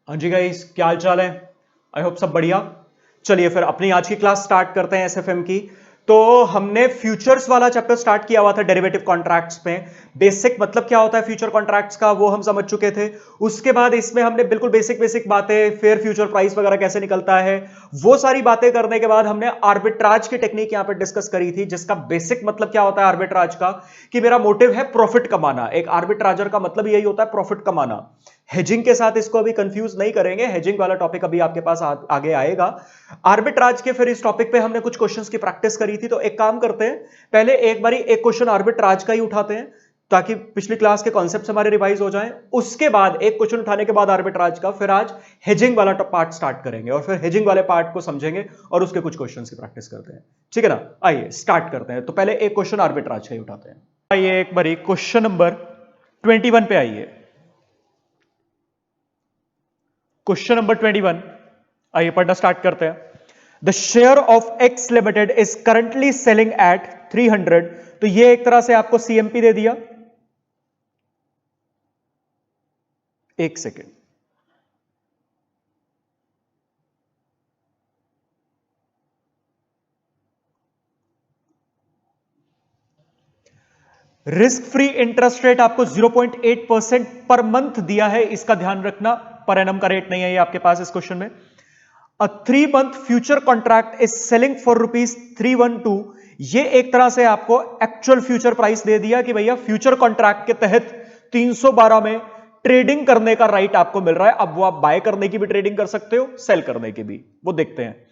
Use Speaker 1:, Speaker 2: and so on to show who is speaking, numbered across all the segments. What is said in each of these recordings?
Speaker 1: हाँ जी गाइस, क्या हाल चाल है। आई होप सब बढ़िया। चलिए फिर अपनी आज की क्लास स्टार्ट करते हैं एसएफएम की। तो हमने फ्यूचर्स वाला चैप्टर स्टार्ट किया हुआ था डेरिवेटिव कॉन्ट्रैक्ट्स में। बेसिक मतलब क्या होता है फ्यूचर कॉन्ट्रैक्ट्स का वो हम समझ चुके थे। उसके बाद इसमें हमने बिल्कुल बेसिक बेसिक बातें, फेयर फ्यूचर प्राइस वगैरह कैसे निकलता है, वो सारी बातें करने के बाद हमने आर्बिट्राज की टेक्निक यहां पर डिस्कस करी थी, जिसका बेसिक मतलब क्या होता है आर्बिट्राज का, कि मेरा मोटिव है प्रॉफिट कमाना। एक आर्बिट्राजर का मतलब यही होता है प्रॉफिट कमाना। हेजिंग के साथ इसको अभी कंफ्यूज नहीं करेंगे, हेजिंग वाला टॉपिक अभी आपके पास आगे आएगा। आर्बिट्राज के फिर इस टॉपिक पे हमने कुछ क्वेश्चंस की प्रैक्टिस करी थी, तो एक काम करते हैं, पहले एक बारी एक क्वेश्चन आर्बिट्राज का ही उठाते हैं ताकि पिछली क्लास के कॉन्सेप्ट्स हमारे रिवाइज हो जाएं। उसके बाद एक क्वेश्चन उठाने के बाद आर्बिट्राज का, फिर आज हेजिंग वाला पार्ट स्टार्ट करेंगे और फिर हेजिंग वाले पार्ट को समझेंगे और उसके कुछ क्वेश्चंस की प्रैक्टिस करते हैं। ठीक है ना, आइए स्टार्ट करते हैं। तो पहले एक क्वेश्चन आर्बिट्राज का ही उठाते हैं। आइए एक बारी क्वेश्चन नंबर 21 पे आइए। क्वेश्चन नंबर 21, आइए पढ़ना स्टार्ट करते हैं। The share of X limited is currently selling at 300। तो ये एक तरह से आपको सीएमपी दे दिया। एक second, risk free interest rate आपको 0.8% पर मंथ दिया है, इसका ध्यान रखना। पर एनम का रेट नहीं है ये आपके पास इस क्वेश्चन में। अ 3 month future contract is selling for ₹312। ये एक तरह से आपको एक्चुअल फ्यूचर प्राइस दे दिया कि भैया फ्यूचर कॉन्ट्रैक्ट के तहत 312 में ट्रेडिंग करने का राइट आपको मिल रहा है। अब वो आप बाय करने की भी ट्रेडिंग कर सकते हो, सेल करने की भी, वो देखते हैं।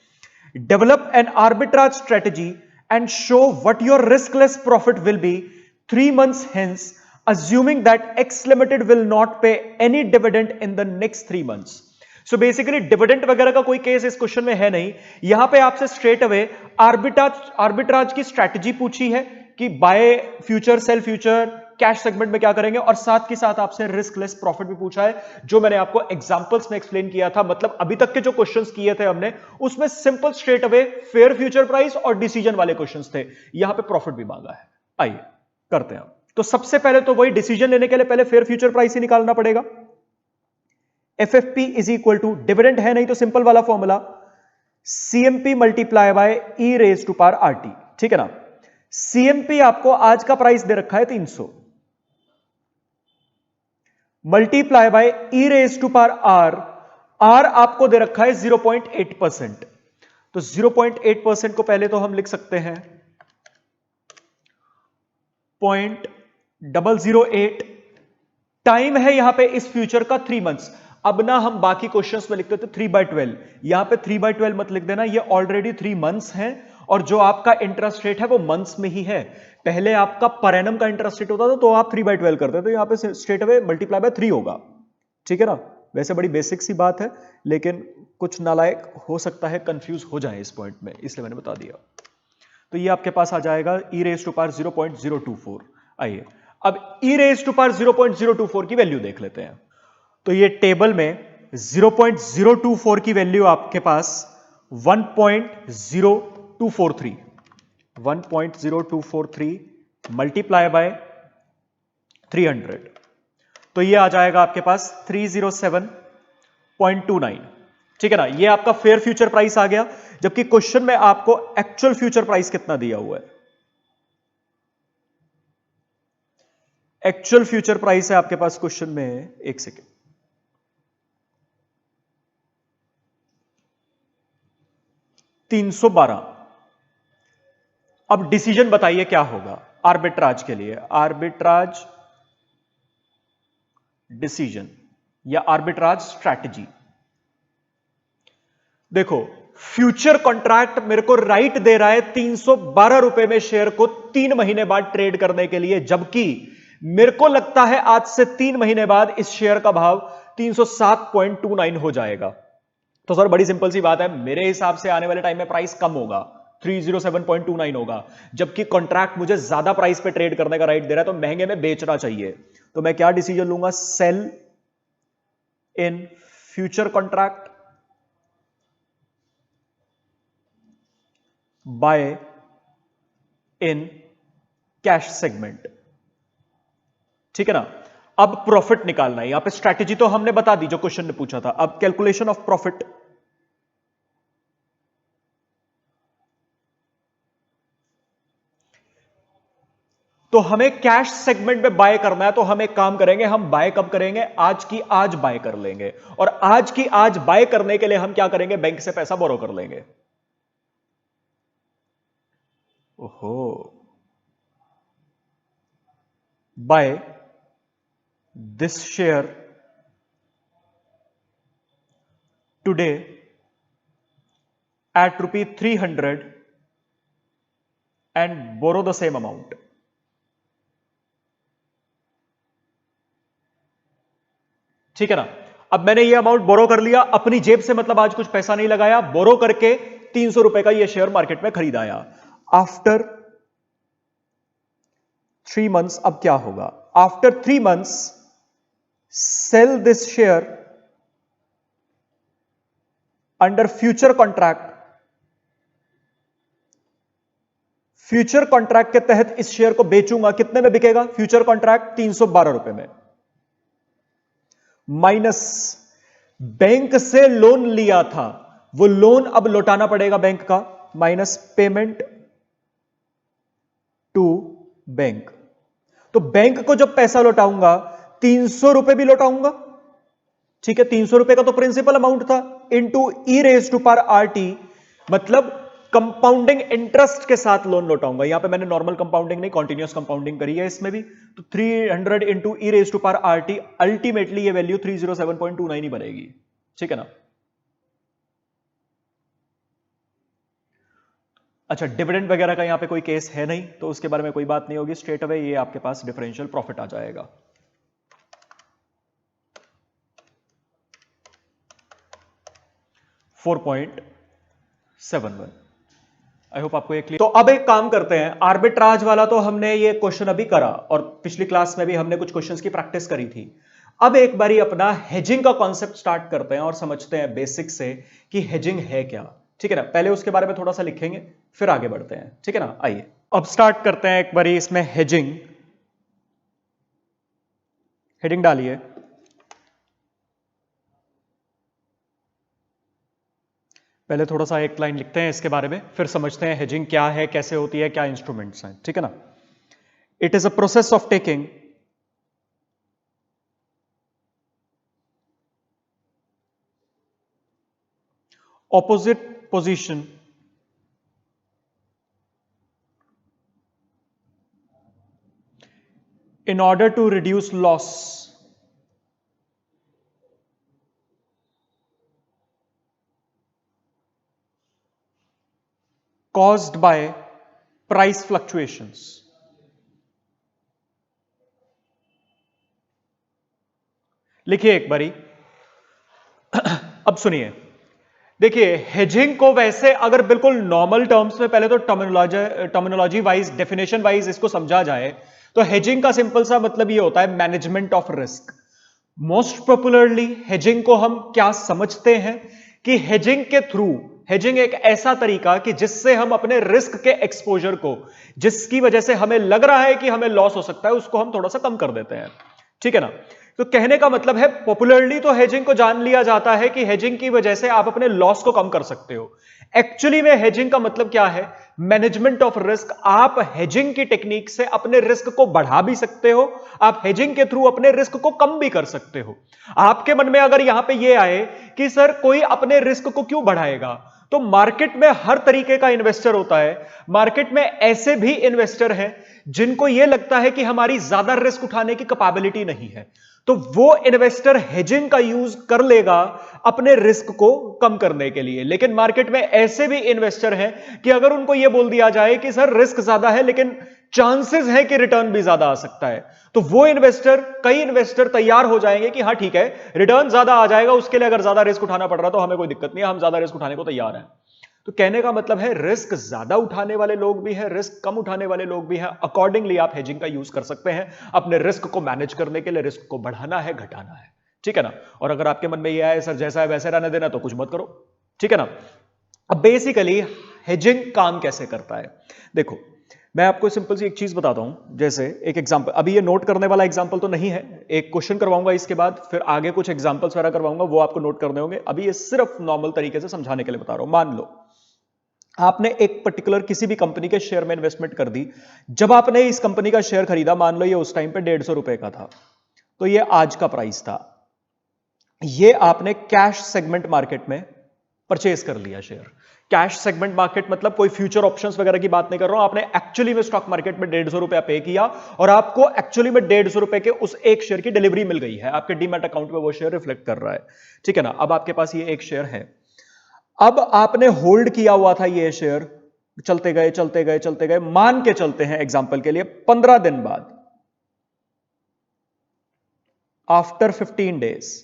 Speaker 1: Develop an arbitrage strategy and show what your riskless profit will be 3 months hence, assuming that X Limited will not pay any dividend in the next 3 months। So basically dividend वगैरह का कोई case इस question में है नहीं। यहां पे आपसे स्ट्रेट अवे आर्बिट्राज की स्ट्रैटेजी पूछी है कि buy future, sell future, cash segment में क्या करेंगे, और साथ के साथ आपसे रिस्क लेस प्रॉफिट भी पूछा है, जो मैंने आपको एग्जांपल्स में एक्सप्लेन किया था। मतलब अभी तक के जो क्वेश्चंस किए थे हमने, उसमें simple straight away fair future price और डिसीजन वाले क्वेश्चंस थे। यहां पे प्रॉफिट भी मांगा है। आइए करते हैं। तो सबसे पहले तो वही डिसीजन लेने के लिए पहले फेयर फ्यूचर प्राइस ही निकालना पड़ेगा। FFP is equal to, dividend है नहीं तो सिंपल वाला formula, CMP multiply by E raise to power RT। ठीक है ना। CMP आपको आज का प्राइस दे रखा है 300, multiply by E raise to power R, R आपको दे रखा है 0.8%। तो 0.8% को पहले तो हम लिख सकते हैं 0.008। टाइम है यहां पे इस फ्यूचर का 3 months। अब ना हम बाकी क्वेश्चंस में लिखते थे 3/12, यहां पे 3/12 मत लिख देना, ये ऑलरेडी 3 months है और जो आपका इंटरेस्ट रेट है वो मंथ्स में ही है। पहले आपका पर एनम का इंटरेस्ट रेट होता था तो आप 3/12 करते, तो यहां पे स्ट्रेट अवे मल्टीप्लाई बाय 3 होगा। ठीक है ना। वैसे बड़ी बेसिक सी बात है, लेकिन कुछ नालायक हो सकता है कंफ्यूज हो जाए इस पॉइंट में, इसलिए मैंने बता दिया। तो ये आपके पास आ जाएगा ई रेज टू पावर 0.024। आइए अब ई रेज टू पावर 0.024 की वैल्यू देख लेते हैं। तो ये टेबल में 0.024 की वैल्यू आपके पास 1.0243, 1.0243 मल्टीप्लाई बाय 300, तो ये आ जाएगा आपके पास 307.29। ठीक है ना। ये आपका फेयर फ्यूचर प्राइस आ गया, जबकि क्वेश्चन में आपको एक्चुअल फ्यूचर प्राइस कितना दिया हुआ है। एक्चुअल फ्यूचर प्राइस है आपके पास क्वेश्चन में, एक सेकेंड, 312। अब डिसीजन बताइए क्या होगा आर्बिट्राज के लिए, आर्बिट्राज डिसीजन या आर्बिट्राज स्ट्रैटेजी। देखो, फ्यूचर कॉन्ट्रैक्ट मेरे को राइट दे रहा है 312 रुपए में शेयर को 3 महीने बाद ट्रेड करने के लिए, जबकि मेरे को लगता है आज से 3 महीने बाद इस शेयर का भाव 307.29 हो जाएगा। तो सर बड़ी सिंपल सी बात है, मेरे हिसाब से आने वाले टाइम में प्राइस कम होगा, 307.29 होगा, जबकि कॉन्ट्रैक्ट मुझे ज्यादा प्राइस पे ट्रेड करने का राइट दे रहा है, तो महंगे में बेचना चाहिए। तो मैं क्या डिसीजन लूंगा, sell in future contract, buy in cash segment. ठीक है ना। अब प्रॉफिट निकालना है। यहां पे स्ट्रैटेजी तो हमने बता दी जो क्वेश्चन ने पूछा था। अब कैलकुलेशन ऑफ प्रॉफिट, तो हमें कैश सेगमेंट में बाय करना है, तो हम एक काम करेंगे, हम बाय कब करेंगे, आज की आज बाय कर लेंगे। और आज की आज बाय करने के लिए हम क्या करेंगे, बैंक से पैसा बोरो कर लेंगे। ओहो, buy this share today at ₹300 and borrow the same amount। ठीक है ना। अब मैंने ये अमाउंट बोरो कर लिया अपनी जेब से, मतलब आज कुछ पैसा नहीं लगाया, बोरो करके 300 रुपए का ये शेयर मार्केट में खरीदाया। आफ्टर 3 months अब क्या होगा, after 3 months sell this share under future contract. Future contract के तहत इस शेयर को बेचूंगा, कितने में बिकेगा, फ्यूचर कॉन्ट्रैक्ट 312 रुपए में, माइनस बैंक से लोन लिया था, वो लोन अब लौटाना पड़ेगा बैंक का, माइनस पेमेंट टू बैंक। तो बैंक को जब पैसा लौटाऊंगा 300 रुपए भी लौटाऊंगा, ठीक है, 300 रुपए का तो प्रिंसिपल अमाउंट था, into e raise to power R T, मतलब कंपाउंडिंग इंटरेस्ट के साथ लोन लौटाऊंगा। यहां पे मैंने नॉर्मल कंपाउंडिंग नहीं, कॉन्टिन्यूअस कंपाउंडिंग करी है इसमें भी। तो 300 into e raise to power R T, ultimately ये वैल्यू 307.29 ही बनेगी। ठीक है ना। अच्छा, डिविडेंड वगैरह का यहां पे कोई केस है नहीं, तो उसके बारे में कोई बात नहीं होगी, स्ट्रेट अवे ये आपके पास डिफरेंशियल प्रॉफिट आ जाएगा। $4.71। आई होप आपको ये क्लियर। तो अब एक काम करते हैं, आर्बिट्राज वाला तो हमने ये क्वेश्चन अभी करा, और पिछली क्लास में भी हमने कुछ क्वेश्चंस की प्रैक्टिस करी थी। अब एक बारी अपना हेजिंग का कॉन्सेप्ट स्टार्ट करते हैं और समझते हैं बेसिक से कि हेजिंग है क्या। ठीक है ना, पहले उसके बारे में थोड़ा सा लिखेंगे, फिर आगे बढ़ते हैं। ठीक है ना, आइए अब स्टार्ट करते हैं एक बारी इसमें हेजिंग। हेडिंग डालिए, पहले थोड़ा सा एक लाइन लिखते हैं इसके बारे में, फिर समझते हैं हेजिंग क्या है, कैसे होती है, क्या इंस्ट्रूमेंट्स हैं। ठीक है ना। It is a process of taking opposite position in order to reduce loss caused by price fluctuations। लिखिए एक बारी। अब सुनिए, देखिए हेजिंग को वैसे अगर बिल्कुल नॉर्मल टर्म्स में पहले तो टर्मिनोलॉजी वाइज, डेफिनेशन वाइज इसको समझा जाए, तो हेजिंग का सिंपल सा मतलब ये होता है management of risk. Most popularly hedging को हम क्या समझते हैं कि हेजिंग के थ्रू, हेजिंग एक ऐसा तरीका कि जिससे हम अपने रिस्क के एक्सपोजर को, जिसकी वजह से हमें लग रहा है कि हमें लॉस हो सकता है, उसको हम थोड़ा सा कम कर देते हैं। ठीक है ना। तो कहने का मतलब है, पॉपुलरली तो हेजिंग को जान लिया जाता है कि हेजिंग की वजह से आप अपने लॉस को कम कर सकते हो। एक्चुअली में हेजिंग का मतलब क्या है, मैनेजमेंट ऑफ रिस्क। आप हेजिंग की टेक्निक से अपने रिस्क को बढ़ा भी सकते हो, आप हेजिंग के थ्रू अपने रिस्क को कम भी कर सकते हो। आपके मन में अगर यहां पे ये आए कि सर कोई अपने रिस्क को क्यों बढ़ाएगा, तो मार्केट में हर तरीके का इन्वेस्टर होता है। मार्केट में ऐसे भी इन्वेस्टर हैं जिनको यह लगता है कि हमारी ज्यादा रिस्क उठाने की कैपेबिलिटी नहीं है, तो वो इन्वेस्टर हेजिंग का यूज कर लेगा अपने रिस्क को कम करने के लिए। लेकिन मार्केट में ऐसे भी इन्वेस्टर हैं कि अगर उनको यह बोल दिया जाए कि सर रिस्क ज्यादा है लेकिन चांसेस है कि रिटर्न भी ज्यादा आ सकता है, तो वो इन्वेस्टर, कई इन्वेस्टर तैयार हो जाएंगे कि हां ठीक है, रिटर्न ज्यादा आ जाएगा, उसके लिए अगर ज्यादा रिस्क उठाना पड़ रहा तो हमें कोई दिक्कत नहीं है, हम ज्यादा रिस्क उठाने को तैयार हैं। तो कहने का मतलब है, रिस्क ज्यादा उठाने वाले लोग भी हैं, रिस्क कम उठाने वाले लोग भी हैं। अकॉर्डिंगली आप हेजिंग का यूज कर सकते हैं अपने रिस्क को मैनेज करने के लिए, रिस्क को बढ़ाना है, घटाना है। ठीक है ना। और अगर आपके मन में यह आए सर जैसा है वैसे रहने देना, तो कुछ मत करो। ठीक है ना। अब बेसिकली हेजिंग काम कैसे करता है, देखो, मैं आपको सिंपल सी एक चीज बताता हूं, जैसे एक एग्जांपल, अभी ये नोट करने वाला एग्जांपल तो नहीं है, एक क्वेश्चन करवाऊंगा इसके बाद, फिर आगे कुछ एग्जांपल्स वगैरह करवाऊंगा, वो आपको नोट करने होंगे। अभी ये सिर्फ नॉर्मल तरीके से समझाने के लिए बता रहा हूं। मान लो आपने एक पर्टिकुलर किसी भी कंपनी के शेयर में इन्वेस्टमेंट कर दी। जब आपने इस कंपनी का शेयर खरीदा, मान लो ये उस टाइम पे 150 रुपए का था, तो ये आज का प्राइस था। ये आपने कैश सेगमेंट मार्केट में परचेज कर लिया शेयर। कैश सेगमेंट मार्केट मतलब कोई फ्यूचर ऑप्शंस वगैरह की बात नहीं कर रहा हूं, आपने एक्चुअली में स्टॉक मार्केट में 150 रुपया पे किया और आपको एक्चुअली में 150 रुपए के उस एक शेयर की डिलीवरी मिल गई है, आपके डीमैट अकाउंट में वो शेयर रिफ्लेक्ट कर रहा है, ठीक है ना। अब आपके पास ये एक शेयर है, अब आपने होल्ड किया हुआ था ये शेयर, चलते गए चलते गए चलते गए, मान के चलते हैं एग्जांपल के लिए 15 दिन बाद, आफ्टर 15 डेज,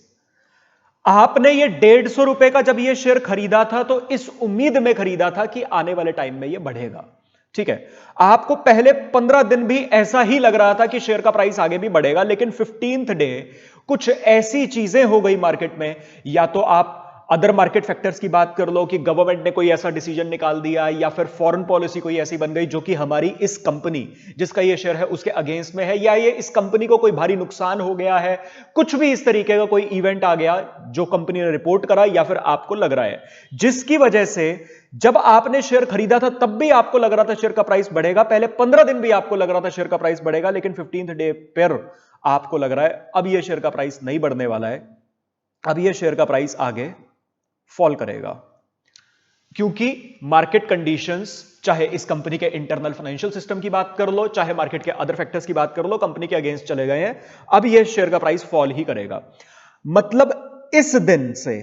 Speaker 1: आपने ये 150 रुपए का जब ये शेयर खरीदा था तो इस उम्मीद में खरीदा था कि आने वाले टाइम में ये बढ़ेगा, ठीक है। आपको पहले 15 दिन भी ऐसा ही लग रहा था कि शेयर का प्राइस आगे भी बढ़ेगा, लेकिन 15th डे कुछ ऐसी चीजें हो गई मार्केट में, या तो आप अदर मार्केट फैक्टर्स की बात कर लो कि गवर्नमेंट ने कोई ऐसा डिसीजन निकाल दिया, या फिर फॉरेन पॉलिसी कोई ऐसी बन गई जो कि हमारी इस कंपनी जिसका ये शेयर है उसके अगेंस्ट में है, या ये इस कंपनी को कोई भारी नुकसान हो गया है, कुछ भी इस तरीके का कोई इवेंट आ गया जो कंपनी ने रिपोर्ट करा या फिर आपको लग रहा है, जिसकी वजह से जब आपने शेयर खरीदा था तब भी आपको लग रहा था शेयर का प्राइस बढ़ेगा, पहले 15 दिन भी आपको लग रहा था शेयर का प्राइस बढ़ेगा, लेकिन 15th डे पर आपको लग रहा है अब यह शेयर का प्राइस नहीं बढ़ने वाला है, अब यह शेयर का प्राइस आगे फॉल करेगा, क्योंकि मार्केट कंडीशंस, चाहे इस कंपनी के इंटरनल फाइनेंशियल सिस्टम की बात कर लो, चाहे मार्केट के अदर फैक्टर्स की बात कर लो, कंपनी के अगेंस्ट चले गए हैं, अब यह शेयर का प्राइस फॉल ही करेगा। मतलब इस दिन से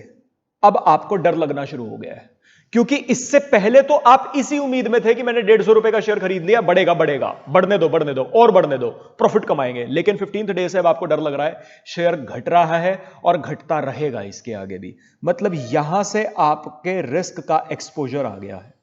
Speaker 1: अब आपको डर लगना शुरू हो गया है, क्योंकि इससे पहले तो आप इसी उम्मीद में थे कि मैंने 150 रुपए का शेयर खरीद लिया, बढ़ेगा बढ़ेगा, बढ़ने दो और बढ़ने दो, प्रॉफिट कमाएंगे, लेकिन 15th डे से अब आपको डर लग रहा है शेयर घट रहा है और घटता रहेगा इसके आगे भी। मतलब यहां से आपके रिस्क का एक्सपोजर आ गया है,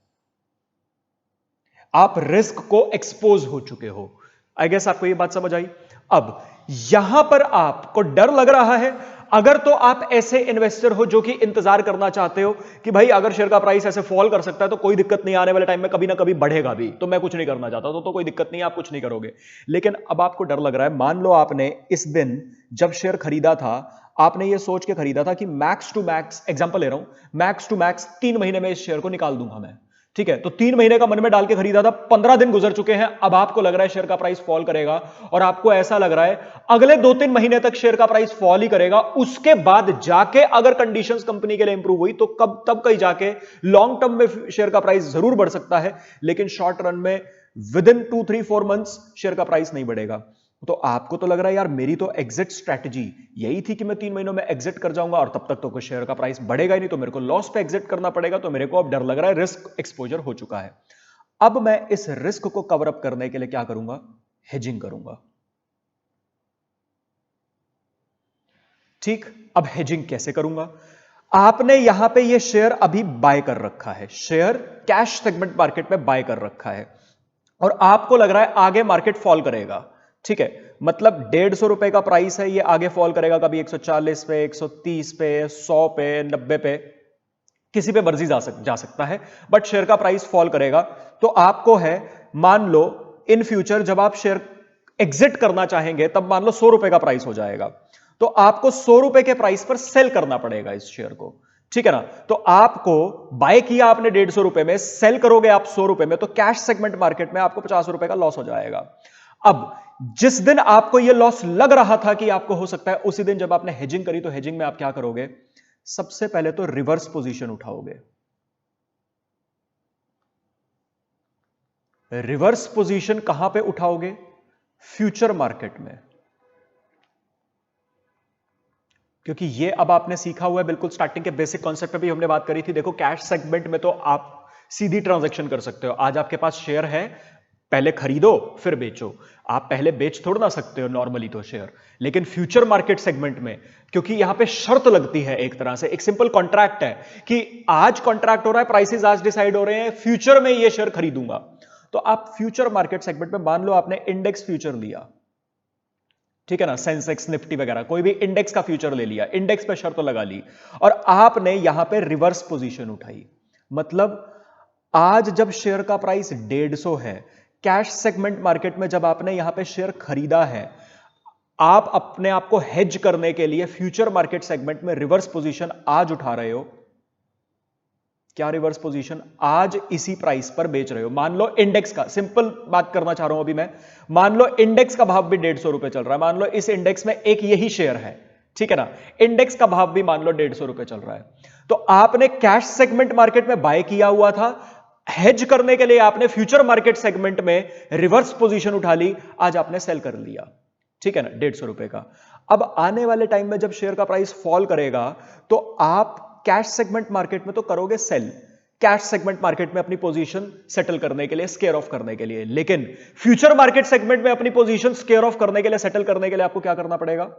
Speaker 1: आप रिस्क को एक्सपोज हो चुके हो। आई गेस आपको यह बात समझ आई। अब यहां पर आपको डर लग रहा है, अगर तो आप ऐसे इन्वेस्टर हो जो कि इंतजार करना चाहते हो कि भाई अगर शेयर का प्राइस ऐसे फॉल कर सकता है तो कोई दिक्कत नहीं, आने वाले टाइम में कभी ना कभी बढ़ेगा भी, तो मैं कुछ नहीं करना चाहता, तो कोई दिक्कत नहीं, आप कुछ नहीं करोगे। लेकिन अब आपको डर लग रहा है, मान लो आपने इस दिन जब शेयर खरीदा था, आपने यह सोच के खरीदा था कि मैक्स टू मैक्स, एग्जांपल ले रहा हूं, मैक्स टू मैक्स 3 महीने में इस शेयर को निकाल दूंगा मैं, ठीक है। तो 3 महीने का मन में डाल के खरीदा था, 15 दिन गुजर चुके हैं, अब आपको लग रहा है शेयर का प्राइस फॉल करेगा, और आपको ऐसा लग रहा है अगले 2-3 महीने तक शेयर का प्राइस फॉल ही करेगा, उसके बाद जाके अगर कंडीशंस कंपनी के लिए इंप्रूव हुई तो तब कहीं जाके लॉन्ग टर्म में शेयर का प्राइस जरूर बढ़ सकता है, लेकिन शॉर्ट रन में विद इन 2-3-4 मंथ्स शेयर का प्राइस नहीं बढ़ेगा। तो आपको तो लग रहा है यार मेरी तो एग्जिट स्ट्रैटेजी यही थी कि मैं 3 महीनों में एग्जिट कर जाऊंगा और तब तक तो कोई शेयर का प्राइस बढ़ेगा ही नहीं, तो मेरे को लॉस पे एग्जिट करना पड़ेगा, तो मेरे को अब डर लग रहा है, रिस्क एक्सपोजर हो चुका है। अब मैं इस रिस्क को कवर अप करने के लिए क्या करूंगा, हेजिंग करूंगा। ठीक, अब हेजिंग कैसे करूंगा, आपने यहां पे ये शेयर अभी बाय कर रखा है, शेयर कैश सेगमेंट मार्केट में बाय कर रखा है, और आपको लग रहा है आगे मार्केट फॉल करेगा, ठीक है। मतलब 150 रुपए का प्राइस है, ये आगे फॉल करेगा, कभी 140 पे, 130 पे, 100 पे, 90 पे, किसी पे मर्जी जा सकता है, बट शेयर का प्राइस फॉल करेगा। तो आपको है, मान लो इन फ्यूचर जब आप शेयर एग्जिट करना चाहेंगे तब मान लो 100 रुपए का प्राइस हो जाएगा, तो आपको 100 रुपए के प्राइस पर सेल करना पड़ेगा इस शेयर को, ठीक है ना। तो आपको बाय किया आपने 150 रुपए में, सेल करोगे आप 100 रुपए में, तो कैश सेगमेंट मार्केट में आपको 50 रुपए का लॉस हो जाएगा। अब जिस दिन आपको यह लॉस लग रहा था कि आपको हो सकता है, उसी दिन जब आपने हेजिंग करी, तो हेजिंग में आप क्या करोगे, सबसे पहले तो रिवर्स पोजीशन उठाओगे। रिवर्स पोजीशन कहां पे उठाओगे, फ्यूचर मार्केट में, क्योंकि ये अब आपने सीखा हुआ है, बिल्कुल स्टार्टिंग के बेसिक कॉन्सेप्ट पे भी हमने बात करी थी। देखो कैश सेगमेंट में तो आप सीधी ट्रांजैक्शन कर सकते हो, आज आपके पास शेयर है, पहले खरीदो फिर बेचो, आप पहले बेच थोड़ा ना सकते हो नॉर्मली तो शेयर। लेकिन फ्यूचर मार्केट सेगमेंट में, क्योंकि यहां पे शर्त लगती है, एक तरह से एक सिंपल कॉन्ट्रैक्ट है कि आज कॉन्ट्रैक्ट हो रहा है, प्राइसेस आज डिसाइड हो रहे हैं, फ्यूचर में ये शेयर खरीदूंगा। तो आप फ्यूचर मार्केट सेगमेंट में मान लो आपने इंडेक्स फ्यूचर लिया, ठीक है ना, सेंसेक्स निफ्टी वगैरह कोई भी इंडेक्स का फ्यूचर ले लिया, इंडेक्स पे शर्त लगा ली, और आपने यहां पे रिवर्स पोजीशन उठाई। मतलब आज जब शेयर का प्राइस 150 है, कैश सेगमेंट मार्केट में जब आपने यहां पे शेयर खरीदा है, आप अपने आप को हेज करने के लिए फ्यूचर मार्केट सेगमेंट में रिवर्स पोजीशन आज उठा रहे हो। क्या रिवर्स पोजीशन? आज इसी प्राइस पर बेच रहे हो। मान लो इंडेक्स का, सिंपल बात करना चाह रहा हूं अभी मैं, मान लो इंडेक्स का भाव भी 150 रुपए चल रहा है, मान लो इस इंडेक्स में एक यही शेयर है, ठीक है ना, इंडेक्स का भाव भी मान लो 150 रुपए चल रहा है, तो आपने कैश सेगमेंट मार्केट में बाय किया हुआ था, हेज करने के लिए आपने फ्यूचर मार्केट सेगमेंट में रिवर्स पोजीशन उठा ली, आज आपने सेल कर लिया, ठीक है ना, 150 रुपए का। अब आने वाले टाइम में जब शेयर का प्राइस फॉल करेगा तो आप कैश सेगमेंट मार्केट में तो करोगे सेल, कैश सेगमेंट मार्केट में अपनी पोजीशन सेटल करने के लिए, स्केयर ऑफ करने के लिए, लेकिन फ्यूचर मार्केट सेगमेंट में अपनी पोजीशन स्केयर ऑफ करने के लिए, सेटल करने के लिए आपको क्या करना पड़ेगा?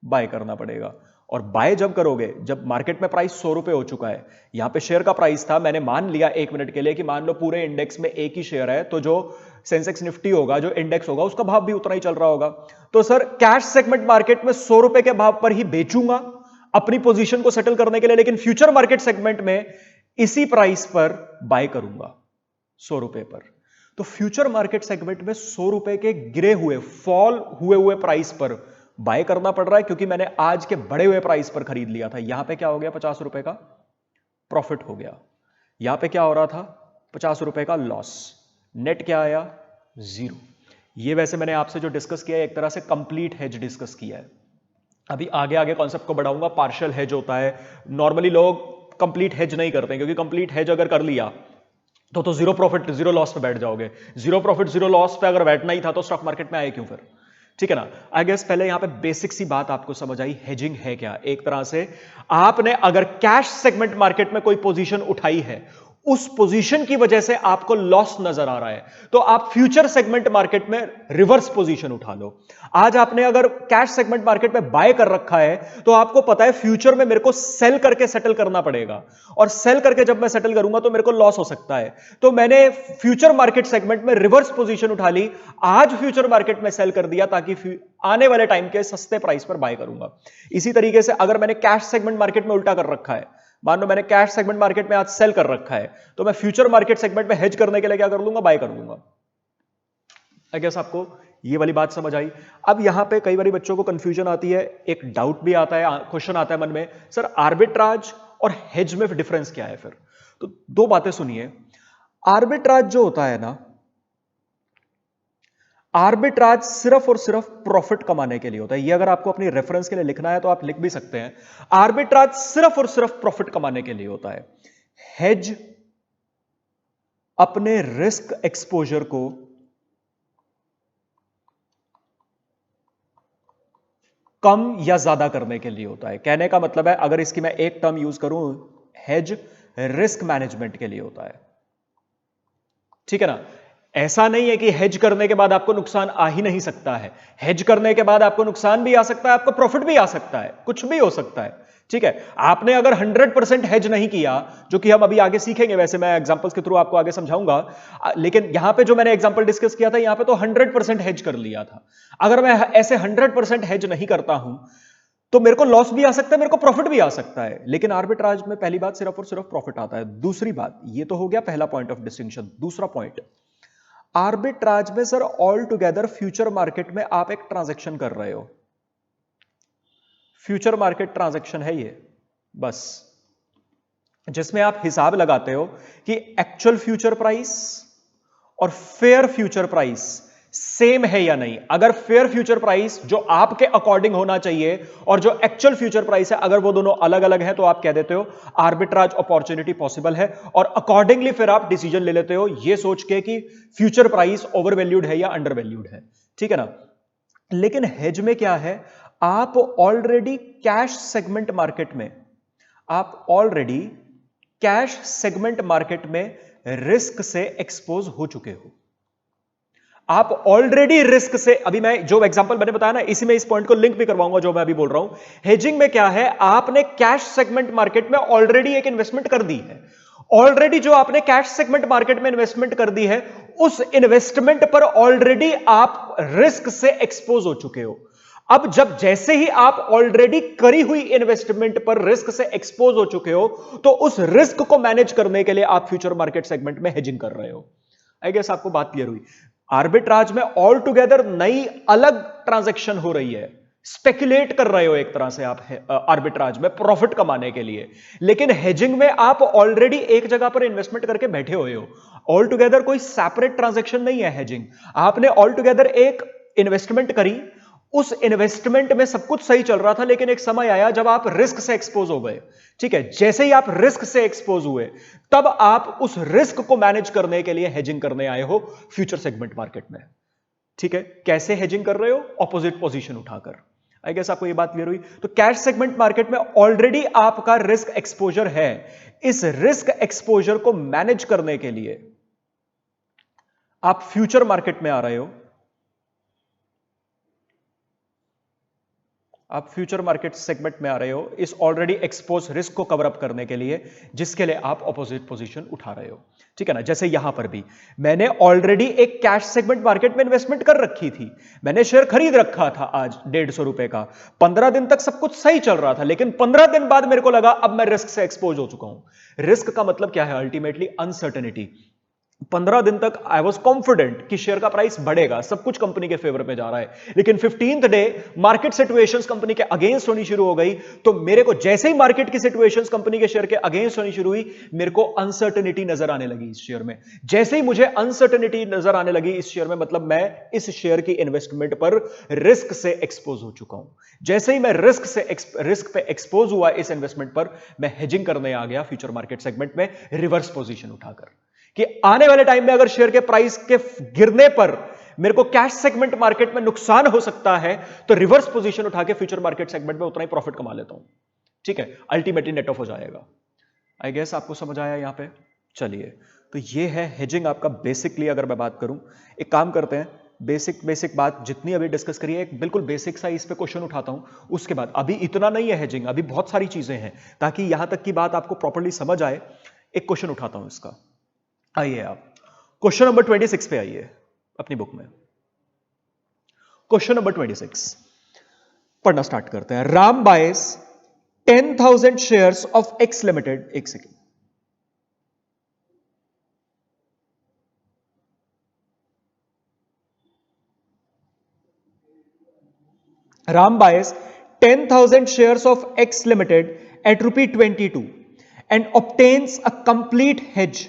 Speaker 1: बाय करना पड़ेगा। और बाय जब करोगे, जब मार्केट में प्राइस 100 रुपए हो चुका है, यहां पे शेयर का प्राइस था, मैंने मान लिया 1 मिनट के लिए कि मान लो पूरे इंडेक्स में एक ही शेयर है, तो जो सेंसेक्स निफ्टी होगा, जो इंडेक्स होगा, उसका भाव भी उतना ही चल रहा होगा। तो सर कैश सेगमेंट मार्केट में 100 रुपए के भाव पर ही बेचूंगा अपनी पोजीशन को सेटल करने के लिए, लेकिन फ्यूचर मार्केट सेगमेंट में इसी प्राइस पर बाय करूंगा 100 रुपए पर। तो फ्यूचर मार्केट सेगमेंट में 100 रुपए के गिरे हुए, फॉल हुए प्राइस पर बाय करना पड़ रहा है, क्योंकि मैंने आज के बढ़े हुए प्राइस पर खरीद लिया था। यहां पे क्या हो गया? 50 रुपए का प्रॉफिट हो गया। यहां पे क्या हो रहा था? 50 रुपए का लॉस। नेट क्या आया? 0। ये वैसे मैंने आपसे जो डिस्कस किया है, एक तरह से कंप्लीट हेज डिस्कस किया है। अभी आगे आगे कॉन्सेप्ट को बढ़ाऊंगा। पार्शियल हेज होता है, नॉर्मली लोग कंप्लीट हेज नहीं करते हैं, क्योंकि कंप्लीट हेज अगर कर लिया तो जीरो प्रॉफिट जीरो लॉस पे बैठ जाओगे। जीरो प्रॉफिट जीरो लॉस पे अगर बैठना ही था तो स्टॉक मार्केट में आए क्यों फिर? ठीक है ना। आई गेस पहले यहां पे बेसिक सी बात आपको समझ आई, हेजिंग है क्या। एक तरह से आपने अगर कैश सेगमेंट मार्केट में कोई पोजीशन उठाई है, उस पोजीशन की वजह से आपको लॉस नजर आ रहा है, तो आप फ्यूचर सेगमेंट मार्केट में रिवर्स पोजीशन उठा लो। आज आपने अगर कैश सेगमेंट मार्केट में बाय कर रखा है, तो आपको पता है फ्यूचर में मेरे को सेल करके सेटल करना पड़ेगा, और सेल करके जब मैं सेटल करूंगा तो मेरे को लॉस हो सकता है। तो मैंने फ्यूचर मार्केट सेगमेंट में रिवर्स पोजीशन उठा ली, आज फ्यूचर मार्केट में सेल कर दिया, ताकि आने वाले टाइम के सस्ते प्राइस पर बाय करूंगा। इसी तरीके से अगर मैंने कैश सेगमेंट मार्केट में उल्टा कर रखा है, मान लो मैंने कैश सेगमेंट मार्केट में आज सेल कर रखा है, तो मैं फ्यूचर मार्केट सेगमेंट में हेज करने के लिए क्या कर लूंगा? बाय कर लूंगा। आई गेस आपको ये वाली बात समझ आई। अब यहां पे कई बार बच्चों को कंफ्यूजन आती है, एक डाउट भी आता है, क्वेश्चन आता है मन में, सर आर्बिट्राज और हेज में डिफरेंस क्या है फिर? तो दो बातें सुनिए। आर्बिट्राज जो होता है ना, आर्बिट्राज सिर्फ और सिर्फ प्रॉफिट कमाने के लिए होता है। ये अगर आपको अपनी रेफरेंस के लिए लिखना है तो आप लिख भी सकते हैं। आर्बिट्राज सिर्फ और सिर्फ प्रॉफिट कमाने के लिए होता है। हेज अपने रिस्क एक्सपोजर को कम या ज्यादा करने के लिए होता है। कहने का मतलब है, अगर इसकी मैं एक टर्म यूज करूं, हेज रिस्क मैनेजमेंट के लिए होता है। ठीक है ना। ऐसा नहीं है कि हेज करने के बाद आपको नुकसान आ ही नहीं सकता है। हेज करने के बाद आपको नुकसान भी आ सकता है, आपको प्रॉफिट भी आ सकता है, कुछ भी हो सकता है। ठीक है। आपने अगर 100% हेज नहीं किया, जो कि हम अभी आगे सीखेंगे, वैसे मैं एग्जांपल्स के थ्रू आपको आगे समझाऊंगा, लेकिन यहां पे जो मैंने एग्जांपल डिस्कस किया था, यहां पे तो 100% हेज कर लिया था। अगर मैं ऐसे 100% हेज नहीं करता हूं तो मेरे को लॉस भी आ सकता है, मेरे को प्रॉफिट भी आ सकता है। लेकिन आर्बिट्राज में पहली बात सिर्फ और सिर्फ प्रॉफिट आता है। दूसरी बात, ये तो हो गया पहला पॉइंट ऑफ डिस्टिंक्शन। दूसरा पॉइंट, आर्बिट्राज में sir all together future market में आप एक ट्रांजैक्शन कर रहे हो। फ्यूचर मार्केट ट्रांजैक्शन है ये, बस, जिसमें आप हिसाब लगाते हो कि एक्चुअल फ्यूचर प्राइस और फेयर फ्यूचर प्राइस सेम है या नहीं। अगर फेयर फ्यूचर प्राइस जो आपके अकॉर्डिंग होना चाहिए और जो एक्चुअल फ्यूचर प्राइस है, अगर वो दोनों अलग अलग हैं, तो आप कह देते हो आर्बिट्राज अपॉर्चुनिटी पॉसिबल है, और अकॉर्डिंगली फिर आप डिसीजन ले लेते हो ये सोच के कि फ्यूचर प्राइस ओवर वैल्यूड है या अंडर वैल्यूड है। ठीक है ना। लेकिन हेज में क्या है, आप ऑलरेडी कैश सेगमेंट मार्केट में, आप ऑलरेडी कैश सेगमेंट मार्केट में रिस्क से एक्सपोज हो चुके हो। आप ऑलरेडी रिस्क से, अभी मैं जो एग्जांपल मैंने बताया ना, इसी में इस पॉइंट को लिंक भी करवाऊंगा जो मैं अभी बोल रहा हूं। हेजिंग में क्या है, आपने कैश सेगमेंट मार्केट में ऑलरेडी एक इन्वेस्टमेंट कर दी है। ऑलरेडी जो आपने कैश सेगमेंट मार्केट में इन्वेस्टमेंट कर दी है, उस इन्वेस्टमेंट पर ऑलरेडी आप रिस्क से एक्सपोज हो चुके हो। अब जब जैसे ही आप ऑलरेडी करी हुई इन्वेस्टमेंट पर रिस्क से एक्सपोज हो चुके हो, तो उस रिस्क को मैनेज करने के लिए आप फ्यूचर मार्केट सेगमेंट में हेजिंग कर रहे हो। आई गेस आपको बात क्लियर हुई। आर्बिट्राज में ऑल टुगेदर नई अलग ट्रांजैक्शन हो रही है, स्पेकुलेट कर रहे हो एक तरह से आप आर्बिट्राज में प्रॉफिट कमाने के लिए। लेकिन हेजिंग में आप ऑलरेडी एक जगह पर इन्वेस्टमेंट करके बैठे हुए हो, ऑल टुगेदर कोई सेपरेट ट्रांजैक्शन नहीं है हेजिंग। आपने ऑल टुगेदर एक इन्वेस्टमेंट करी, उस इन्वेस्टमेंट में सब कुछ सही चल रहा था, लेकिन एक समय आया जब आप रिस्क से एक्सपोज हो गए। ठीक है, जैसे ही आप रिस्क से एक्सपोज हुए, तब आप उस रिस्क को मैनेज करने के लिए हेजिंग करने आए हो फ्यूचर सेगमेंट मार्केट में। ठीक है, कैसे हेजिंग कर रहे हो? ऑपोजिट पोजीशन उठाकर। आई गेस आपको ये बात क्लियर हुई। तो कैश सेगमेंट मार्केट में ऑलरेडी आपका रिस्क एक्सपोजर है। इस रिस्क एक्सपोजर को मैनेज करने के लिए आप फ्यूचर मार्केट में आ रहे हो। आप फ्यूचर मार्केट सेगमेंट में आ रहे हो इस ऑलरेडी एक्सपोज रिस्क को कवर अप करने के लिए, जिसके लिए आप ऑपोजिट पोजीशन उठा रहे हो। ठीक है ना, जैसे यहां पर भी मैंने ऑलरेडी एक कैश सेगमेंट मार्केट में इन्वेस्टमेंट कर रखी थी, मैंने शेयर खरीद रखा था आज 150 रुपए का। 15 दिन तक सब कुछ सही चल रहा था, लेकिन 15 दिन बाद मेरे को लगा अब मैं रिस्क से एक्सपोज हो चुका हूं। रिस्क का मतलब क्या है? Ultimately uncertainty. 15 दिन तक आई वॉज कॉन्फिडेंट कि शेयर का प्राइस बढ़ेगा, सब कुछ कंपनी के फेवर में जा रहा है, लेकिन 15th day market situations company के अगेंस्ट होनी शुरू हो गई। तो मेरे को जैसे ही मार्केट की सिचुएशंस कंपनी के शेयर के अगेंस्ट होनी शुरू हुई, मेरे को अनसर्टेनिटी नजर आने लगी इस शेयर में। जैसे ही मुझे अनसर्टेनिटी नजर आने लगी इस शेयर में, मतलब मैं इस शेयर की इन्वेस्टमेंट पर रिस्क से एक्सपोज हो चुका हूं। जैसे ही मैं रिस्क पे एक्सपोज हुआ इस इन्वेस्टमेंट पर, मैं हेजिंग करने आ गया फ्यूचर मार्केट सेगमेंट में रिवर्स पोजीशन उठाकर, कि आने वाले टाइम में अगर शेयर के प्राइस के गिरने पर मेरे को कैश सेगमेंट मार्केट में नुकसान हो सकता है, तो रिवर्स पोजीशन उठा के फ्यूचर मार्केट सेगमेंट में उतना ही प्रॉफिट कमा लेता हूं। ठीक है, अल्टीमेटली नेट ऑफ हो जाएगा। आई गेस आपको समझ आया यहां पे। चलिए, तो ये है हेजिंग आपका बेसिकली। अगर मैं बात करूं, एक काम करते हैं, बेसिक बात जितनी अभी डिस्कस करिए, एक बिल्कुल बेसिक सा इस पे क्वेश्चन उठाता हूं, उसके बाद अभी इतना नहीं है हेजिंग, अभी बहुत सारी चीजें हैं, ताकि यहां तक की बात आपको प्रॉपर्ली समझ आए। एक क्वेश्चन उठाता हूं इसका। आइए आप क्वेश्चन नंबर 26 पे आइए अपनी बुक में। क्वेश्चन नंबर 26 पढ़ना स्टार्ट करते हैं। राम बायस 10,000 शेयर्स ऑफ एक्स लिमिटेड। एक second, Ram buys 10,000 shares of X Limited at ₹22 and obtains a complete hedge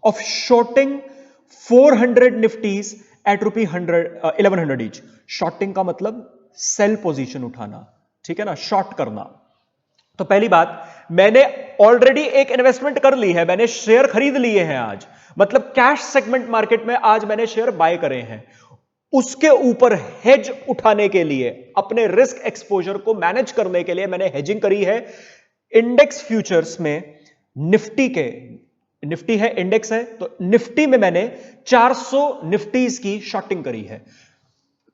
Speaker 1: of shorting 400 Nifties at ₹1100 each. Shorting का मतलब सेल पोजीशन उठाना, ठीक है ना, शॉर्ट करना। तो पहली बात, मैंने ऑलरेडी एक इन्वेस्टमेंट कर ली है, मैंने शेयर खरीद लिए हैं आज, मतलब कैश सेगमेंट मार्केट में आज मैंने शेयर बाय करे हैं। उसके ऊपर हेज उठाने के लिए, अपने रिस्क एक्सपोजर को मैनेज करने के लिए मैंने हेजिंग करी है इंडेक्स फ्यूचर्स में। निफ्टी है, इंडेक्स है, तो निफ्टी में मैंने 400 निफ्टीज की शॉर्टिंग करी है।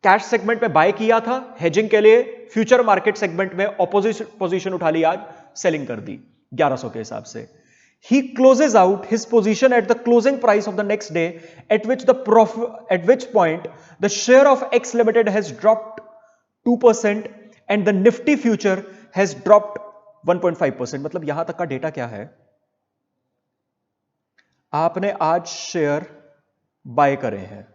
Speaker 1: कैश सेगमेंट में बाय किया था हेजिंग के लिए, फ्यूचर मार्केट सेगमेंट में ऑपोजिट पोजीशन उठा ली, आज सेलिंग कर दी 1100 के हिसाब से। He closes out his position at the closing price of the next day, at which point the share of X Limited has dropped 2% and the Nifty future has dropped 1.5%। मतलब यहां तक का डेटा क्या है? आपने आज शेयर बाय करे हैं,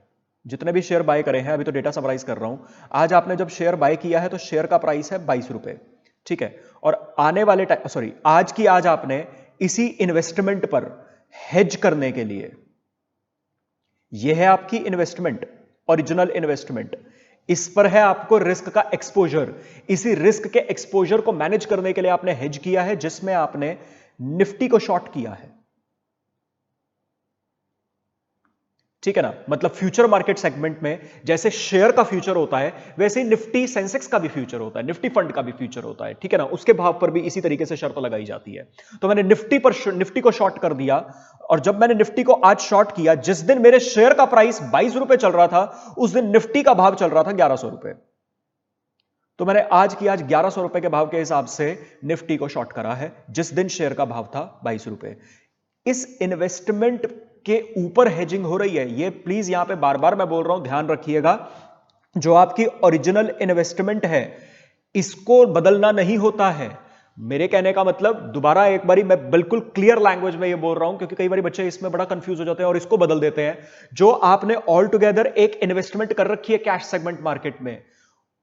Speaker 1: जितने भी शेयर बाय करे हैं, अभी तो डेटा समराइज कर रहा हूं। आज आपने जब शेयर बाय किया है तो शेयर का प्राइस है 22 रुपए, ठीक है। और आने वाले आज आपने इसी इन्वेस्टमेंट पर हेज करने के लिए, यह है आपकी इन्वेस्टमेंट, ओरिजिनल इन्वेस्टमेंट, इस पर है आपको रिस्क का एक्सपोजर। इसी रिस्क के एक्सपोजर को मैनेज करने के लिए आपने हेज किया है, जिसमें आपने निफ्टी को शॉर्ट किया है, ठीक है ना। मतलब फ्यूचर मार्केट सेगमेंट में जैसे शेयर का फ्यूचर होता है, वैसे ही निफ्टी सेंसेक्स का भी फ्यूचर होता है, निफ्टी फंड का भी फ्यूचर होता है, ठीक है ना। उसके भाव पर भी इसी तरीके से शर्त लगाई जाती है। तो मैंने निफ्टी को शॉर्ट कर दिया, और जब मैंने निफ्टी को आज शॉर्ट किया, जिस दिन मेरे शेयर का प्राइस 22 रुपए चल रहा था, उस दिन निफ्टी का भाव चल रहा था 1100 रुपए। तो मैंने आज 1100 रुपए के भाव के हिसाब से निफ्टी को शॉर्ट करा है, जिस दिन शेयर का भाव था 22 रुपए। इस इन्वेस्टमेंट के ऊपर हेजिंग हो रही है। ये प्लीज यहां पे बार बार मैं बोल रहा हूं, ध्यान रखिएगा, जो आपकी ओरिजिनल इन्वेस्टमेंट है इसको बदलना नहीं होता है। मेरे कहने का मतलब दोबारा एक बारी मैं बिल्कुल क्लियर लैंग्वेज में ये बोल रहा हूं, क्योंकि कई बार बच्चे इसमें बड़ा कंफ्यूज हो जाते हैं और इसको बदल देते हैं। जो आपने ऑल टुगेदर एक इन्वेस्टमेंट कर रखी है कैश सेगमेंट मार्केट में,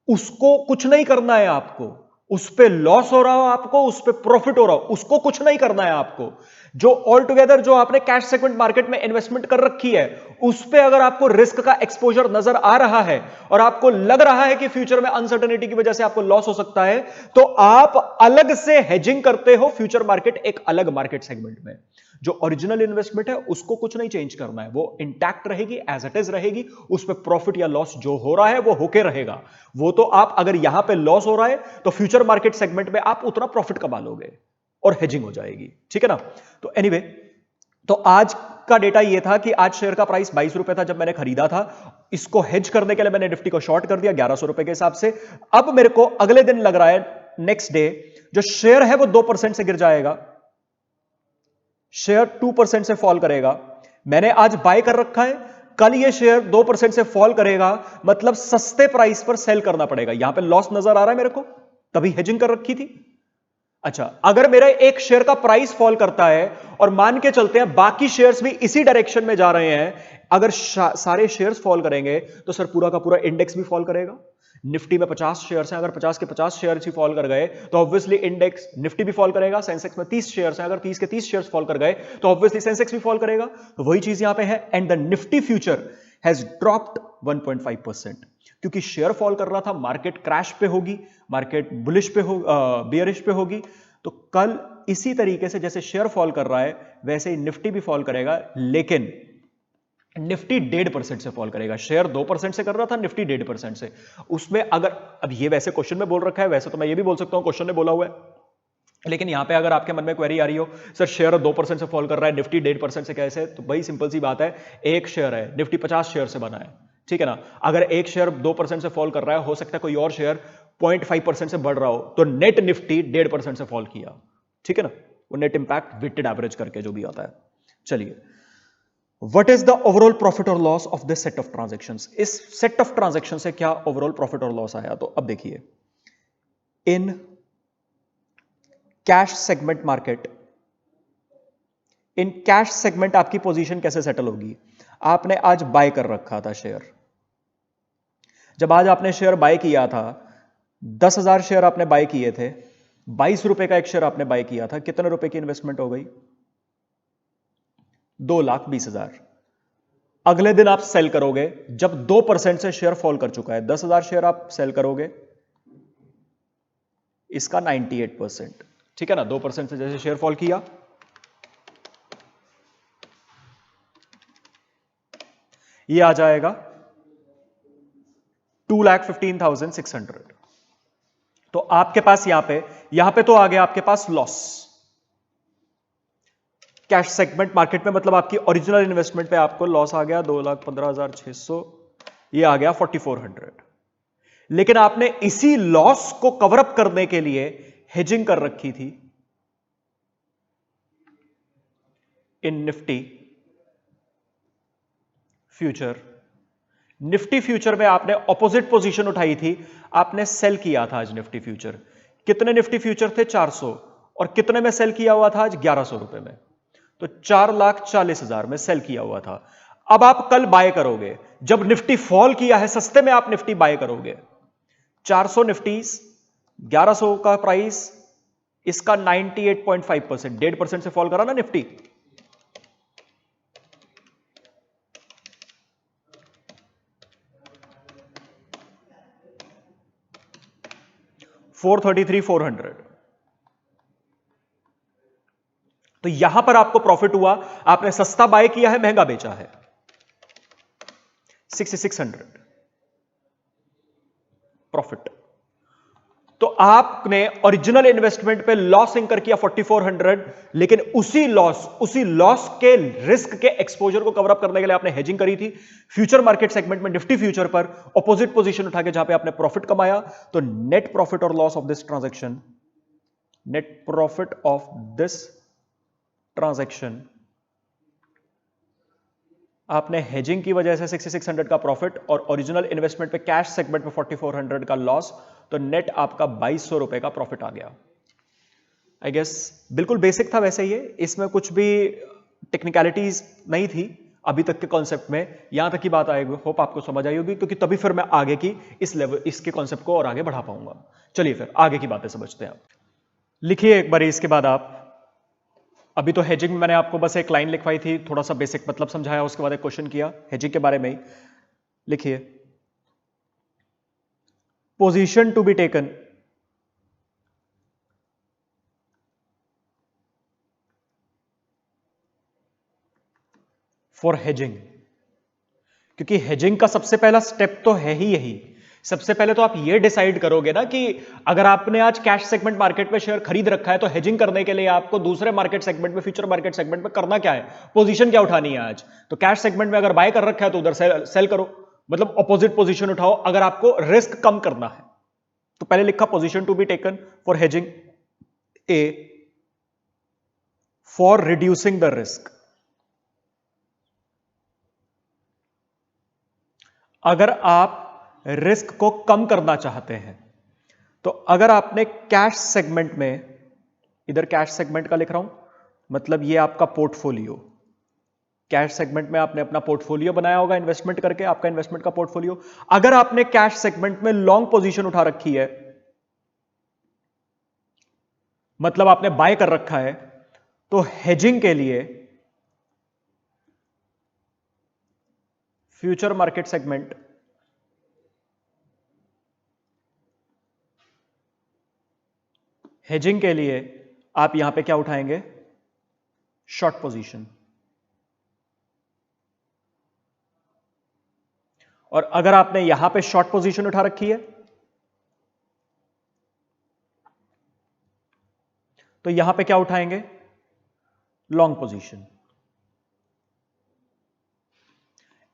Speaker 1: उसको कुछ नहीं करना है आपको। उस पे लॉस हो रहा हो आपको, उस पे प्रॉफिट हो रहा हो, उसको कुछ नहीं करना है आपको। जो ऑल टुगेदर जो आपने कैश सेगमेंट मार्केट में इन्वेस्टमेंट कर रखी है, उस पे अगर आपको रिस्क का एक्सपोजर नजर आ रहा है और आपको लग रहा है कि फ्यूचर में अनसर्टेनिटी की वजह से आपको लॉस हो सकता है, तो आप अलग से हेजिंग करते हो फ्यूचर मार्केट एक अलग मार्केट सेगमेंट में। जो ओरिजिनल इन्वेस्टमेंट है उसको कुछ नहीं चेंज करना है, वो इंटैक्ट रहेगी, एज इट इज रहेगी। उस पे प्रॉफिट या लॉस जो हो रहा है वो होके रहेगा। वो तो आप अगर यहां पे लॉस हो रहा है तो फ्यूचर मार्केट सेगमेंट में आप उतना प्रॉफिट कमा लोगे और हेजिंग हो जाएगी, ठीक है ना। तो एनीवे, तो आज का डेटा ये था कि आज शेयर का प्राइस 22 रुपए था जब मैंने खरीदा था। इसको हेज करने के लिए मैंने निफ्टी को शॉर्ट कर दिया 1100 रुपए के हिसाब से। अब मेरे को अगले दिन लग रहा है, नेक्स्ट डे, जो शेयर है वो 2% से गिर जाएगा, शेयर 2% से फॉल करेगा। मैंने आज बाय कर रखा है, कल ये शेयर 2% से फॉल करेगा, मतलब सस्ते प्राइस पर सेल करना पड़ेगा। यहां पे लॉस नजर आ रहा है मेरे को, तभी हेजिंग कर रखी थी। अच्छा, अगर मेरा एक शेयर का प्राइस फॉल करता है और मान के चलते हैं बाकी शेयर्स भी इसी डायरेक्शन में जा रहे हैं, अगर सारे शेयर्स फॉल करेंगे तो सर पूरा का पूरा इंडेक्स भी फॉल करेगा। निफ्टी में 50 शेयर्स हैं, अगर 50 के 50 शेयर्स ही फॉल कर गए तो ऑब्वियसली इंडेक्स निफ्टी भी फॉल करेगा। सेंसेक्स में 30 शेयर्स हैं, अगर 30 के 30 शेयर्स फॉल कर गए तो ऑब्वियसली सेंसेक्स भी फॉल करेगा। तो वही चीज यहां पे है। And the Nifty future has dropped 1.5%, क्योंकि शेयर फॉल कर रहा था, मार्केट क्रैश पे होगी, मार्केट बुलिश पे हो, बियरिश पे होगी। तो कल इसी तरीके से जैसे शेयर फॉल कर रहा है वैसे ही निफ्टी भी फॉल करेगा, लेकिन निफ्टी 1.5% से फॉल करेगा। शेयर 2% से कर रहा था, निफ्टी 1.5% से। उसमें अगर, अब ये वैसे क्वेश्चन में बोल रखा है, वैसे तो मैं ये भी बोल सकता हूं क्वेश्चन ने बोला हुआ है, लेकिन यहां पे अगर आपके मन में क्वेरी आ रही हो सर शेयर 2% से फॉल कर रहा है, निफ्टी 1.5% से कैसे, तो भाई सिंपल सी बात है, एक शेयर है, निफ्टी 50 शेयर से बना है, ठीक है ना। अगर एक शेयर 2% से फॉल कर रहा है, हो सकता है कोई और शेयर 0.5% से बढ़ रहा हो, तो नेट निफ्टी 1.5% से फॉल किया, ठीक है ना। वो नेट इंपैक्ट वेटेड एवरेज करके जो भी आता है। चलिए, What is the overall profit or loss of this set of transactions? इस set of transactions से क्या overall profit और loss आया? तो अब देखिए, in cash segment market, in cash segment आपकी पोजीशन कैसे सेटल होगी? आपने आज बाय कर रखा था शेयर। जब आज आपने शेयर बाय किया था, 10,000 शेयर आपने बाय किए थे, 22 रुपए का एक शेयर आपने बाय किया था, कितने रुपए की इन्वेस्टमेंट हो गई? 2,20,000। अगले दिन आप सेल करोगे जब 2% से शेयर फॉल कर चुका है, 10,000 शेयर आप सेल करोगे, इसका 98%, ठीक है ना। 2% से जैसे शेयर फॉल किया, ये आ जाएगा 2,15,600। तो आपके पास यहां पे तो आ गया आपके पास लॉस। कैश सेगमेंट मार्केट में मतलब आपकी ओरिजिनल इन्वेस्टमेंट पे आपको लॉस आ गया 2,15,600, ये आ गया 4,400। लेकिन आपने इसी लॉस को कवर अप करने के लिए हेजिंग कर रखी थी इन निफ्टी फ्यूचर। निफ्टी फ्यूचर में आपने ऑपोजिट पोजीशन उठाई थी, आपने सेल किया था आज निफ्टी फ्यूचर। कितने निफ्टी फ्यूचर थे? 400। और कितने में सेल किया हुआ था आज? 1100 रुपए में। तो 4,40,000 में सेल किया हुआ था। अब आप कल बाय करोगे, जब निफ्टी फॉल किया है, सस्ते में आप निफ्टी बाय करोगे। 400 निफ्टी, 1100 का प्राइस, इसका 98.5%, 1.5% से फॉल करा ना निफ्टी। 433,400। तो यहां पर आपको प्रॉफिट हुआ, आपने सस्ता बाय किया है, महंगा बेचा है, 6,600 प्रॉफिट। तो आपने ओरिजिनल इन्वेस्टमेंट पे लॉस इंकर किया 4,400, लेकिन उसी लॉस के रिस्क के एक्सपोजर को कवर अप करने के लिए आपने हेजिंग करी थी फ्यूचर मार्केट सेगमेंट में निफ्टी फ्यूचर पर, ऑपोजिट पोजीशन उठा के, जहां पे आपने प्रॉफिट कमाया। तो नेट प्रॉफिट और loss of this transaction, net profit of this transaction, आपने हेजिंग की वजह से 6,600 का प्रॉफिट और ओरिजिनल इन्वेस्टमेंट पे कैश सेगमेंट में 4,400 का लॉस, तो नेट आपका 2,200 रुपए का प्रॉफिट आ गया। आई गेस बिल्कुल बेसिक था वैसे ये, इसमें कुछ भी टेक्निकलिटीज नहीं थी अभी तक के कॉन्सेप्ट में। यहां तक की बात आएगी, होप आपको समझ आई होगी, क्योंकि तभी फिर मैं आगे की इस लेवल इसके कॉन्सेप्ट को और आगे बढ़ा पाऊंगा। चलिए फिर आगे की बातें समझते हैं। लिखिए एक बार इसके बाद आप, अभी तो हेजिंग में मैंने आपको बस एक लाइन लिखवाई थी, थोड़ा सा बेसिक मतलब समझाया, उसके बाद एक क्वेश्चन किया हेजिंग के बारे में ही। लिखिए, position to be taken for hedging, क्योंकि हेजिंग का सबसे पहला स्टेप तो है ही यही। सबसे पहले तो आप ये डिसाइड करोगे ना कि अगर आपने आज कैश सेगमेंट मार्केट में शेयर खरीद रखा है तो हेजिंग करने के लिए आपको दूसरे मार्केट सेगमेंट में, फ्यूचर मार्केट सेगमेंट में करना क्या है, पोजीशन क्या उठानी है। आज तो कैश सेगमेंट में अगर बाय कर रखा है तो उधर सेल करो, मतलब अपोजिट पोजीशन उठाओ अगर आपको रिस्क कम करना है। तो पहले लिखा position to be taken for hedging, A for reducing the risk. अगर आप रिस्क को कम करना चाहते हैं तो अगर आपने कैश सेगमेंट में, इधर कैश सेगमेंट का लिख रहा हूं, मतलब ये आपका पोर्टफोलियो, कैश सेगमेंट में आपने अपना पोर्टफोलियो बनाया होगा इन्वेस्टमेंट करके, आपका इन्वेस्टमेंट का पोर्टफोलियो। अगर आपने कैश सेगमेंट में लॉन्ग पोजीशन उठा रखी है, मतलब आपने बाय कर रखा है, तो हेजिंग के लिए फ्यूचर मार्केट सेगमेंट हेजिंग के लिए आप यहां पे क्या उठाएंगे, शॉर्ट पोजीशन। और अगर आपने यहां पे शॉर्ट पोजीशन उठा रखी है तो यहां पे क्या उठाएंगे, लॉन्ग पोजीशन।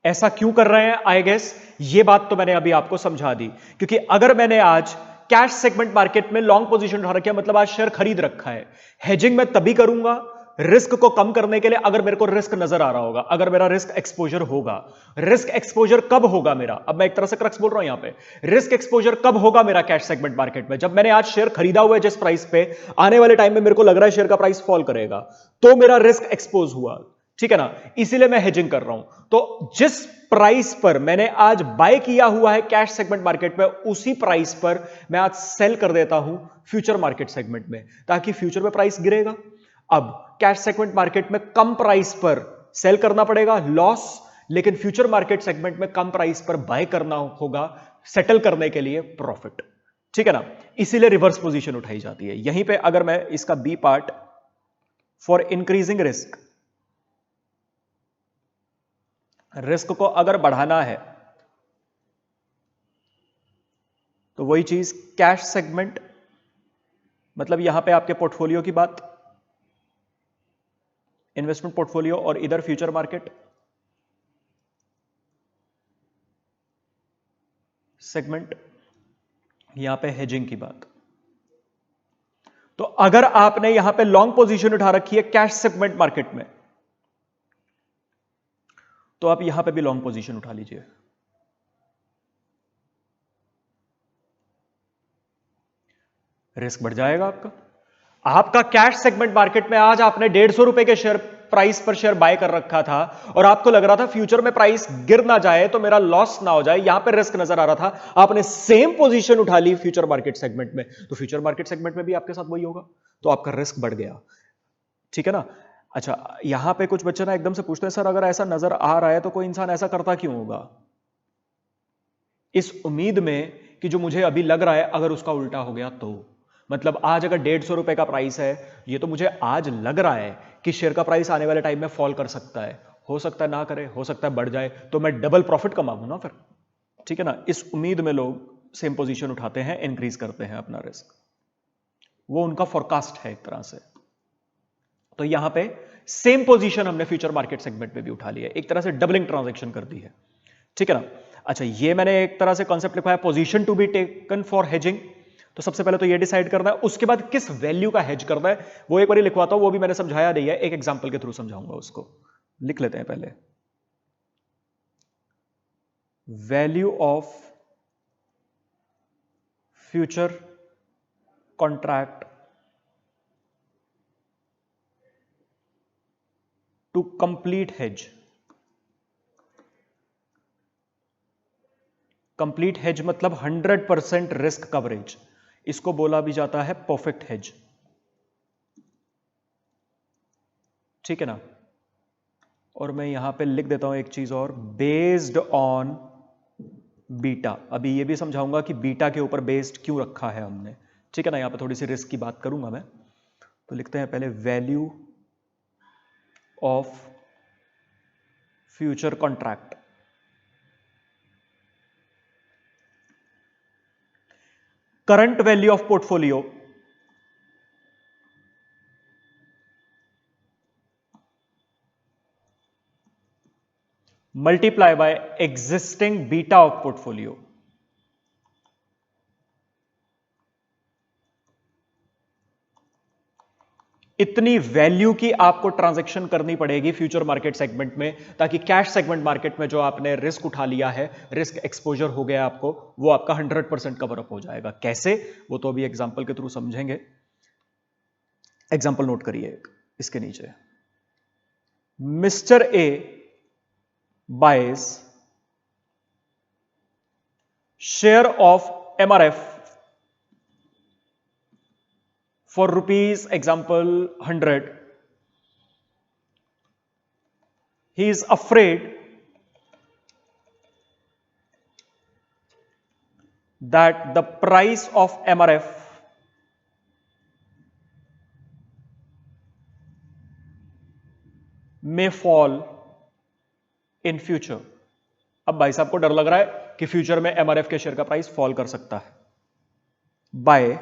Speaker 1: ऐसा क्यों कर रहे हैं, आई गेस ये बात तो मैंने अभी आपको समझा दी, क्योंकि अगर मैंने आज कैश सेगमेंट मार्केट में लॉन्ग पोजीशन उठा रखा है, मतलब आज शेयर खरीद रखा है, हेजिंग में तभी करूंगा रिस्क को कम करने के लिए अगर मेरे को रिस्क नजर आ रहा होगा, अगर मेरा रिस्क एक्सपोजर होगा। रिस्क एक्सपोजर कब होगा मेरा, अब मैं एक तरह से क्रक्स बोल रहा हूं यहां पे, रिस्क एक्सपोजर कब होगा मेरा कैश सेगमेंट मार्केट में, जब मैंने आज शेयर खरीदा हुआ है जिस प्राइस पे, आने वाले टाइम में मेरे को लग रहा है शेयर का प्राइस फॉल करेगा, तो मेरा रिस्क एक्सपोज हुआ, ठीक है ना, इसीलिए मैं हेजिंग कर रहा हूं। तो जिस प्राइस पर मैंने आज बाय किया हुआ है कैश सेगमेंट मार्केट में, उसी प्राइस पर मैं आज सेल कर देता हूं फ्यूचर मार्केट सेगमेंट में, ताकि फ्यूचर में प्राइस गिरेगा। अब कैश सेगमेंट मार्केट में कम प्राइस पर सेल करना पड़ेगा, लॉस, लेकिन फ्यूचर मार्केट सेगमेंट में कम प्राइस पर बाय करना होगा, सेटल करने के लिए प्रॉफिट, ठीक है ना, इसीलिए रिवर्स पोजीशन उठाई जाती है। यहीं पे अगर मैं इसका B part, for increasing risk, risk को अगर बढ़ाना है तो वही चीज कैश सेगमेंट, मतलब यहां पे आपके पोर्टफोलियो की बात, इन्वेस्टमेंट पोर्टफोलियो, और इधर फ्यूचर मार्केट सेगमेंट, यहां पे हेजिंग की बात। तो अगर आपने यहां पे लॉन्ग पोजीशन उठा रखी है कैश सेगमेंट मार्केट में, तो आप यहां पे भी लॉन्ग पोजीशन उठा लीजिए। रिस्क बढ़ जाएगा आपका। आपका कैश सेगमेंट मार्केट में आज आपने 150 रुपए के शेयर प्राइस पर शेयर बाय कर रखा था और आपको लग रहा था फ्यूचर में प्राइस गिर ना जाए तो मेरा लॉस ना हो जाए, यहां पे रिस्क नजर आ रहा था, आपने सेम पोजीशन उठा ली फ्यूचर मार्केट सेगमेंट में, तो फ्यूचर मार्केट सेगमेंट में भी आपके साथ वही होगा, तो आपका रिस्क बढ़ गया, ठीक है ना। अच्छा, यहां पे कुछ बच्चे ना एकदम से पूछते हैं, सर अगर ऐसा नजर आ रहा है तो कोई इंसान ऐसा करता क्यों होगा, इस उम्मीद में कि जो मुझे अभी लग रहा है अगर उसका उल्टा हो गया तो, मतलब आज अगर 150 रुपए का प्राइस है, ये तो मुझे आज लग रहा है कि शेयर का प्राइस आने वाले टाइम में फॉल कर सकता है, हो सकता है ना करे, हो सकता है बढ़ जाए, तो मैं डबल प्रॉफिट कमाऊं ना फिर, ठीक है ना। इस उम्मीद में लोग सेम पोजीशन उठाते हैं, इंक्रीज करते हैं अपना रिस्क, वो उनका फोरकास्ट है एक तरह से। तो यहां पे सेम पोजीशन हमने फ्यूचर मार्केट सेगमेंट में भी उठा लिया है, एक तरह से डबलिंग ट्रांजैक्शन कर दी है, ठीक है ना। अच्छा, ये मैंने एक तरह से कॉन्सेप्ट लिखा है, position to be taken for hedging. तो सबसे पहले तो ये डिसाइड करना है, उसके बाद किस वैल्यू का हेज करना है वो एक बार लिखवाता हूं, वो भी मैंने समझाया नहीं है, एक एग्जांपल के थ्रू समझाऊंगा उसको। लिख लेते हैं पहले, value of future contract to complete hedge. Complete hedge मतलब 100% रिस्क कवरेज, इसको बोला भी जाता है परफेक्ट हेज। ठीक है ना। और मैं यहां पे लिख देता हूं एक चीज और, बेस्ड ऑन बीटा। अभी ये भी समझाऊंगा कि बीटा के ऊपर बेस्ड क्यों रखा है हमने। ठीक है ना। यहां पे थोड़ी सी रिस्क की बात करूंगा मैं। तो लिखते हैं पहले value of future contract. Current value of portfolio multiply by existing beta of portfolio. इतनी वैल्यू की आपको ट्रांजैक्शन करनी पड़ेगी फ्यूचर मार्केट सेगमेंट में, ताकि कैश सेगमेंट मार्केट में जो आपने रिस्क उठा लिया है, रिस्क एक्सपोजर हो गया आपको, वो आपका 100% कवर अप हो जाएगा। कैसे, वो तो अभी एग्जांपल के थ्रू समझेंगे। एग्जांपल नोट करिए इसके नीचे। Mister A buys share of MRF for rupees, example 100. He is afraid that the price of MRF may fall in future. अब भाई साहब को डर लग रहा है कि फ्यूचर में एमआरएफ के शेयर का प्राइस फॉल कर सकता है बाय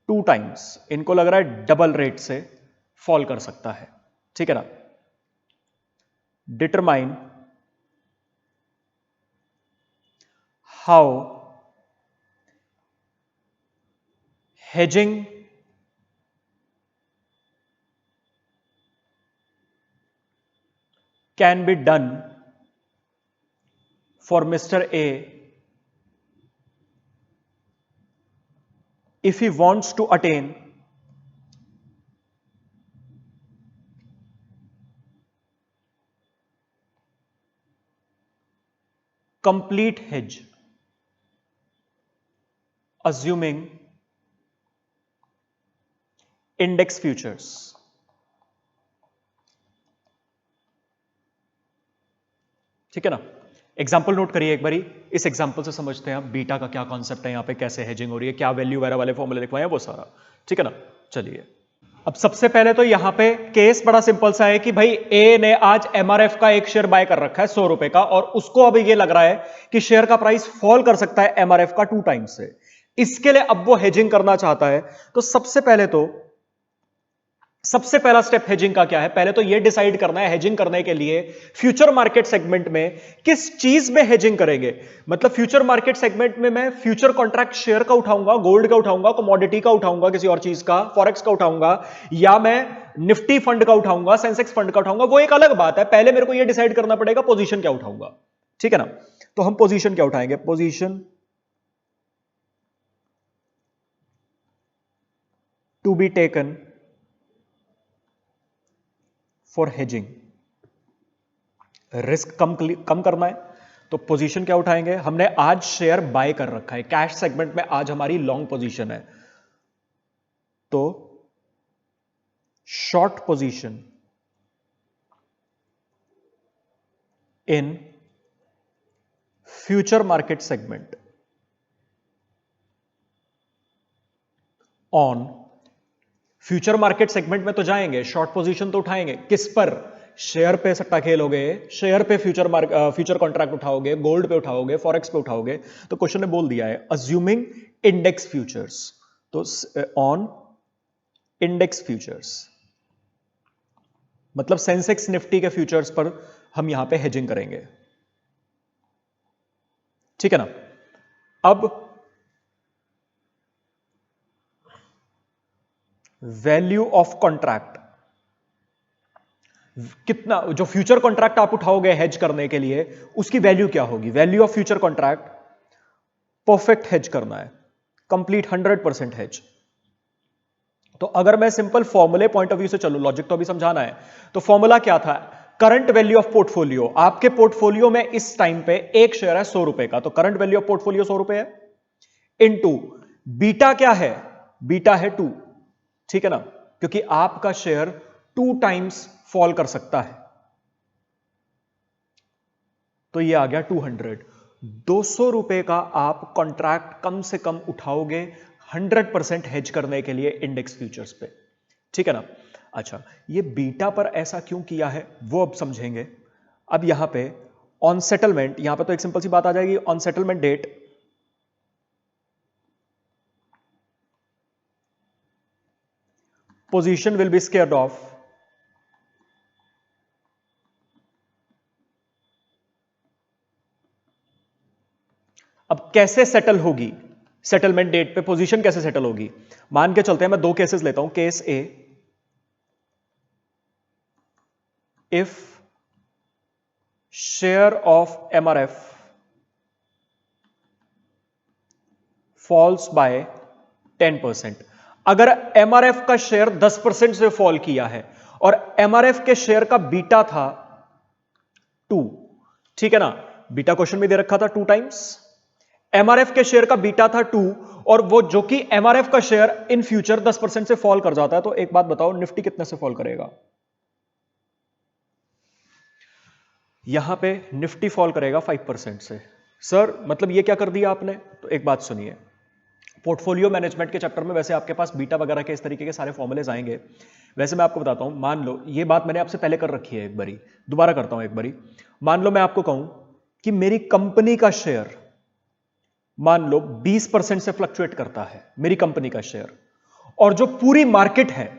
Speaker 1: 2 times। इनको लग रहा है डबल रेट से फॉल कर सकता है। ठीक है ना। Determine how hedging can be done for Mr. A if he wants to attain complete hedge, assuming index futures। ठीक है ना। एग्जाम्पल नोट करिए एक बारी। इस एग्जाम्पल से समझते हैं आप बीटा का क्या कॉन्सेप्ट है, यहां पे कैसे हेजिंग हो रही है, क्या वैल्यू वगैरह वाले फॉर्मूले लिखवाए हैं वो सारा। ठीक है ना। चलिए, अब सबसे पहले तो यहां पे केस बड़ा सिंपल सा है कि भाई ए ने आज एमआरएफ का एक शेयर बाय कर रखा है 100 रुपए का, और उसको अभी ये लग रहा है कि शेयर का प्राइस फॉल कर सकता है एमआरएफ का 2 टाइम्स से। इसके लिए अब वो हेजिंग करना चाहता है। तो सबसे पहला स्टेप हेजिंग का क्या है, पहले तो यह डिसाइड करना है हेजिंग करने के लिए फ्यूचर मार्केट सेगमेंट में किस चीज में हेजिंग करेंगे। मतलब फ्यूचर मार्केट सेगमेंट में मैं फ्यूचर कॉन्ट्रैक्ट शेयर का उठाऊंगा, गोल्ड का उठाऊंगा, कमोडिटी का उठाऊंगा, किसी और चीज का, फॉरेक्स का उठाऊंगा, या मैं निफ्टी फंड का उठाऊंगा, सेंसेक्स फंड का उठाऊंगा, वो एक अलग बात है। पहले मेरे को यह डिसाइड करना पड़ेगा पोजीशन क्या उठाऊंगा। ठीक है ना। तो हम पोजीशन क्या उठाएंगे, position to be taken for hedging. Risk कम करना है तो पोजीशन क्या उठाएंगे। हमने आज शेयर बाय कर रखा है, कैश सेगमेंट में आज हमारी लॉन्ग पोजीशन है, तो short position in future market segment on. Future market segment में तो जाएंगे, शॉर्ट पोजीशन तो उठाएंगे, किस पर, शेयर पे सट्टा खेलोगे, शेयर पे फ्यूचर कॉन्ट्रैक्ट उठाओगे, गोल्ड पे उठाओगे, फॉरेक्स पे उठाओगे। तो क्वेश्चन ने बोल दिया है अज्यूमिंग इंडेक्स फ्यूचर्स, तो ऑन इंडेक्स फ्यूचर्स मतलब सेंसेक्स निफ्टी के फ्यूचर्स पर हम यहां पे हेजिंग करेंगे। ठीक है ना। अब वैल्यू ऑफ कॉन्ट्रैक्ट, कितना जो फ्यूचर कॉन्ट्रैक्ट आप उठाओगे हेज करने के लिए, उसकी वैल्यू क्या होगी। Value of future contract, perfect hedge करना है, कंप्लीट 100% हेज। तो अगर मैं सिंपल फॉर्मूले पॉइंट ऑफ व्यू से चलूं, लॉजिक तो अभी समझाना है, तो फॉर्मूला क्या था? Current value of portfolio. आपके पोर्टफोलियो में इस टाइम पे एक शेयर है 100 रुपए का, तो करंट वैल्यू ऑफ पोर्टफोलियो 100 रुपए है, इनटू बीटा क्या है? बीटा है 2, ठीक है ना, क्योंकि आपका शेयर 2 टाइम्स फॉल कर सकता है, तो ये आ गया 200। 200 रुपए का आप कॉन्ट्रैक्ट कम से कम उठाओगे 100% हेज करने के लिए इंडेक्स फ्यूचर्स पे, ठीक है ना। अच्छा, ये बीटा पर ऐसा क्यों किया है वो अब समझेंगे। अब यहां पे ऑन सेटलमेंट, यहां पे तो एक सिंपल सी बात आ जाएगी, on settlement date position will be squared off अब कैसे सेटल होगी, सेटलमेंट डेट पे पोजीशन कैसे सेटल होगी? मान के चलते हैं, मैं 2 केसेस लेता हूं। Case A, if share of MRF falls by 10%। अगर एमआरएफ का शेयर 10% से फॉल किया है और एमआरएफ के शेयर का बीटा था 2, ठीक है ना, बीटा क्वेश्चन में दे रखा था 2 टाइम्स, एमआरएफ के शेयर का बीटा था 2, और वो जो कि एमआरएफ का शेयर इन फ्यूचर 10% से फॉल कर जाता है, तो एक बात बताओ, निफ्टी कितने से फॉल करेगा? यहां पे निफ्टी फॉल करेगा 5% से। सर मतलब ये क्या कर दिया आपने? तो एक बात सुनिए, पोर्टफोलियो मैनेजमेंट के चैप्टर में वैसे आपके पास बीटा वगैरह के इस तरीके के सारे फॉर्मूलेज आएंगे। वैसे मैं आपको बताता हूं, मान लो ये बात मैंने आपसे पहले कर रखी है, एक बारी दोबारा करता हूं। एक बारी मान लो मैं आपको कहूं कि मेरी कंपनी का शेयर मान लो 20% से फ्लक्चुएट करता है, मेरी कंपनी का शेयर, और जो पूरी मार्केट है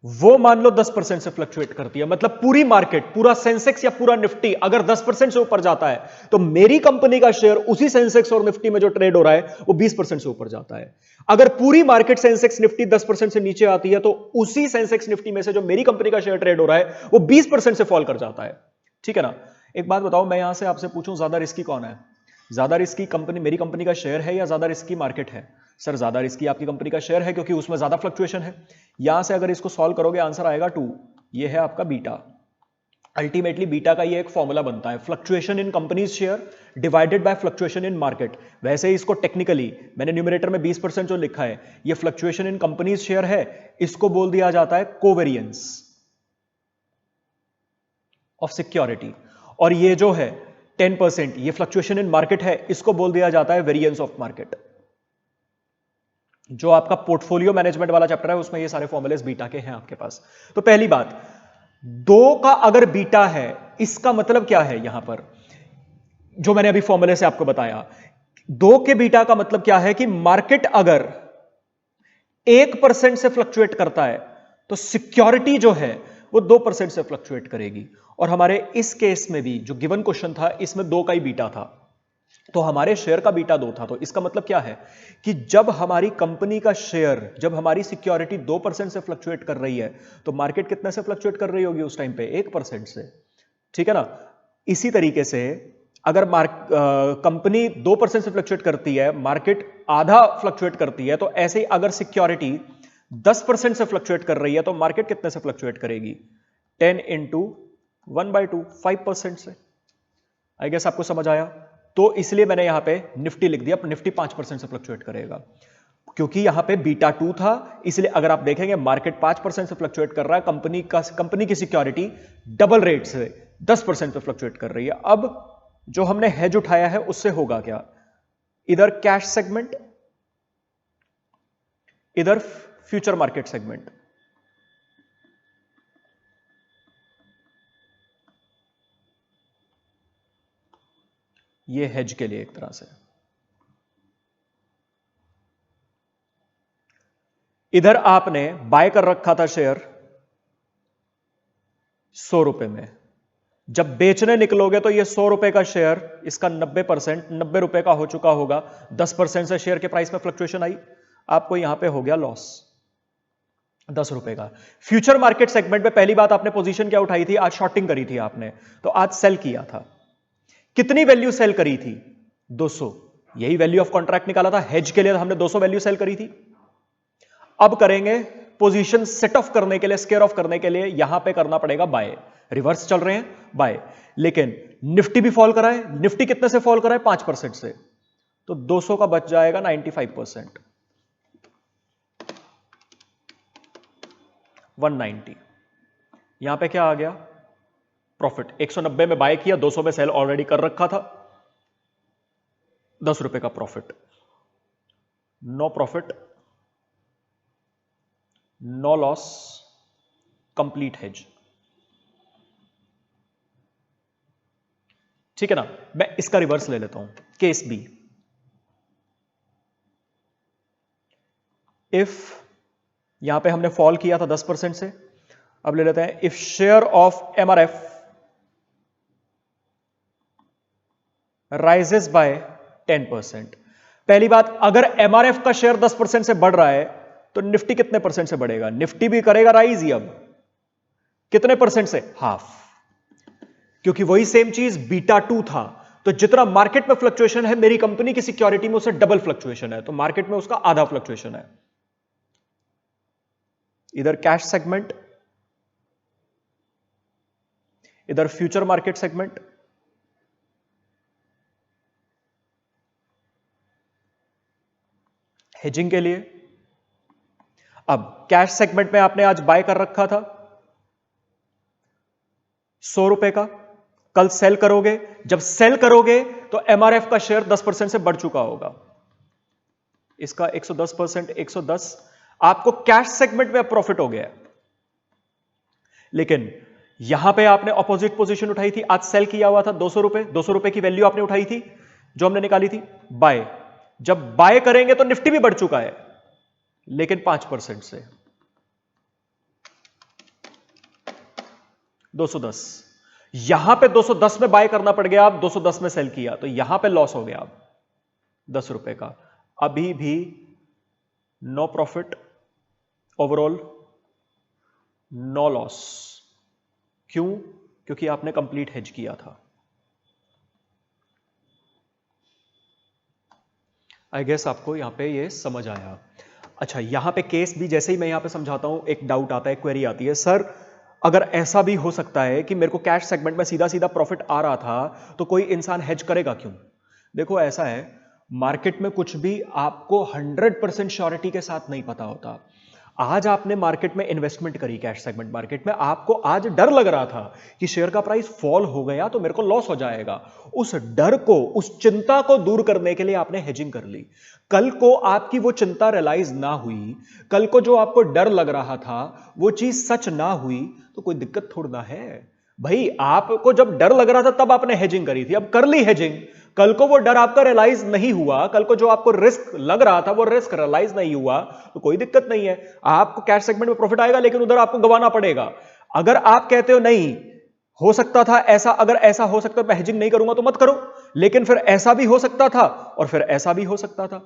Speaker 1: वो मान लो 10% से फ्लक्चुएट करती है। मतलब पूरी मार्केट, पूरा सेंसेक्स या पूरा निफ्टी अगर 10% से ऊपर जाता है तो मेरी कंपनी का शेयर उसी सेंसेक्स और निफ्टी में जो ट्रेड हो रहा है वो 20% से ऊपर जाता है। अगर पूरी मार्केट सेंसेक्स निफ्टी 10% से नीचे आती है तो उसी सेंसेक्स निफ्टी में से जो मेरी कंपनी का शेयर ट्रेड हो रहा है वो 20% से फॉल कर जाता है, ठीक है ना। एक बात बताओ, मैं यहां से आपसे पूछूं ज्यादा रिस्की कौन है? ज्यादा रिस्की कंपनी मेरी कंपनी का शेयर है या ज्यादा रिस्की मार्केट है? सर ज्यादा रिस्की आपकी कंपनी का शेयर है, क्योंकि उसमें ज्यादा फ्लक्चुएशन है। यहां से अगर इसको सॉल्व करोगे आंसर आएगा 2, ये है आपका बीटा। अल्टीमेटली बीटा का ये एक फॉर्मूला बनता है, fluctuation in companies share divided by fluctuation in market. वैसे ही इसको टेक्निकली मैंने न्यूमरेटर में 20% जो लिखा है, ये फ्लक्चुएशन इन कंपनीज शेयर है, इसको बोल दिया जाता है कोवेरियंस ऑफ सिक्योरिटी। और ये जो है 10%, ये फ्लक्चुएशन इन मार्केट है, इसको बोल दिया जाता है वेरिएंस ऑफ मार्केट। जो आपका पोर्टफोलियो मैनेजमेंट वाला चैप्टर है उसमें ये सारे फॉर्मूलेस बीटा के हैं आपके पास। तो पहली बात, 2 का अगर बीटा है इसका मतलब क्या है? यहां पर जो मैंने अभी फॉर्मूले से आपको बताया, 2 के बीटा का मतलब क्या है कि मार्केट अगर 1% से फ्लक्चुएट करता है तो सिक्योरिटी जो है वो 2% से फ्लक्चुएट करेगी। और हमारे इस केस में भी जो गिवन क्वेश्चन था इसमें 2 का ही बीटा था, तो हमारे शेयर का बीटा 2 था। तो इसका मतलब क्या है कि जब हमारी कंपनी का शेयर, जब हमारी सिक्योरिटी 2% से फ्लक्चुएट कर रही है तो मार्केट कितने से फ्लक्चुएट कर रही होगी उस टाइम पे? 1% से, ठीक है ना। इसी तरीके से अगर कंपनी 2% से फ्लक्चुएट करती है, मार्केट आधा फ्लक्चुएट करती है, तो ऐसे ही अगर सिक्योरिटी 10% से फ्लक्चुएट कर रही है तो मार्केट कितने से फ्लक्चुएट करेगी? 10 इंटू 1/2, 5% से। आई गेस आपको समझ आया। तो इसलिए मैंने यहां पे निफ्टी लिख दिया, निफ्टी 5% से फ्लक्चुएट करेगा, क्योंकि यहां पे बीटा 2 था। इसलिए अगर आप देखेंगे मार्केट 5% से फ्लक्चुएट कर रहा है, कंपनी की सिक्योरिटी डबल रेट से 10% पे फ्लक्चुएट कर रही है। अब जो हमने हेज उठाया है उससे होगा क्या? इधर कैश सेगमेंट, इधर फ्यूचर मार्केट सेगमेंट। ये हेज के लिए एक तरह से। इधर आपने बाय कर रखा था शेयर 100 रुपए में, जब बेचने निकलोगे तो ये 100 रुपए का शेयर, इसका 90% 90 रुपए का हो चुका होगा। 10% से शेयर के प्राइस में फ्लक्चुएशन आई, आपको यहां पे हो गया लॉस 10 रुपए का। फ्यूचर मार्केट सेगमेंट में पहली बात आपने पोजीशन क्या उठाई थी? आज शॉर्टिंग करी थी आपने, तो आज सेल किया था। कितनी वैल्यू सेल करी थी? 200। यही वैल्यू ऑफ कॉन्ट्रैक्ट निकाला था। हेज के लिए हमने 200 वैल्यू सेल करी थी। अब करेंगे पोजीशन सेट ऑफ करने के लिए, स्केयर ऑफ करने के लिए यहां पे करना पड़ेगा बाय। रिवर्स चल रहे हैं बाय, लेकिन निफ्टी भी फॉल करा है। निफ्टी कितने से फॉल करा है? 5% से, तो 200 का बच जाएगा 95%, 190। यहां पे क्या आ गया? प्रॉफिट। 190 में बाय किया, 200 में सेल ऑलरेडी कर रखा था, 10 रुपए का profit. No profit, no loss, complete hedge. ठीक है ना? मैं इसका रिवर्स ले लेता हूं, केस बी। इफ यहां पे हमने फॉल किया था 10% से, अब ले लेते हैं if share of MRF rises by 10%। पहली बात, अगर एमआरएफ का शेयर 10% से बढ़ रहा है तो निफ्टी कितने परसेंट से बढ़ेगा? निफ्टी भी करेगा राइज ही। अब कितने परसेंट से? हाफ, क्योंकि वही सेम चीज बीटा 2 था। तो जितना मार्केट में फ्लक्चुएशन है, मेरी कंपनी की सिक्योरिटी में उससे डबल फ्लक्चुएशन है, तो मार्केट में उसका आधा फ्लक्चुएशन है। इधर कैश सेगमेंट, इधर फ्यूचर मार्केट सेगमेंट। हेजिंग के लिए अब कैश सेगमेंट में आपने आज बाय कर रखा था 100 रुपए का, कल सेल करोगे, जब सेल करोगे तो एमआरएफ का शेयर 10% से बढ़ चुका होगा, इसका 110%, 110 आपको कैश सेगमेंट में प्रॉफिट हो गया। लेकिन यहां पे आपने ऑपोजिट पोजीशन उठाई थी, आज सेल किया हुआ था 200 रुपए, 200 रुपए की वैल्यू आपने उठाई थी जो हमने निकाली थी बाय। जब बाय करेंगे तो निफ्टी भी बढ़ चुका है, लेकिन 5% से 210। यहां पे 210 में बाय करना पड़ गया, आप 210 में सेल किया तो यहां पे लॉस हो गया आप 10 रुपए का। अभी भी no profit overall, no loss. क्यों? क्योंकि आपने कंप्लीट हेज किया था। आई गेस आपको यहां पे ये समझ आया। अच्छा, यहां पे केस भी जैसे ही मैं यहां पे समझाता हूं, एक डाउट आता है, क्वेरी आती है, सर अगर ऐसा भी हो सकता है कि मेरे को कैश सेगमेंट में सीधा सीधा प्रॉफिट आ रहा था तो कोई इंसान हेज करेगा क्यों? देखो ऐसा है, मार्केट में कुछ भी आपको 100% श्योरिटी के साथ नहीं पता होता। आज आपने मार्केट में इन्वेस्टमेंट करी, कैश सेगमेंट मार्केट में, आपको आज डर लग रहा था कि शेयर का प्राइस फॉल हो गया तो मेरे को लॉस हो जाएगा। उस डर को, उस चिंता को दूर करने के लिए आपने हेजिंग कर ली। कल को आपकी वो चिंता रियलाइज ना हुई, कल को जो आपको डर लग रहा था वो चीज सच ना हुई तो कोई दिक्कत थोड़ा ना है भाई। आपको जब डर लग रहा था तब आपने हेजिंग करी थी, अब कर ली हेजिंग, कल को वो डर आपका रियलाइज नहीं हुआ, कल को जो आपको रिस्क लग रहा था वो रिस्क रियलाइज नहीं हुआ तो कोई दिक्कत नहीं है। आपको कैश सेगमेंट में प्रॉफिट आएगा लेकिन उधर आपको गंवाना पड़ेगा। अगर आप कहते हो नहीं हो सकता था ऐसा, अगर ऐसा हो सकता है मैं हेजिंग नहीं करूंगा तो मत करो, लेकिन फिर ऐसा भी हो सकता था और फिर ऐसा भी हो सकता था,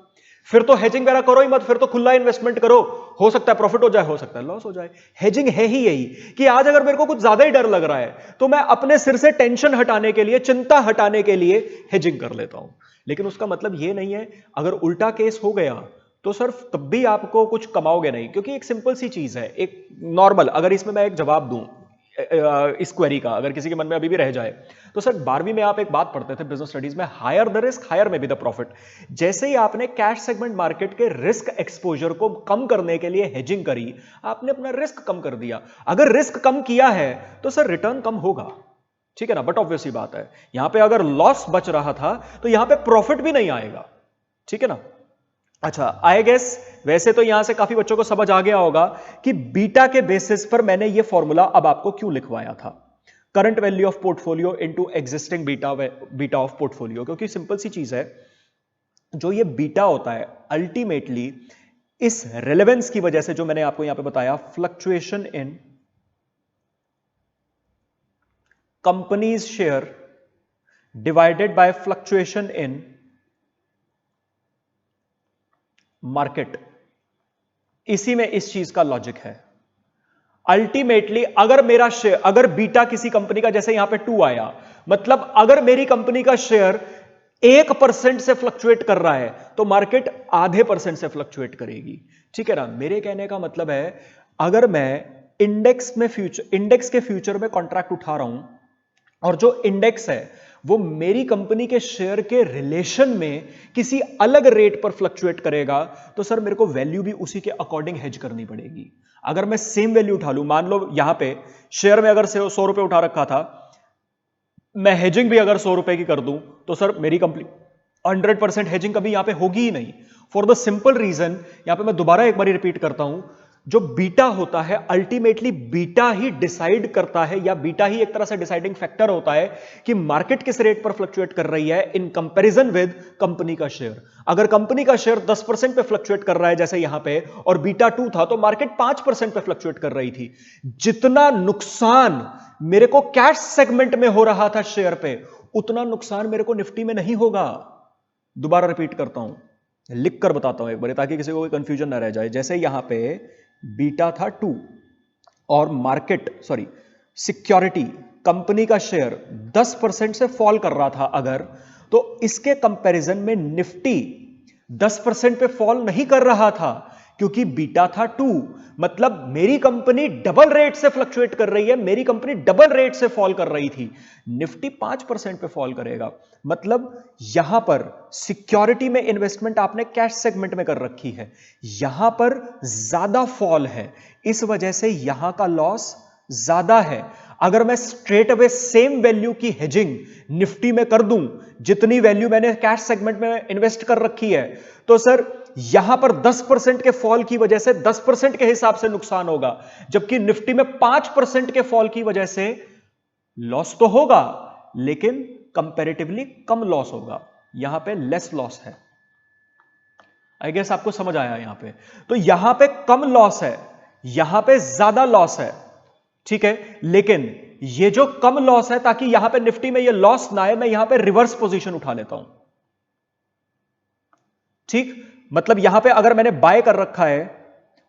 Speaker 1: फिर तो हेजिंग वगैरह करो ही मत, फिर तो खुला इन्वेस्टमेंट करो। हो सकता है प्रॉफिट हो जाए, हो सकता है लॉस हो जाए। हेजिंग है ही यही कि आज अगर मेरे को कुछ ज्यादा ही डर लग रहा है तो मैं अपने सिर से टेंशन हटाने के लिए, चिंता हटाने के लिए हेजिंग कर लेता हूं। लेकिन उसका मतलब यह नहीं है अगर उल्टा केस हो गया तो सर तब भी आपको कुछ कमाओगे नहीं, क्योंकि एक सिंपल सी चीज है, एक नॉर्मल, अगर इसमें मैं एक जवाब दूं इस क्वेरी का, अगर किसी के मन में अभी भी रह जाए तो सर 12वीं में आप एक बात पढ़ते थे बिजनेस स्टडीज में, हायर द रिस्क हायर में बी द प्रॉफिट। जैसे ही आपने कैश सेगमेंट मार्केट के रिस्क एक्सपोजर को कम करने के लिए हेजिंग करी, आपने अपना रिस्क कम कर दिया। अगर रिस्क कम किया है तो सर रिटर्न कम होगा, ठीक है ना, बट ऑब्वियस ही बात है यहां पे अगर लॉस बच रहा था तो यहां पे प्रॉफिट भी नहीं आएगा, ठीक है ना। अच्छा, आई गेस वैसे तो यहां से काफी बच्चों को समझ आ गया होगा कि बीटा के बेसिस पर मैंने ये फॉर्मूला अब आपको क्यों लिखवाया था, current value of portfolio into existing beta of portfolio. क्योंकि सिंपल सी चीज है, जो ये बीटा होता है अल्टीमेटली इस रेलेवेंस की वजह से, जो मैंने आपको यहां पे बताया, fluctuation in companies share divided by fluctuation in market, इसी में इस चीज का लॉजिक है। अल्टीमेटली अगर मेरा शेयर, अगर बीटा किसी कंपनी का जैसे यहां पे 2 आया, मतलब अगर मेरी कंपनी का शेयर 1% से फ्लक्चुएट कर रहा है तो मार्केट आधे % से फ्लक्चुएट करेगी। ठीक है ना। मेरे कहने का मतलब है अगर मैं इंडेक्स के फ्यूचर में कॉन्ट्रैक्ट उठा रहा हूं और जो इंडेक्स है वो मेरी कंपनी के शेयर के रिलेशन में किसी अलग रेट पर फ्लक्चुएट करेगा, तो सर मेरे को वैल्यू भी उसी के अकॉर्डिंग हेज करनी पड़ेगी। अगर मैं सेम वैल्यू उठा लूं, मान लो यहां पे शेयर में अगर 100 रुपए उठा रखा था, मैं हेजिंग भी अगर 100 रुपए की कर दूं, तो सर मेरी कंपनी 100% हेजिंग कभी यहां पे होगी ही नहीं। फॉर द सिंपल रीजन, यहां पे मैं दोबारा एक बार रिपीट करता हूं, जो बीटा होता है अल्टीमेटली बीटा ही डिसाइड करता है, या बीटा ही एक तरह से डिसाइडिंग फैक्टर होता है कि मार्केट किस रेट पर फ्लक्चुएट कर रही है इन कंपैरिजन विद कंपनी का शेयर। अगर कंपनी का शेयर 10% पे फ्लक्चुएट कर रहा है जैसे यहां पे, और बीटा 2 था, तो मार्केट 5% पे फ्लक्चुएट कर रही थी। जितना नुकसान मेरे को कैश सेगमेंट में हो रहा था शेयर पे, उतना नुकसान मेरे को निफ्टी में नहीं होगा। दोबारा रिपीट करता हूं, लिख कर बताता हूं एक बार ताकि किसी को कोई कंफ्यूजन ना रह जाए। जैसे यहां पे बीटा था 2 और सिक्योरिटी कंपनी का शेयर 10% से फॉल कर रहा था अगर, तो इसके कंपैरिजन में निफ्टी 10% पे फॉल नहीं कर रहा था, क्योंकि बीटा था 2। मतलब मेरी कंपनी डबल रेट से फ्लक्चुएट कर रही है, मेरी कंपनी डबल रेट से फॉल कर रही थी। निफ्टी 5% पे फॉल करेगा। मतलब यहां पर सिक्योरिटी में इन्वेस्टमेंट आपने कैश सेगमेंट में कर रखी है, यहां पर ज्यादा फॉल है, इस वजह से यहां का लॉस ज्यादा है। अगर मैं स्ट्रेट अवे सेम वैल्यू की हेजिंग निफ्टी में कर दूं, जितनी वैल्यू मैंने कैश सेगमेंट में इन्वेस्ट कर रखी है, तो सर यहां पर 10% के फॉल की वजह से 10% के हिसाब से नुकसान होगा, जबकि निफ्टी में 5% के फॉल की वजह से लॉस तो होगा, लेकिन कंपैरेटिवली कम लॉस होगा। यहां पे लेस लॉस है। आई गेस आपको समझ आया यहां पे। तो यहां पे कम लॉस है, यहां पे ज्यादा लॉस है, ठीक है। लेकिन ये जो कम लॉस है, ताकि यहां पे निफ्टी में ये लॉस ना आए, मैं यहां पे रिवर्स पोजीशन उठा लेता हूं। ठीक, मतलब यहां पे अगर मैंने बाय कर रखा है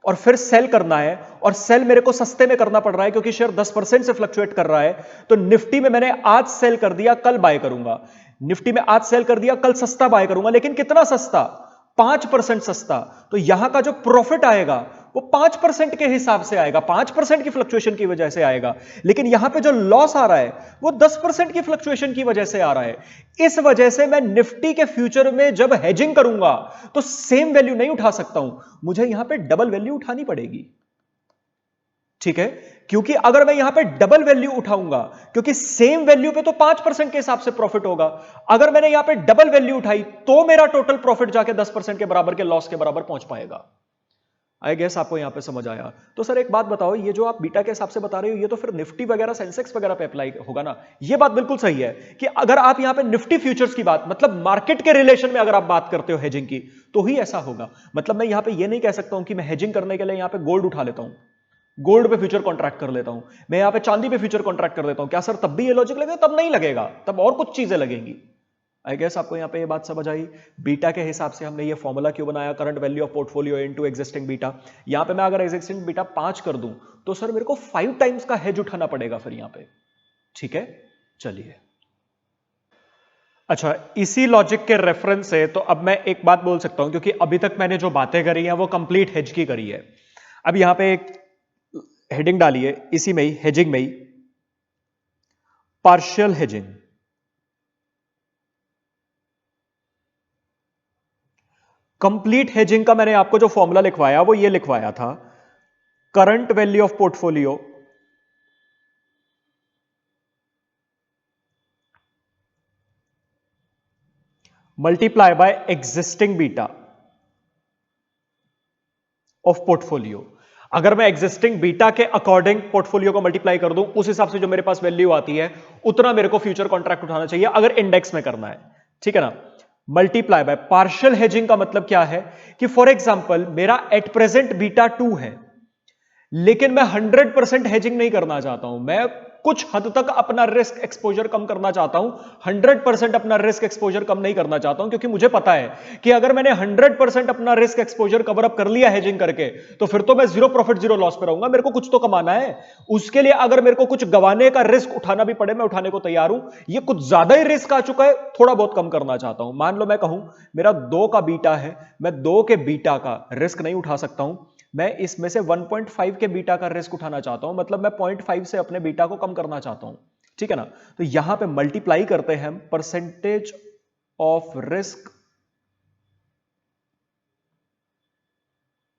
Speaker 1: और फिर सेल करना है, और सेल मेरे को सस्ते में करना पड़ रहा है क्योंकि शेयर 10% से फ्लक्चुएट कर रहा है, तो निफ्टी में मैंने आज सेल कर दिया, कल बाय करूंगा। निफ्टी में आज सेल कर दिया, कल सस्ता बाय करूंगा, लेकिन कितना सस्ता? 5% सस्ता। तो यहां का जो प्रॉफिट आएगा वो 5% के हिसाब से आएगा, 5% की फ्लक्चुएशन की वजह से आएगा। लेकिन यहां पे जो लॉस आ रहा है वो 10% की फ्लक्चुएशन की वजह से आ रहा है। इस वजह से मैं निफ्टी के फ्यूचर में जब हेजिंग करूंगा तो सेम वैल्यू नहीं उठा सकता हूं, मुझे यहां पे डबल वैल्यू उठानी पड़ेगी। ठीक है, क्योंकि अगर मैं यहां पे डबल वैल्यू उठाऊंगा, क्योंकि सेम वैल्यू पे तो 5% के हिसाब से प्रॉफिट होगा, अगर मैंने यहां पे डबल वैल्यू उठाई तो मेरा टोटल प्रॉफिट जाके 10% के बराबर के लॉस के बराबर पहुंच पाएगा। आई गेस आपको यहां पे समझ आया। तो सर एक बात बताओ, ये जो आप बीटा के हिसाब से बता रहे हो, ये तो फिर निफ्टी वगैरह सेंसेक्स वगैरह पे अप्लाई होगा ना? ये बात बिल्कुल सही है कि अगर आप यहां पे निफ्टी फ्यूचर्स की बात, मतलब मार्केट के रिलेशन में अगर आप बात करते हो हेजिंग की, तो ही ऐसा होगा। मतलब मैं यहां पे ये नहीं कह सकता हूं कि मैं हेजिंग करने के लिए यहां पे गोल्ड उठा लेता हूं, गोल्ड पे फ्यूचर कॉन्ट्रैक्ट कर लेता हूं, मैं यहां पे चांदी पे फ्यूचर कॉन्ट्रैक्ट कर लेता हूं। क्या सर तब भी ये लॉजिक लगेगा? तब नहीं लगेगा, तब और कुछ चीजें लगेंगी। आई गेस आपको यहां पे ये बात समझ आई। बीटा के हिसाब से हमने ये फॉर्मूला क्यों बनाया, current value of portfolio into existing beta. यहां पे मैं अगर एग्जिस्टिंग बीटा 5 कर दूं तो सर मेरे को 5 टाइम्स का हेज उठाना पड़ेगा फिर यहां पे। ठीक है, चलिए। अच्छा, इसी लॉजिक के रेफरेंस से तो अब मैं एक बात बोल सकता हूं, क्योंकि अभी तक मैंने जो बातें करी हैं वो कंप्लीट हेज की करी है। अब यहां पे एक हेडिंग डाली है, इसी में ही हेजिंग में ही, पार्शियल हेजिंग। कंप्लीट हेजिंग का मैंने आपको जो फॉर्मूला लिखवाया वो ये लिखवाया था, current value of portfolio multiply by existing beta of portfolio. अगर मैं एग्जिस्टिंग बीटा के अकॉर्डिंग पोर्टफोलियो को मल्टीप्लाई कर दूं, उस हिसाब से जो मेरे पास वैल्यू आती है उतना मेरे को फ्यूचर कॉन्ट्रैक्ट उठाना चाहिए, अगर इंडेक्स में करना है। ठीक है ना। मल्टीप्लाई बाय पार्शियल हेजिंग का मतलब क्या है कि फॉर एग्जांपल मेरा एट प्रेजेंट बीटा 2 है, लेकिन मैं 100% हेजिंग नहीं करना चाहता हूं, मैं कुछ हद तक अपना रिस्क एक्सपोजर कम करना चाहता हूं, 100% अपना रिस्क एक्सपोजर कम नहीं करना चाहता हूं, क्योंकि मुझे पता है कि अगर मैंने 100% अपना रिस्क एक्सपोजर कवर अप कर लिया हेजिंग करके, तो फिर तो मैं जीरो प्रॉफिट जीरो लॉस पे रहूंगा। मेरे को कुछ तो कमाना है, उसके लिए अगर मेरे को कुछ गंवाने का रिस्क उठाना भी पड़े, मैं उठाने को तैयार हूं। ये कुछ ज्यादा ही रिस्क आ चुका है, थोड़ा बहुत कम करना चाहता हूं। मान लो मैं कहूं मेरा 2 का बीटा है, मैं 2 के बीटा का रिस्क नहीं उठा सकता हूं, मैं इसमें से 1.5 के बीटा का रिस्क उठाना चाहता हूं, मतलब मैं 0.5 से अपने बीटा को कम करना चाहता हूं। ठीक है ना? तो यहां पे मल्टीप्लाई करते हैं हम percentage of risk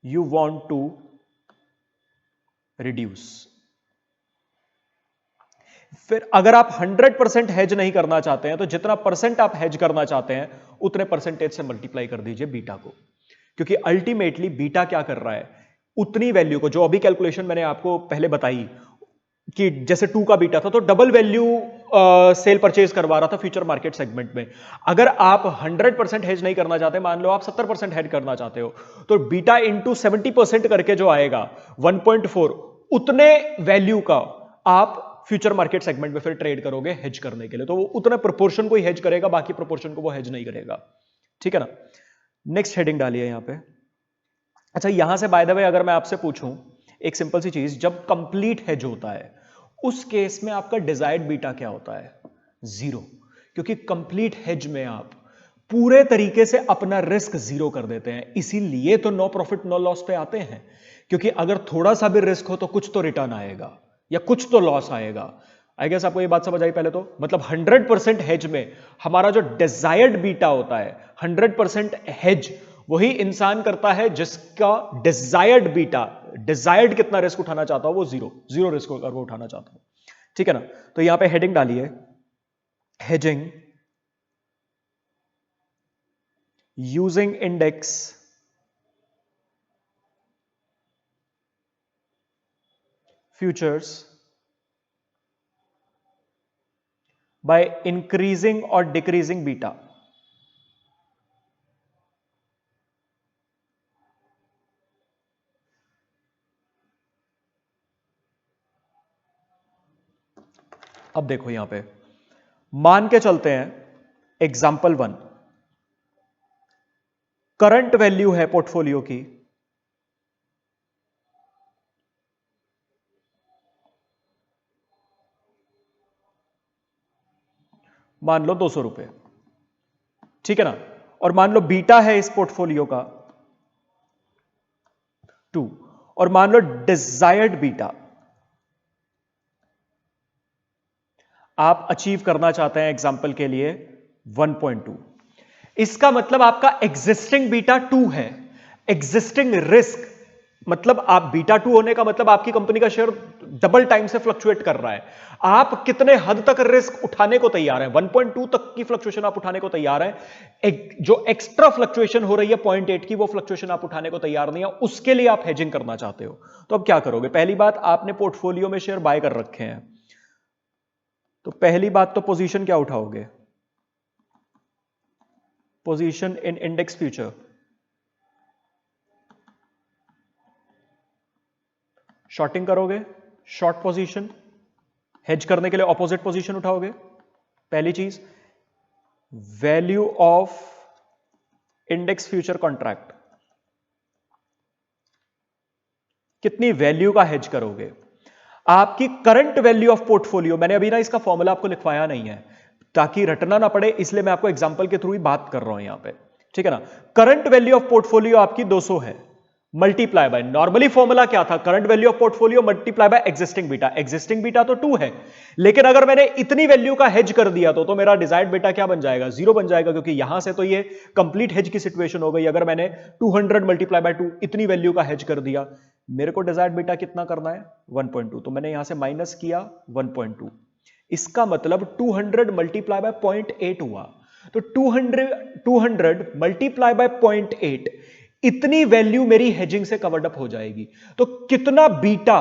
Speaker 1: you want to reduce. फिर अगर आप 100% हेज नहीं करना चाहते हैं, तो जितना परसेंट आप हेज करना चाहते हैं उतने परसेंटेज से मल्टीप्लाई कर दीजिए बीटा को, क्योंकि अल्टीमेटली बीटा क्या कर रहा है, उतनी वैल्यू को, जो अभी कैलकुलेशन मैंने आपको पहले बताई कि जैसे 2 का बीटा था तो डबल वैल्यू सेल परचेज करवा रहा था फ्यूचर मार्केट सेगमेंट में। अगर आप 100% हेज नहीं करना चाहते, मान लो आप 70% हेज करना चाहते हो, तो बीटा इंटू 70% करके जो आएगा 1.4, उतने वैल्यू का आप फ्यूचर मार्केट सेगमेंट में फिर ट्रेड करोगे हेज करने के लिए। तो वो उतने प्रोपोर्शन को ही हेज करेगा, बाकी प्रोपोर्शन को वो हेज नहीं करेगा। ठीक है ना? नेक्स्ट हेडिंग डालिए यहां पे। अच्छा, यहां से बाय द वे अगर मैं आपसे पूछूं एक सिंपल सी चीज, जब कंप्लीट हेज होता है उस केस में आपका डिजायर्ड बीटा क्या होता है? 0, क्योंकि कंप्लीट हेज में आप पूरे तरीके से अपना रिस्क 0 कर देते हैं। इसीलिए तो नो प्रॉफिट नो लॉस पे आते हैं, क्योंकि अगर थोड़ा सा भी रिस्क हो तो कुछ तो रिटर्न आएगा या कुछ तो लॉस आएगा। आई गेस आपको ये बात समझ आई पहले तो? मतलब 100% हेज में हमारा जो डिजायर्ड बीटा होता है, 100% हेज वही इंसान करता है जिसका डिजायर्ड बीटा, डिजायर्ड कितना रिस्क उठाना चाहता हो वो 0 रिस्क अगर वो उठाना चाहता हूं। ठीक है ना? तो यहां पे हेडिंग डालिए, hedging using index futures by increasing और डिक्रीजिंग बीटा। अब देखो यहां पे मान के चलते हैं एग्जाम्पल 1, करंट वैल्यू है पोर्टफोलियो की मान लो 200 रुपए। ठीक है ना? और मान लो बीटा है इस पोर्टफोलियो का 2, और मान लो डिजायर्ड बीटा आप अचीव करना चाहते हैं एग्जाम्पल के लिए 1.2। इसका मतलब आपका एग्जिस्टिंग बीटा 2 है, एग्जिस्टिंग रिस्क मतलब आप बीटा 2 होने का मतलब आपकी कंपनी का शेयर डबल टाइम से फ्लक्चुएट कर रहा है। आप कितने हद तक रिस्क उठाने को तैयार हैं? 1.2 तक की फ्लक्चुएशन आप उठाने को तैयार हैं। जो एक्स्ट्रा फ्लक्चुएशन हो रही है 0.8 की, वो फ्लक्चुएशन आप उठाने को तैयार नहीं है, उसके लिए आप हेजिंग करना चाहते हो। तो अब क्या करोगे? पहली बात, आपने पोर्टफोलियो में शेयर बाय कर रखे हैं, तो पहली बात तो पोजीशन क्या उठाओगे? Position in index future. Shorting करोगे, शॉर्ट पोजीशन। हेज करने के लिए ऑपोजिट पोजीशन उठाओगे। पहली चीज, value of index future contract, कितनी वैल्यू का हेज करोगे? आपकी करंट वैल्यू ऑफ पोर्टफोलियो, मैंने अभी ना इसका फॉर्मूला आपको लिखवाया नहीं है ताकि रटना ना पड़े, इसलिए मैं आपको एग्जांपल के थ्रू ही बात कर रहा हूं यहां पे। ठीक है ना? करंट वैल्यू ऑफ पोर्टफोलियो आपकी 200 है, मल्टीप्लाई बाय, नॉर्मली फॉर्मूला क्या था? Current value of portfolio multiply by existing beta. Existing beta तो 2 है, लेकिन अगर मैंने इतनी वैल्यू का हेज कर दिया तो मेरा डिजायर्ड बीटा क्या बन जाएगा? 0 बन जाएगा, क्योंकि यहां से तो ये कंप्लीट हेज की सिचुएशन हो गई। अगर मैंने 200 मल्टीप्लाई बाय 2 इतनी वैल्यू का हेज कर दिया, मेरे को डिजायर्ड बीटा कितना करना है? 1.2। तो मैंने यहां से माइनस किया 1.2। इसका मतलब 200 मल्टीप्लाई बाय 0.8 हुआ। तो 200 मल्टीप्लाई बाय 0.8, इतनी वैल्यू मेरी हेजिंग से कवर्ड अप हो जाएगी। तो कितना बीटा,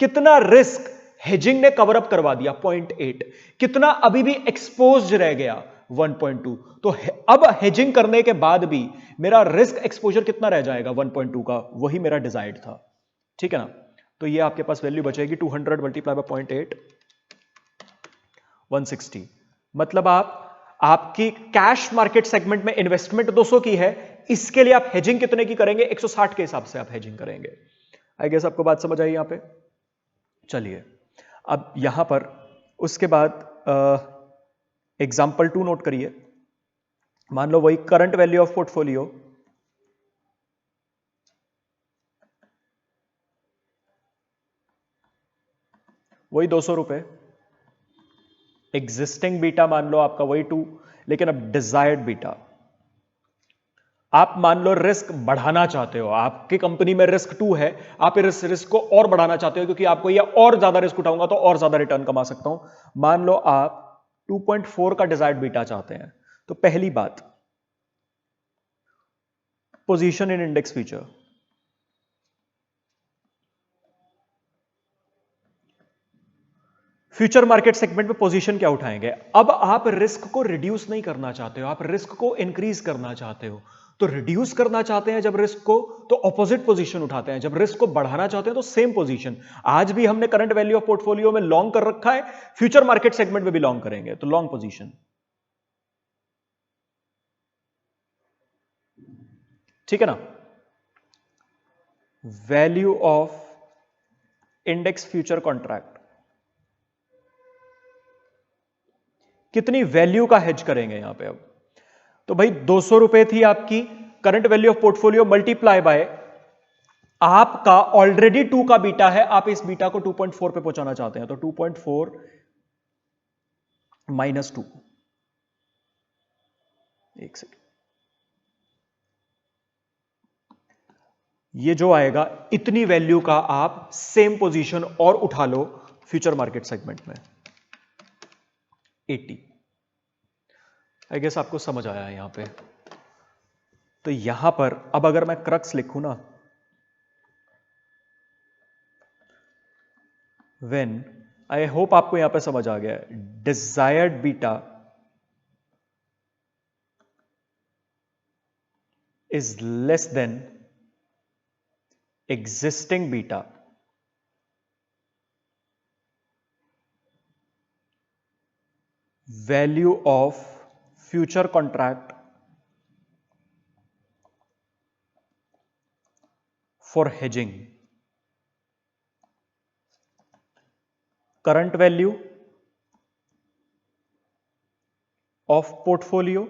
Speaker 1: कितना रिस्क हेजिंग ने कवर अप करवा दिया? 0.8। कितना अभी भी एक्सपोज्ड रह गया? 1.2। तो अब हेजिंग करने के बाद भी मेरा रिस्क एक्सपोजर कितना रह जाएगा? 1.2 का, वही मेरा डिजायर्ड था। ठीक है ना? तो ये आपके पास वैल्यू बचेगी 200 मल्टीप्लाई बाय 0.8, 160। मतलब आपकी कैश मार्केट सेगमेंट में इन्वेस्टमेंट 200 की है, इसके लिए आप हेजिंग कितने की करेंगे? 160 के हिसाब से आप हेजिंग करेंगे। आई गेस आपको बात समझ आई यहां पे। चलिए अब यहां पर उसके बाद एग्जाम्पल 2 नोट करिए। मान लो वही करंट वैल्यू ऑफ पोर्टफोलियो वही 200 रुपए, एग्जिस्टिंग बीटा मान लो आपका वही 2, लेकिन अब डिजायर्ड बीटा आप मान लो रिस्क बढ़ाना चाहते हो, आपकी कंपनी में रिस्क 2 है, आप इस रिस्क को और बढ़ाना चाहते हो क्योंकि आपको ये और ज्यादा रिस्क उठाऊंगा तो और ज्यादा रिटर्न कमा सकता हूं। मान लो आप 2.4 का डिजायर्ड बीटा चाहते हैं, तो पहली बात position in index future. Future market segment में पोजीशन क्या उठाएंगे? अब आप रिस्क को रिड्यूस नहीं करना चाहते हो, आप रिस्क को इंक्रीज करना चाहते हो। तो रिड्यूस करना चाहते हैं जब रिस्क को, तो ऑपोजिट पोजीशन उठाते हैं। जब रिस्क को बढ़ाना चाहते हैं तो सेम पोजीशन। आज भी हमने करंट वैल्यू ऑफ पोर्टफोलियो में लॉन्ग कर रखा है, फ्यूचर मार्केट सेगमेंट में भी लॉन्ग करेंगे, तो लॉन्ग पोजीशन। ठीक है ना? Value of index future contract, कितनी वैल्यू का हेज करेंगे यहां पे? अब तो भाई 200 रुपए थी आपकी current value of portfolio, multiply bye आपका ऑलरेडी 2 का बीटा है, आप इस बीटा को 2.4 पे पहुंचाना चाहते हैं, तो 2.4 माइनस 2, एक सेकेंड, ये जो आएगा इतनी वैल्यू का आप सेम पोजीशन और उठा लो फ्यूचर मार्केट सेगमेंट में, 80। आई गेस आपको समझ आया यहां पे। तो यहां पर अब अगर मैं क्रक्स लिखूं ना, व्हेन, आई होप आपको यहां पे समझ आ गया है, desired beta is less than existing beta, value of future contract for hedging, current value of portfolio,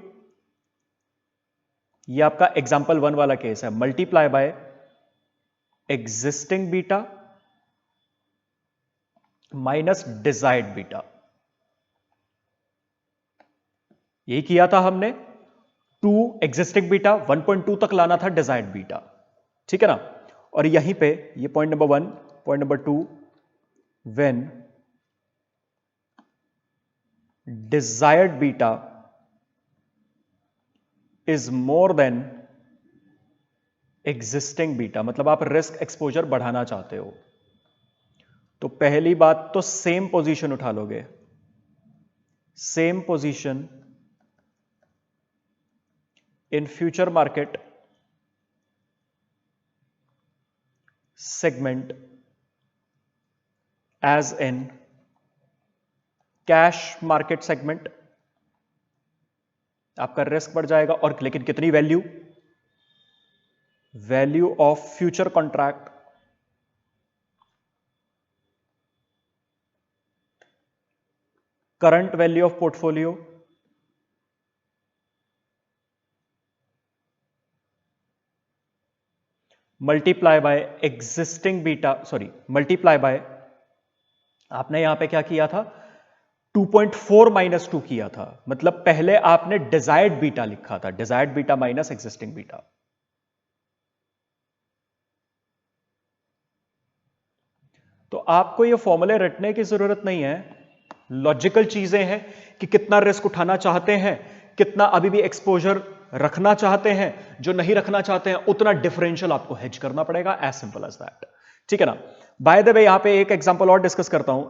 Speaker 1: ये आपका एग्जाम्पल 1 वाला केस है, multiply by existing beta minus desired beta. यही किया था हमने, 2 एग्जिस्टिंग बीटा, 1.2 तक लाना था डिजायर्ड बीटा। ठीक है ना? और यहीं पे ये point number 1, point number 2, when desired beta is more than existing beta, मतलब आप रिस्क एक्सपोजर बढ़ाना चाहते हो, तो पहली बात तो सेम पोजीशन उठा लोगे, same position in future market segment as in cash market segment. आपका रिस्क बढ़ जाएगा, और लेकिन कितनी value? Value of future contract current value of portfolio multiply by existing beta, sorry multiply by, आपने यहां पे क्या किया था? 2.4 माइनस 2 किया था, मतलब पहले आपने डिजायर्ड बीटा लिखा था, desired beta minus existing beta. तो आपको ये फॉर्मूले रटने की जरूरत नहीं है, लॉजिकल चीजें हैं कि कितना रिस्क उठाना चाहते हैं, कितना अभी भी एक्सपोजर रखना चाहते हैं, जो नहीं रखना चाहते हैं उतना डिफरेंशियल आपको हेज करना पड़ेगा, एज सिंपल एज दैट। ठीक है ना? बाय द वे यहां पे एक एग्जांपल और डिस्कस करता हूं,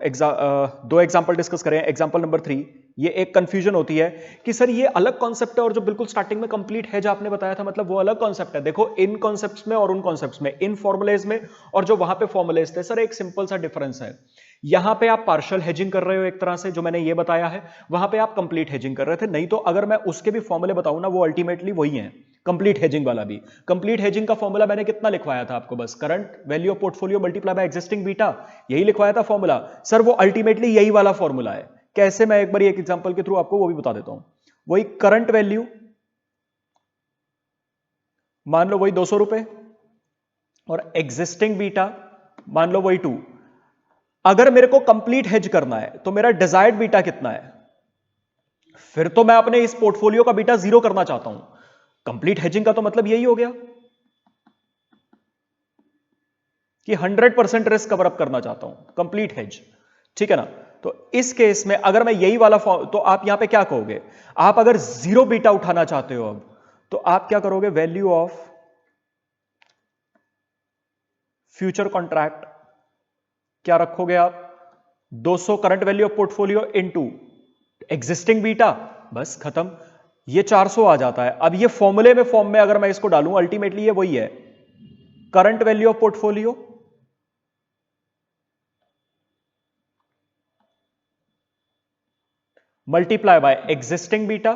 Speaker 1: 2 एग्जांपल डिस्कस करें। एग्जांपल नंबर 3, ये एक कंफ्यूजन होती है कि सर ये अलग कॉन्सेप्ट है और जो बिल्कुल स्टार्टिंग में कंप्लीट हेज आपने बताया था मतलब वो अलग कॉन्सेप्ट है। देखो इन कॉन्सेप्ट्स में और उन कॉन्सेप्ट्स में, इन फॉर्मुलेज में और जो वहां पे फॉर्मुलेज थे, सर एक सिंपल सा डिफरेंस है। यहां पे आप पार्शियल हेजिंग कर रहे हो एक तरह से, जो मैंने ये बताया है, वहां पे आप कंप्लीट हेजिंग कर रहे थे। नहीं तो अगर मैं उसके भी फॉर्मुले बताऊं ना, वो अल्टीमेटली वही है, कंप्लीट हेजिंग वाला भी। कंप्लीट हेजिंग का फॉर्मुला मैंने कितना लिखवाया था आपको, बस current value of portfolio multiply by existing beta, यही लिखवाया था फॉर्मुला। सर वो अल्टीमेटली यही वाला फॉर्मुला है। कैसे, मैं एक बार एक एग्जांपल के थ्रू आपको वो भी बता देता हूं। वही करंट वैल्यू, मान लो वही 200 रुपए, और एग्जिस्टिंग बीटा मान लो वही 2। अगर मेरे को कंप्लीट हेज करना है तो मेरा डिजायर्ड बीटा कितना है? फिर तो मैं अपने इस पोर्टफोलियो का बीटा 0 करना चाहता हूं। कंप्लीट हेजिंग का तो मतलब यही हो गया कि 100% रिस्क कवर अप करना चाहता हूं, कंप्लीट हेज, ठीक है ना। तो इस केस में अगर मैं यही वाला तो आप यहां पे क्या कहोगे? आप अगर 0 बीटा उठाना चाहते हो अब, तो आप क्या करोगे? वैल्यू ऑफ फ्यूचर कॉन्ट्रैक्ट क्या रखोगे आप? 200 current value of portfolio into existing beta, बस खत्म। ये 400 आ जाता है। अब ये फॉर्मूले में फॉर्म में अगर मैं इसको डालूं, अल्टीमेटली ये वही है, current value of portfolio multiply by existing beta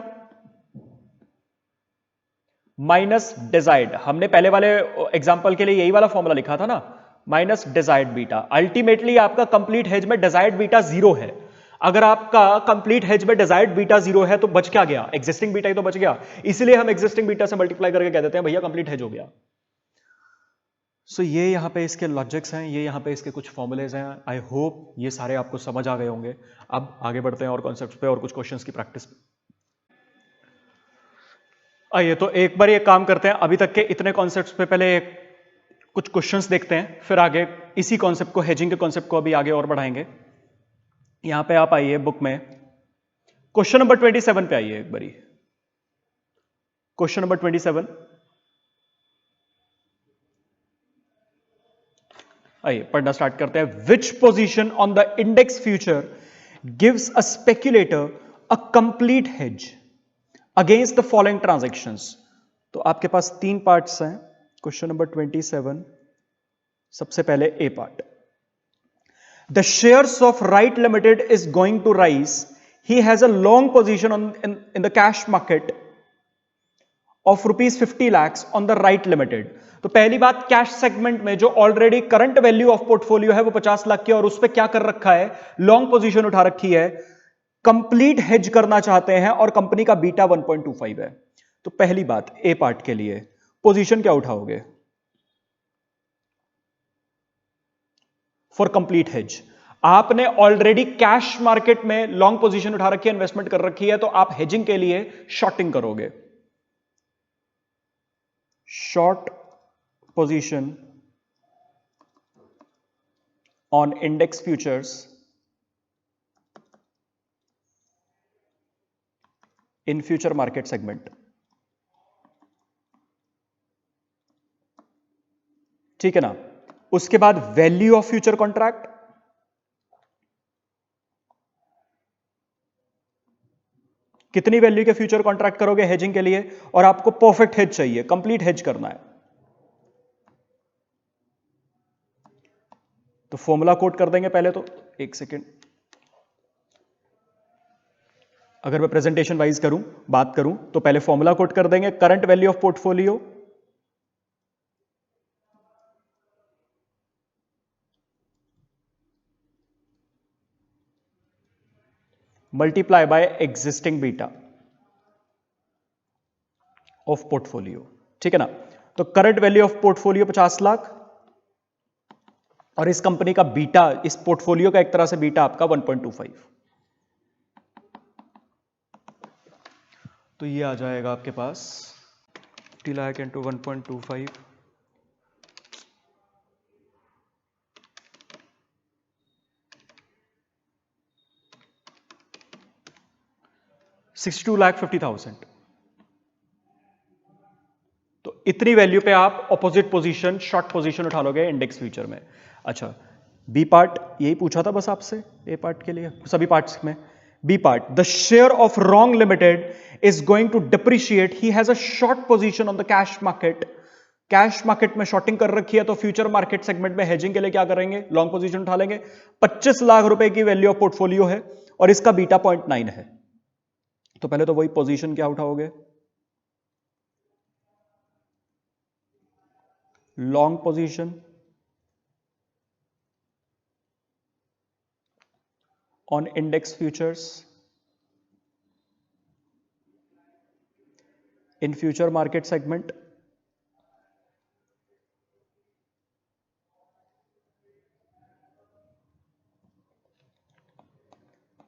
Speaker 1: minus desired. हमने पहले वाले एग्जांपल के लिए यही वाला फॉर्मूला लिखा था ना, माइनस डिजायर्ड बीटा। अल्टीमेटली आपका कंप्लीट हेज में डिजायर्ड बीटा 0 है। अगर आपका कंप्लीट हेज में डिजायर्ड बीटा 0 है तो बच क्या गया? एग्जिस्टिंग बीटा ही तो बच गया। इसलिए हम एग्जिस्टिंग बीटा से मल्टीप्लाई करके कह देते हैं भैया कंप्लीट हेज हो गया। सो ये यहां पे इसके लॉजिक्स हैं, ये यहां पे इसके कुछ फॉर्मुलेज हैं। आई होप ये सारे आपको समझ आ गए होंगे। अब आगे बढ़ते हैं और कॉन्सेप्ट्स पे और कुछ क्वेश्चंस की प्रैक्टिस पे। आइए तो एक बार ये काम करते हैं, अभी तक के इतने कॉन्सेप्ट्स पे पहले कुछ क्वेश्चंस देखते हैं, फिर आगे इसी कॉन्सेप्ट को, हेजिंग के कॉन्सेप्ट को अभी आगे और बढ़ाएंगे। यहां पे आप आइए बुक में, क्वेश्चन नंबर 27 पे आइए एक बारी। क्वेश्चन नंबर 27, आइए पढ़ना स्टार्ट करते हैं। Which position on the index future gives a speculator a complete hedge against the following transactions. तो आपके पास 3 पार्ट्स हैं क्वेश्चन नंबर 27। सबसे पहले A part, the shares of Right limited is going to rise, he has a long position in the cash market of ₹50 lakhs on the Right limited. तो पहली बात, cash segment में जो already current value of portfolio है वो 50 लाख की, और उस पर क्या कर रखा है? लॉन्ग पोजीशन उठा रखी है। कंप्लीट हेज करना चाहते हैं और कंपनी का बीटा 1.25 है। तो पहली बात ए पार्ट के लिए पोजीशन क्या उठाओगे फॉर कंप्लीट हेज? आपने ऑलरेडी कैश मार्केट में लॉन्ग पोजीशन उठा रखी है, इन्वेस्टमेंट कर रखी है, तो आप हेजिंग के लिए शॉर्टिंग करोगे। Short position on index futures in future market segment, ठीक है ना। उसके बाद वैल्यू ऑफ फ्यूचर कॉन्ट्रैक्ट, कितनी वैल्यू के फ्यूचर कॉन्ट्रैक्ट करोगे हेजिंग के लिए? और आपको परफेक्ट हेज चाहिए, कंप्लीट हेज करना है। तो फॉर्मूला कोट कर देंगे पहले तो, एक सेकेंड। अगर मैं प्रेजेंटेशन वाइज बात करूं तो पहले फॉर्मूला कोट कर देंगे, current value of portfolio multiply by existing beta of portfolio, ठीक है ना। तो current value of portfolio 50 lakh, और इस कंपनी का बीटा, इस पोर्टफोलियो का एक तरह से बीटा आपका 1.25। तो ये आ जाएगा आपके पास 50 लाख इंटू 1.25, 62,50,000। तो इतनी वैल्यू पे आप ऑपोजिट पोजीशन, शॉर्ट पोजीशन उठा लोगे इंडेक्स फ्यूचर में। अच्छा, बी पार्ट यही पूछा था बस आपसे, ए पार्ट के लिए सभी पार्ट्स में। B part, the share of Wrong Limited is going to depreciate. He has a short position on the cash market. Cash market में शॉर्टिंग कर रखी है, तो फ्यूचर मार्केट सेगमेंट में हेजिंग के लिए क्या करेंगे, लॉन्ग पोजीशन उठा लेंगे। 25 लाख रुपए की वैल्यू ऑफ पोर्टफोलियो है और इसका बीटा 0.9 है, तो पहले तो वही पोजीशन क्या उठाओगे, long position on index futures in future market segment,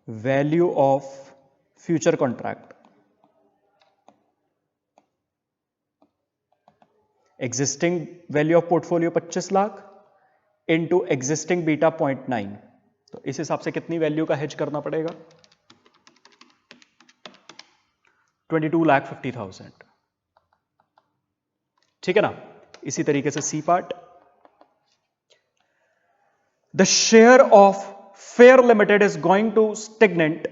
Speaker 1: value of future contract, existing value of portfolio 25 lakh into existing beta 0.9, तो इस हिसाब से कितनी वैल्यू का हेज करना पड़ेगा, 22,50,000, ठीक है ना। इसी तरीके से C part, the share of fair limited is going to stagnant,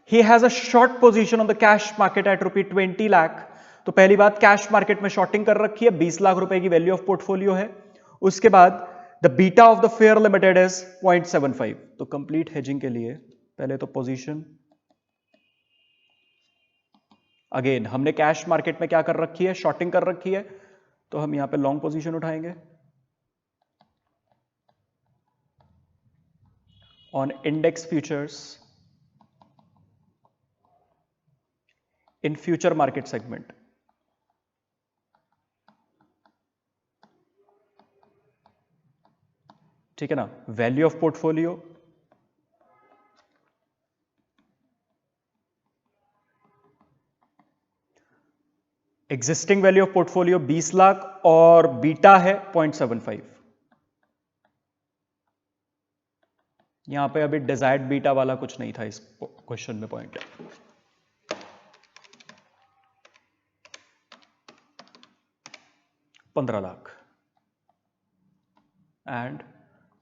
Speaker 1: he has a short position on the cash market at ₹20 lakh, तो पहली बात कैश मार्केट में शॉर्टिंग कर रखी है, 20 लाख रुपए की वैल्यू ऑफ पोर्टफोलियो है। उसके बाद the beta of the fair limited is 0.75, तो कंप्लीट हेजिंग के लिए पहले तो पोजीशन, अगेन हमने कैश मार्केट में क्या कर रखी है, शॉर्टिंग कर रखी है, तो हम यहां पे लॉन्ग पोजीशन उठाएंगे on index futures in future market segment, ठीक है ना। Value of portfolio, existing value of portfolio 20 lakh और बीटा है 0.75, यहां पे अभी डिजायर्ड बीटा वाला कुछ नहीं था इस क्वेश्चन में, point 15 lakh and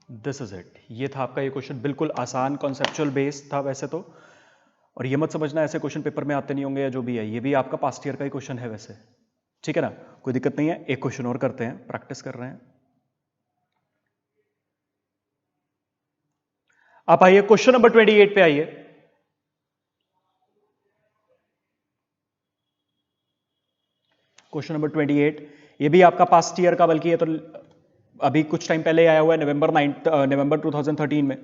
Speaker 1: this is it. ये था आपका ये क्वेश्चन, बिल्कुल आसान कॉन्सेप्चुअल बेस्ड था वैसे तो, और ये मत समझना ऐसे क्वेश्चन पेपर में आते नहीं होंगे या जो भी है, ये भी आपका पास्ट ईयर का ही क्वेश्चन है वैसे, ठीक है ना, कोई दिक्कत नहीं है। एक क्वेश्चन और करते हैं, प्रैक्टिस कर रहे हैं। आप आइए क्वेश्चन नंबर 28 पे आइए। क्वेश्चन नंबर 28, ये भी आपका पास्ट ईयर का, बल्कि ये तो अभी कुछ टाइम पहले आया हुआ है, नवंबर 2013 में।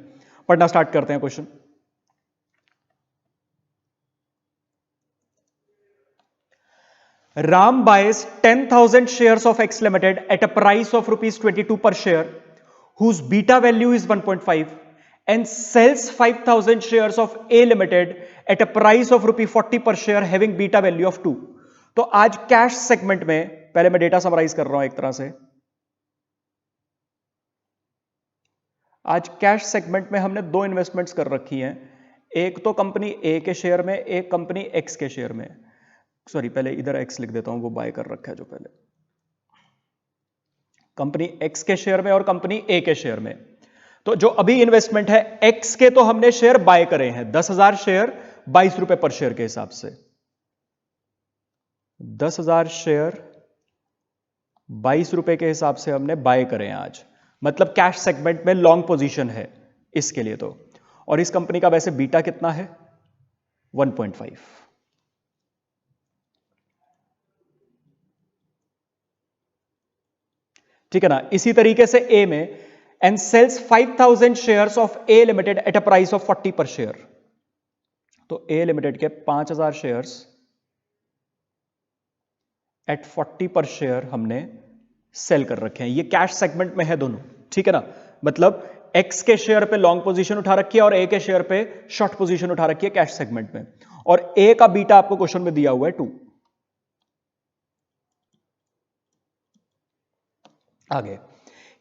Speaker 1: पढ़ना स्टार्ट करते हैं question. Ram buys 10,000 shares of X Limited at a price of ₹22 per share, whose beta value is 1.5, and sells 5,000 shares of A Limited at a price of ₹40 per share, having beta value of 2. तो आज cash segment में, पहले मैं data summarise कर रहा हूं एक तरह से, आज कैश सेगमेंट में हमने दो इन्वेस्टमेंट्स कर रखी हैं, एक तो कंपनी ए के शेयर में, एक कंपनी एक्स के शेयर में। सॉरी, पहले इधर एक्स लिख देता हूं, वो बाय कर रखा है जो पहले, कंपनी एक्स के शेयर में और कंपनी ए के शेयर में। तो जो अभी इन्वेस्टमेंट है एक्स के, तो हमने शेयर बाय करे हैं 10,000 शेयर, 22 रुपए पर शेयर के हिसाब से, 10,000 शेयर 22 रुपए के हिसाब से हमने बाय करे हैं आज, मतलब कैश सेगमेंट में लॉन्ग पोजीशन है इसके लिए तो। और इस कंपनी का वैसे बीटा कितना है, 1.5, ठीक है ना। इसी तरीके से ए में, and sells 5,000 shares of A limited at a price of 40 per share, तो ए लिमिटेड के 5,000 शेयर्स एट 40 पर शेयर हमने सेल कर रखे हैं। ये कैश सेगमेंट में है दोनों, ठीक है ना, मतलब एक्स के शेयर पे लॉन्ग पोजीशन उठा रखी है और ए के शेयर पे शॉर्ट पोजीशन उठा रखी है कैश सेगमेंट में, और ए का बीटा आपको क्वेश्चन में दिया हुआ है 2। आगे,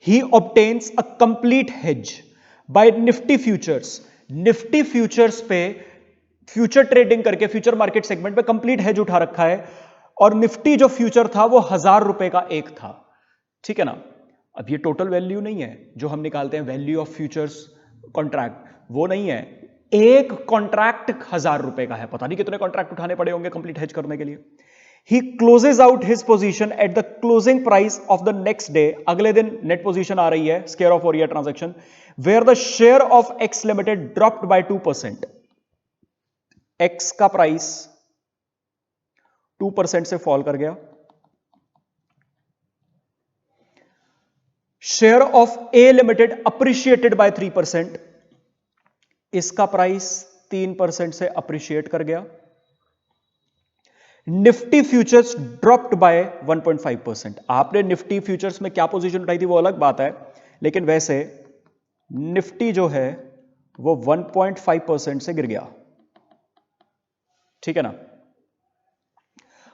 Speaker 1: he obtains a complete hedge by Nifty Futures. Nifty futures पे फ्यूचर ट्रेडिंग करके फ्यूचर मार्केट सेगमेंट पे कंप्लीट हेज उठा रखा है, और निफ्टी जो फ्यूचर था वो 1,000 रुपए का एक था, ठीक है ना। अब ये टोटल वैल्यू नहीं है जो हम निकालते हैं, वैल्यू ऑफ फ्यूचर्स कॉन्ट्रैक्ट, वो नहीं है, एक कॉन्ट्रैक्ट 1,000 रुपए का है, पता नहीं कितने कॉन्ट्रैक्ट उठाने पड़े होंगे कंप्लीट हेज करने के लिए। He closes out his position at the closing price of the next day, अगले दिन नेट पोजीशन आ रही है स्क्वायर ऑफ ओरिया transaction, where the share of X limited dropped by 2%। X का प्राइस 2% से फॉल कर गया, share of A limited appreciated by 3%, इसका प्राइस 3% से अप्रिशिएट कर गया। Nifty futures dropped by 1.5%। आपने निफ्टी फ्यूचर्स में क्या पोजीशन उठाई थी वो अलग बात है, लेकिन वैसे निफ्टी जो है वो 1.5% से गिर गया, ठीक है ना।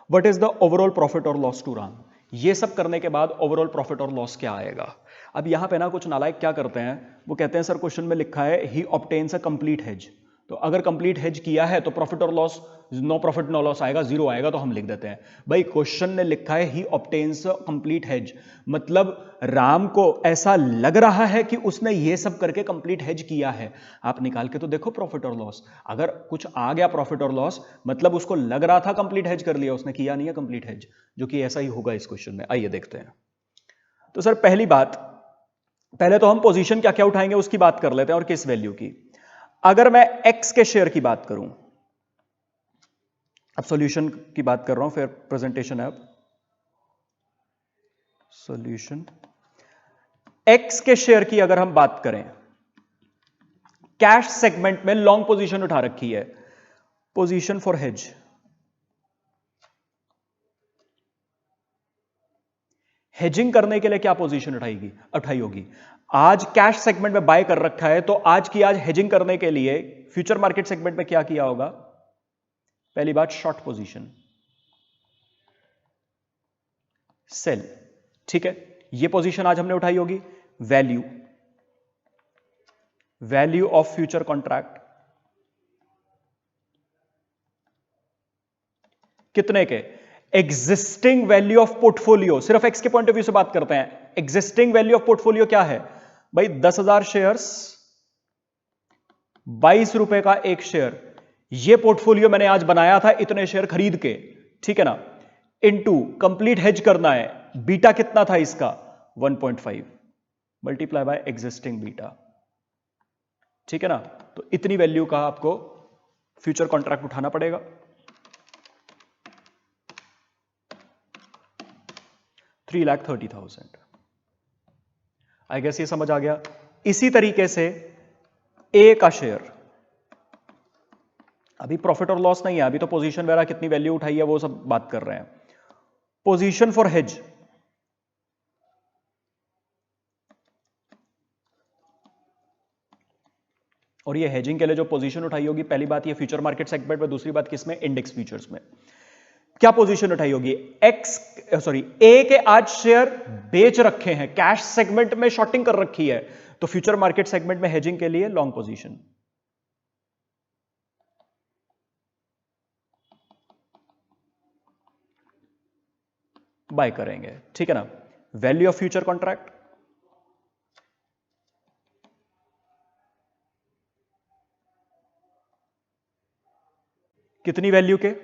Speaker 1: What is the overall profit और लॉस टू राम? ये सब करने के बाद ओवरऑल प्रॉफिट और लॉस क्या आएगा? अब यहां पे ना कुछ नालायक क्या करते हैं, वो कहते हैं सर क्वेश्चन में लिखा है he obtains a complete hedge, तो अगर कंप्लीट हेज किया है तो प्रॉफिट और loss no profit no loss आएगा, जीरो आएगा, तो हम लिख देते हैं भाई क्वेश्चन ने लिखा है he obtains a complete hedge, मतलब राम को ऐसा लग रहा है कि उसने ये सब करके कंप्लीट हेज किया है। आप निकाल के तो देखो प्रॉफिट और लॉस, अगर कुछ आ गया प्रॉफिट और लॉस मतलब उसको लग रहा था कंप्लीट हेज कर लिया, उसने किया नहीं है कंप्लीट हेज, जो कि ऐसा ही होगा इस क्वेश्चन में। आइए देखते हैं। तो सर पहली बात, पहले तो हम पोजीशन क्या क्या उठाएंगे उसकी बात कर लेते हैं और किस वैल्यू की। अगर मैं एक्स के शेयर की बात करूं, अब सॉल्यूशन की बात कर रहा हूं, फिर प्रेजेंटेशन है। अब सॉल्यूशन एक्स के शेयर की अगर हम बात करें, कैश सेगमेंट में लॉन्ग पोजीशन उठा रखी है, पोजीशन फॉर हेज, हेजिंग करने के लिए क्या पोजीशन उठाई होगी? आज कैश सेगमेंट में बाय कर रखा है, तो आज की आज हेजिंग करने के लिए फ्यूचर मार्केट सेगमेंट में क्या किया होगा? पहली बात शॉर्ट पोजीशन, सेल, ठीक है। ये पोजीशन आज हमने उठाई होगी। वैल्यू ऑफ फ्यूचर कॉन्ट्रैक्ट कितने के? एग्जिस्टिंग वैल्यू ऑफ पोर्टफोलियो, सिर्फ एक्स के पॉइंट ऑफ व्यू से बात करते हैं। एग्जिस्टिंग वैल्यू ऑफ पोर्टफोलियो क्या है भाई? 10,000 शेयर्स, 22 रुपए का एक शेयर, ये पोर्टफोलियो मैंने आज बनाया था इतने शेयर खरीद के, ठीक है ना। इनटू कंप्लीट हेज करना है, बीटा कितना था इसका? 1.5 मल्टीप्लाई बाय एग्जिस्टिंग बीटा, ठीक है ना। तो इतनी वैल्यू का आपको फ्यूचर कॉन्ट्रैक्ट उठाना पड़ेगा। 3,30,000। आई गेस ये समझ आ गया। इसी तरीके से ए का शेयर, अभी प्रॉफिट और लॉस नहीं है, अभी तो पोजीशन वगैरह कितनी वैल्यू उठाई है वो सब बात कर रहे हैं। पोजीशन फॉर हेज, और ये हेजिंग के लिए जो पोजीशन उठाई होगी, पहली बात ये फ्यूचर मार्केट सेगमेंट में, दूसरी बात किसमें? इंडेक्स फ्यूचर्स में। क्या पोजीशन उठाई होगी? ए के आज शेयर बेच रखे हैं, कैश सेगमेंट में शॉर्टिंग कर रखी है, तो फ्यूचर मार्केट सेगमेंट में हेजिंग के लिए लॉन्ग पोजीशन बाय करेंगे, ठीक है ना। वैल्यू ऑफ फ्यूचर कॉन्ट्रैक्ट, कितनी वैल्यू के?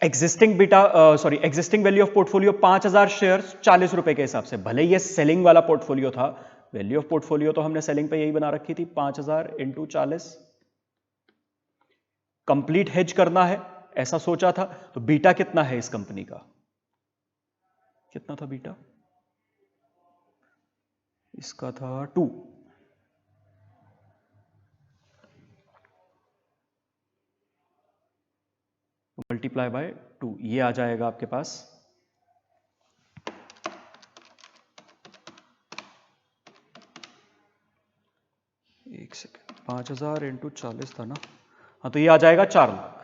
Speaker 1: Existing existing value of portfolio 5,000 share 40 रुपए के हिसाब से, भले ये सेलिंग वाला पोर्टफोलियो था, वैल्यू ऑफ पोर्टफोलियो तो हमने सेलिंग पे यही बना रखी थी 5,000 इंटू 40। कंप्लीट हेज करना है ऐसा सोचा था, तो बीटा कितना है इस कंपनी का? कितना था बीटा? इसका था 2, मल्टीप्लाई बाय 2, ये आ जाएगा आपके पास 5,000 इंटू 40 था ना, हाँ, तो ये आ जाएगा 4 लाख।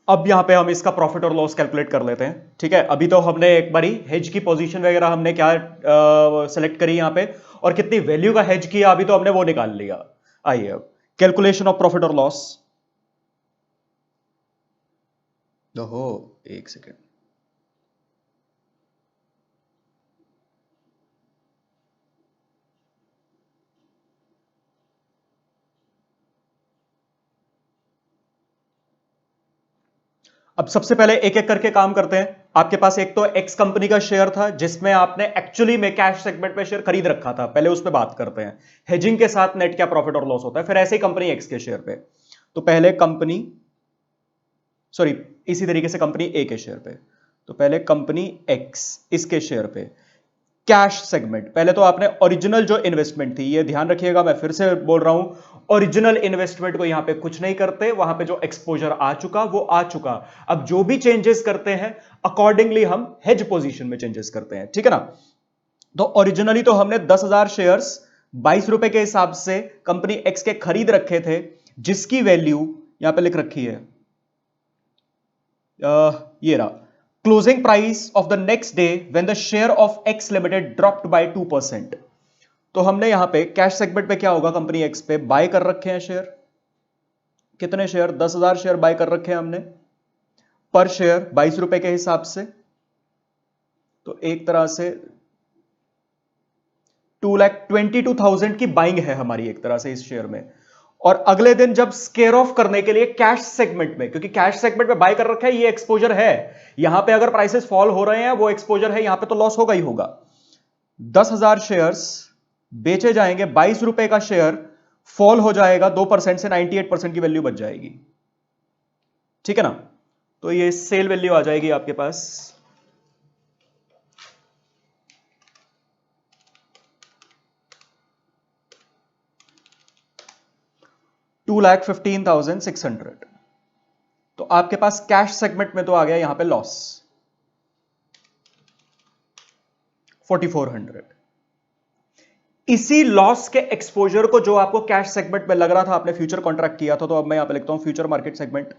Speaker 1: अब यहां पे हम इसका प्रॉफिट और लॉस कैलकुलेट कर लेते हैं, ठीक है। अभी तो हमने एक बारी हेज की पोजीशन वगैरह हमने क्या सेलेक्ट करी यहां पे, और कितनी वैल्यू का हेज किया अभी तो हमने वो निकाल लिया। आइए अब कैलकुलेशन ऑफ प्रॉफिट और लॉस। ओहो, एक सेकेंड, अब सबसे पहले एक एक करके काम करते हैं। आपके पास एक तो एक्स कंपनी का शेयर था जिसमें आपने एक्चुअली में कैश सेगमेंट में शेयर खरीद रखा था, पहले उस पर बात करते हैं। हेजिंग के साथ नेट क्या प्रॉफिट और लॉस होता है, फिर ऐसे ही कंपनी एक्स के शेयर पे। तो पहले कंपनी, सॉरी, इसी तरीके से कंपनी ए के शेयर पे। तो पहले कंपनी एक्स, इसके शेयर पे कैश सेगमेंट। पहले तो आपने ओरिजिनल जो इन्वेस्टमेंट थी, ये ध्यान रखिएगा, मैं फिर से बोल रहा हूं, ओरिजिनल इन्वेस्टमेंट को यहां पे कुछ नहीं करते, वहां पे जो एक्सपोजर आ चुका वो आ चुका। अब जो भी चेंजेस करते हैं अकॉर्डिंगली हम हेज पोजीशन में चेंजेस करते हैं, ठीक है ना। तो ओरिजिनली तो हमने 10,000 शेयर्स 22 रुपए के हिसाब से कंपनी एक्स के खरीद रखे थे, जिसकी वैल्यू यहां पे लिख रखी है, ये रहा, closing price of the next day when the share of X limited dropped by 2%। तो हमने यहां पे कैश सेगमेंट पे क्या होगा, कंपनी एक्स पे बाय कर रखे हैं शेयर, कितने शेयर, 10,000 शेयर बाय कर रखे हैं हमने, पर शेयर 22 रुपए के हिसाब से। तो एक तरह से 2,22,000 की बाइंग है हमारी एक तरह से इस शेयर में। और अगले दिन जब स्केयर ऑफ करने के लिए कैश सेगमेंट में, क्योंकि कैश सेगमेंट में बाय कर रखा है, ये एक्सपोजर है, यहां पे अगर प्राइसेस फॉल हो रहे हैं वो एक्सपोजर है, यहां पे तो लॉस होगा ही होगा। 10,000 शेयर्स बेचे जाएंगे, 22 रुपए का शेयर फॉल हो जाएगा 2% से 98% की वैल्यू बच जाएगी, ठीक है ना। तो ये सेल वैल्यू आ जाएगी आपके पास 2,15,600। तो आपके पास कैश सेगमेंट में तो आ गया यहां पे लॉस 4,400। इसी लॉस के एक्सपोजर को जो आपको कैश सेगमेंट में लग रहा था, आपने फ्यूचर कॉन्ट्रैक्ट किया था, तो अब मैं यहां पे लिखता हूं फ्यूचर मार्केट सेगमेंट,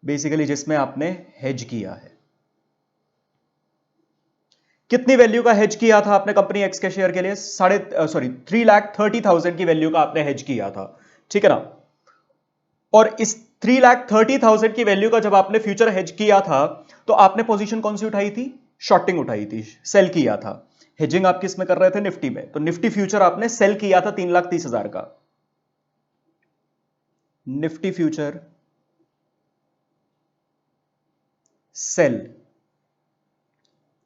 Speaker 1: बेसिकली जिसमें आपने हेज किया है। कितनी वैल्यू का हेज किया था आपने कंपनी एक्स के शेयर के लिए, 3,30,000 की वैल्यू का आपने हेज किया था, ठीक है ना। और इस 3,30,000 की वैल्यू का जब आपने फ्यूचर हेज किया था, तो आपने पोजीशन कौन सी उठाई थी, शॉर्टिंग उठाई थी, सेल किया था। हेजिंग आप किस में कर रहे थे, निफ्टी में। तो निफ्टी फ्यूचर आपने सेल किया था 3,30,000 का, निफ्टी फ्यूचर सेल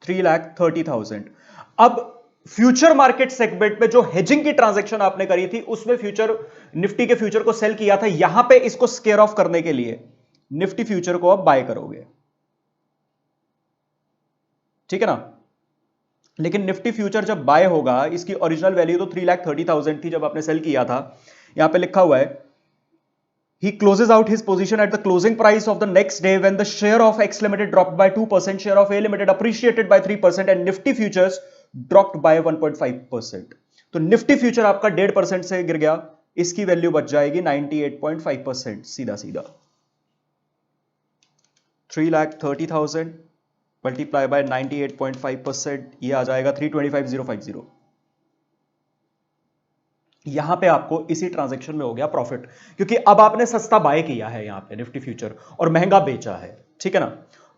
Speaker 1: 3,30,000। अब फ्यूचर मार्केट सेगमेंट में जो हेजिंग की ट्रांजैक्शन आपने करी थी, उसमें फ्यूचर, निफ्टी के फ्यूचर को सेल किया था, यहां पे इसको स्केयर ऑफ करने के लिए निफ्टी फ्यूचर को अब बाय करोगे, ठीक है ना। लेकिन निफ्टी फ्यूचर जब बाय होगा, इसकी ओरिजिनल वैल्यू तो 3,30,000 थी जब आपने सेल किया था। यहां पे लिखा हुआ है, he closes out his position at the closing price of the next day when the share of X Limited dropped by 2%, share of A Limited appreciated by 3% and Nifty futures dropped by 1.5%। तो Nifty future आपका 1.5% से गिर गया, इसकी value बच जाएगी 98.5%, सीधा सीधा 3,30,000 मल्टीप्लाई बाय 98.5%, ये आ जाएगा 325,050। यहां पे आपको इसी ट्रांजैक्शन में हो गया प्रॉफिट, क्योंकि अब आपने सस्ता बाय किया है यहां पे निफ्टी फ्यूचर और महंगा बेचा है, ठीक है ना।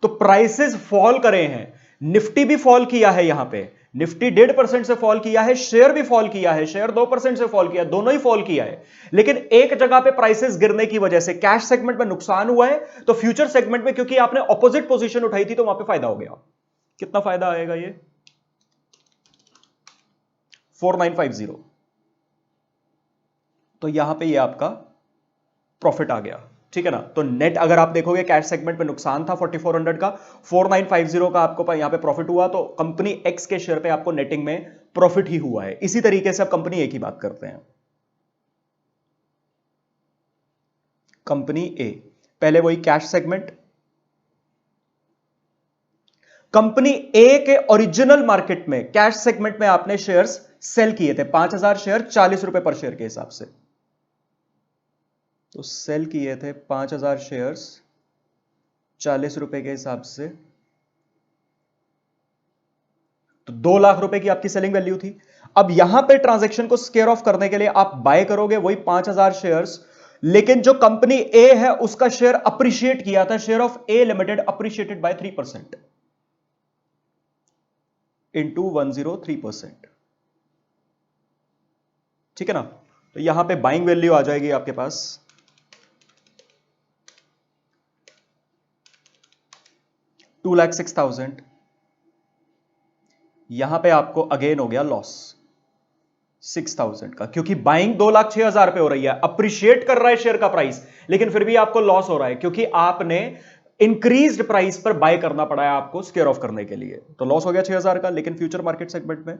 Speaker 1: तो प्राइसेस फॉल करे हैं, निफ्टी भी फॉल किया है, यहां पे निफ्टी 1.5% से फॉल किया है, शेयर भी फॉल किया है, शेयर 2% से फॉल किया, दोनों ही फॉल किया है। लेकिन एक जगह पे प्राइसेस गिरने की वजह से कैश सेगमेंट में नुकसान हुआ है, तो फ्यूचर सेगमेंट में क्योंकि आपने ऑपोजिट पोजीशन उठाई थी, तो वहां पे फायदा हो गया। कितना फायदा आएगा, ये 4,950। तो यहां पे ये आपका प्रॉफिट आ गया, ठीक है ना। तो नेट अगर आप देखोगे, कैश सेगमेंट में नुकसान था 4,400 का, 4,950 का आपको यहां पे प्रॉफिट हुआ। तो कंपनी एक्स के शेयर पे आपको नेटिंग में प्रॉफिट ही हुआ है। इसी तरीके से आप कंपनी ए की बात करते हैं। कंपनी ए, पहले वही कैश सेगमेंट, कंपनी ए के ओरिजिनल मार्केट में कैश सेगमेंट में आपने शेयर्स सेल किए थे, 5,000 शेयर 40 रुपए पर शेयर के हिसाब से। तो सेल किए थे 5,000 शेयर्स 40 रुपए के हिसाब से, तो 2 लाख रुपए की आपकी सेलिंग वैल्यू थी। अब यहां पे ट्रांजैक्शन को स्केयर ऑफ करने के लिए आप बाय करोगे वही 5,000 शेयर्स, लेकिन जो कंपनी ए है उसका शेयर अप्रिशिएट किया था, share of A limited appreciated by 3% into 103%, ठीक है ना। तो यहां पे बाइंग वैल्यू आ जाएगी आपके पास 2,06,000। यहां पे आपको अगेन हो गया लॉस 6,000 का, क्योंकि बाइंग 2,06,000 पे हो रही है, अप्रिशिएट कर रहा है शेयर का प्राइस, लेकिन फिर भी आपको लॉस हो रहा है क्योंकि आपने इंक्रीज्ड प्राइस पर बाय करना पड़ा है आपको स्केयर ऑफ करने के लिए, तो लॉस हो गया 6,000 का। लेकिन फ्यूचर मार्केट सेगमेंट में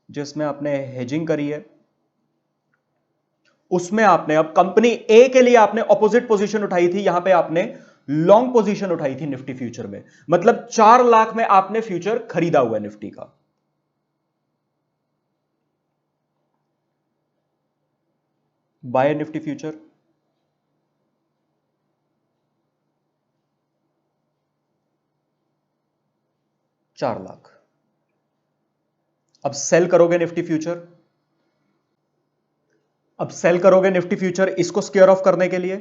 Speaker 1: जिसमें आपने हेजिंग करी है, उसमें आपने अब कंपनी ए के लिए आपने ऑपोजिट पोजीशन उठाई थी, यहां पे आपने लॉन्ग पोजीशन उठाई थी निफ्टी फ्यूचर में, मतलब 4 लाख में आपने फ्यूचर खरीदा हुआ है निफ्टी का। Buy Nifty future, ₹4 lakh. अब सेल करोगे निफ्टी फ्यूचर, अब सेल करोगे निफ्टी फ्यूचर इसको स्क्वेयर ऑफ करने के लिए,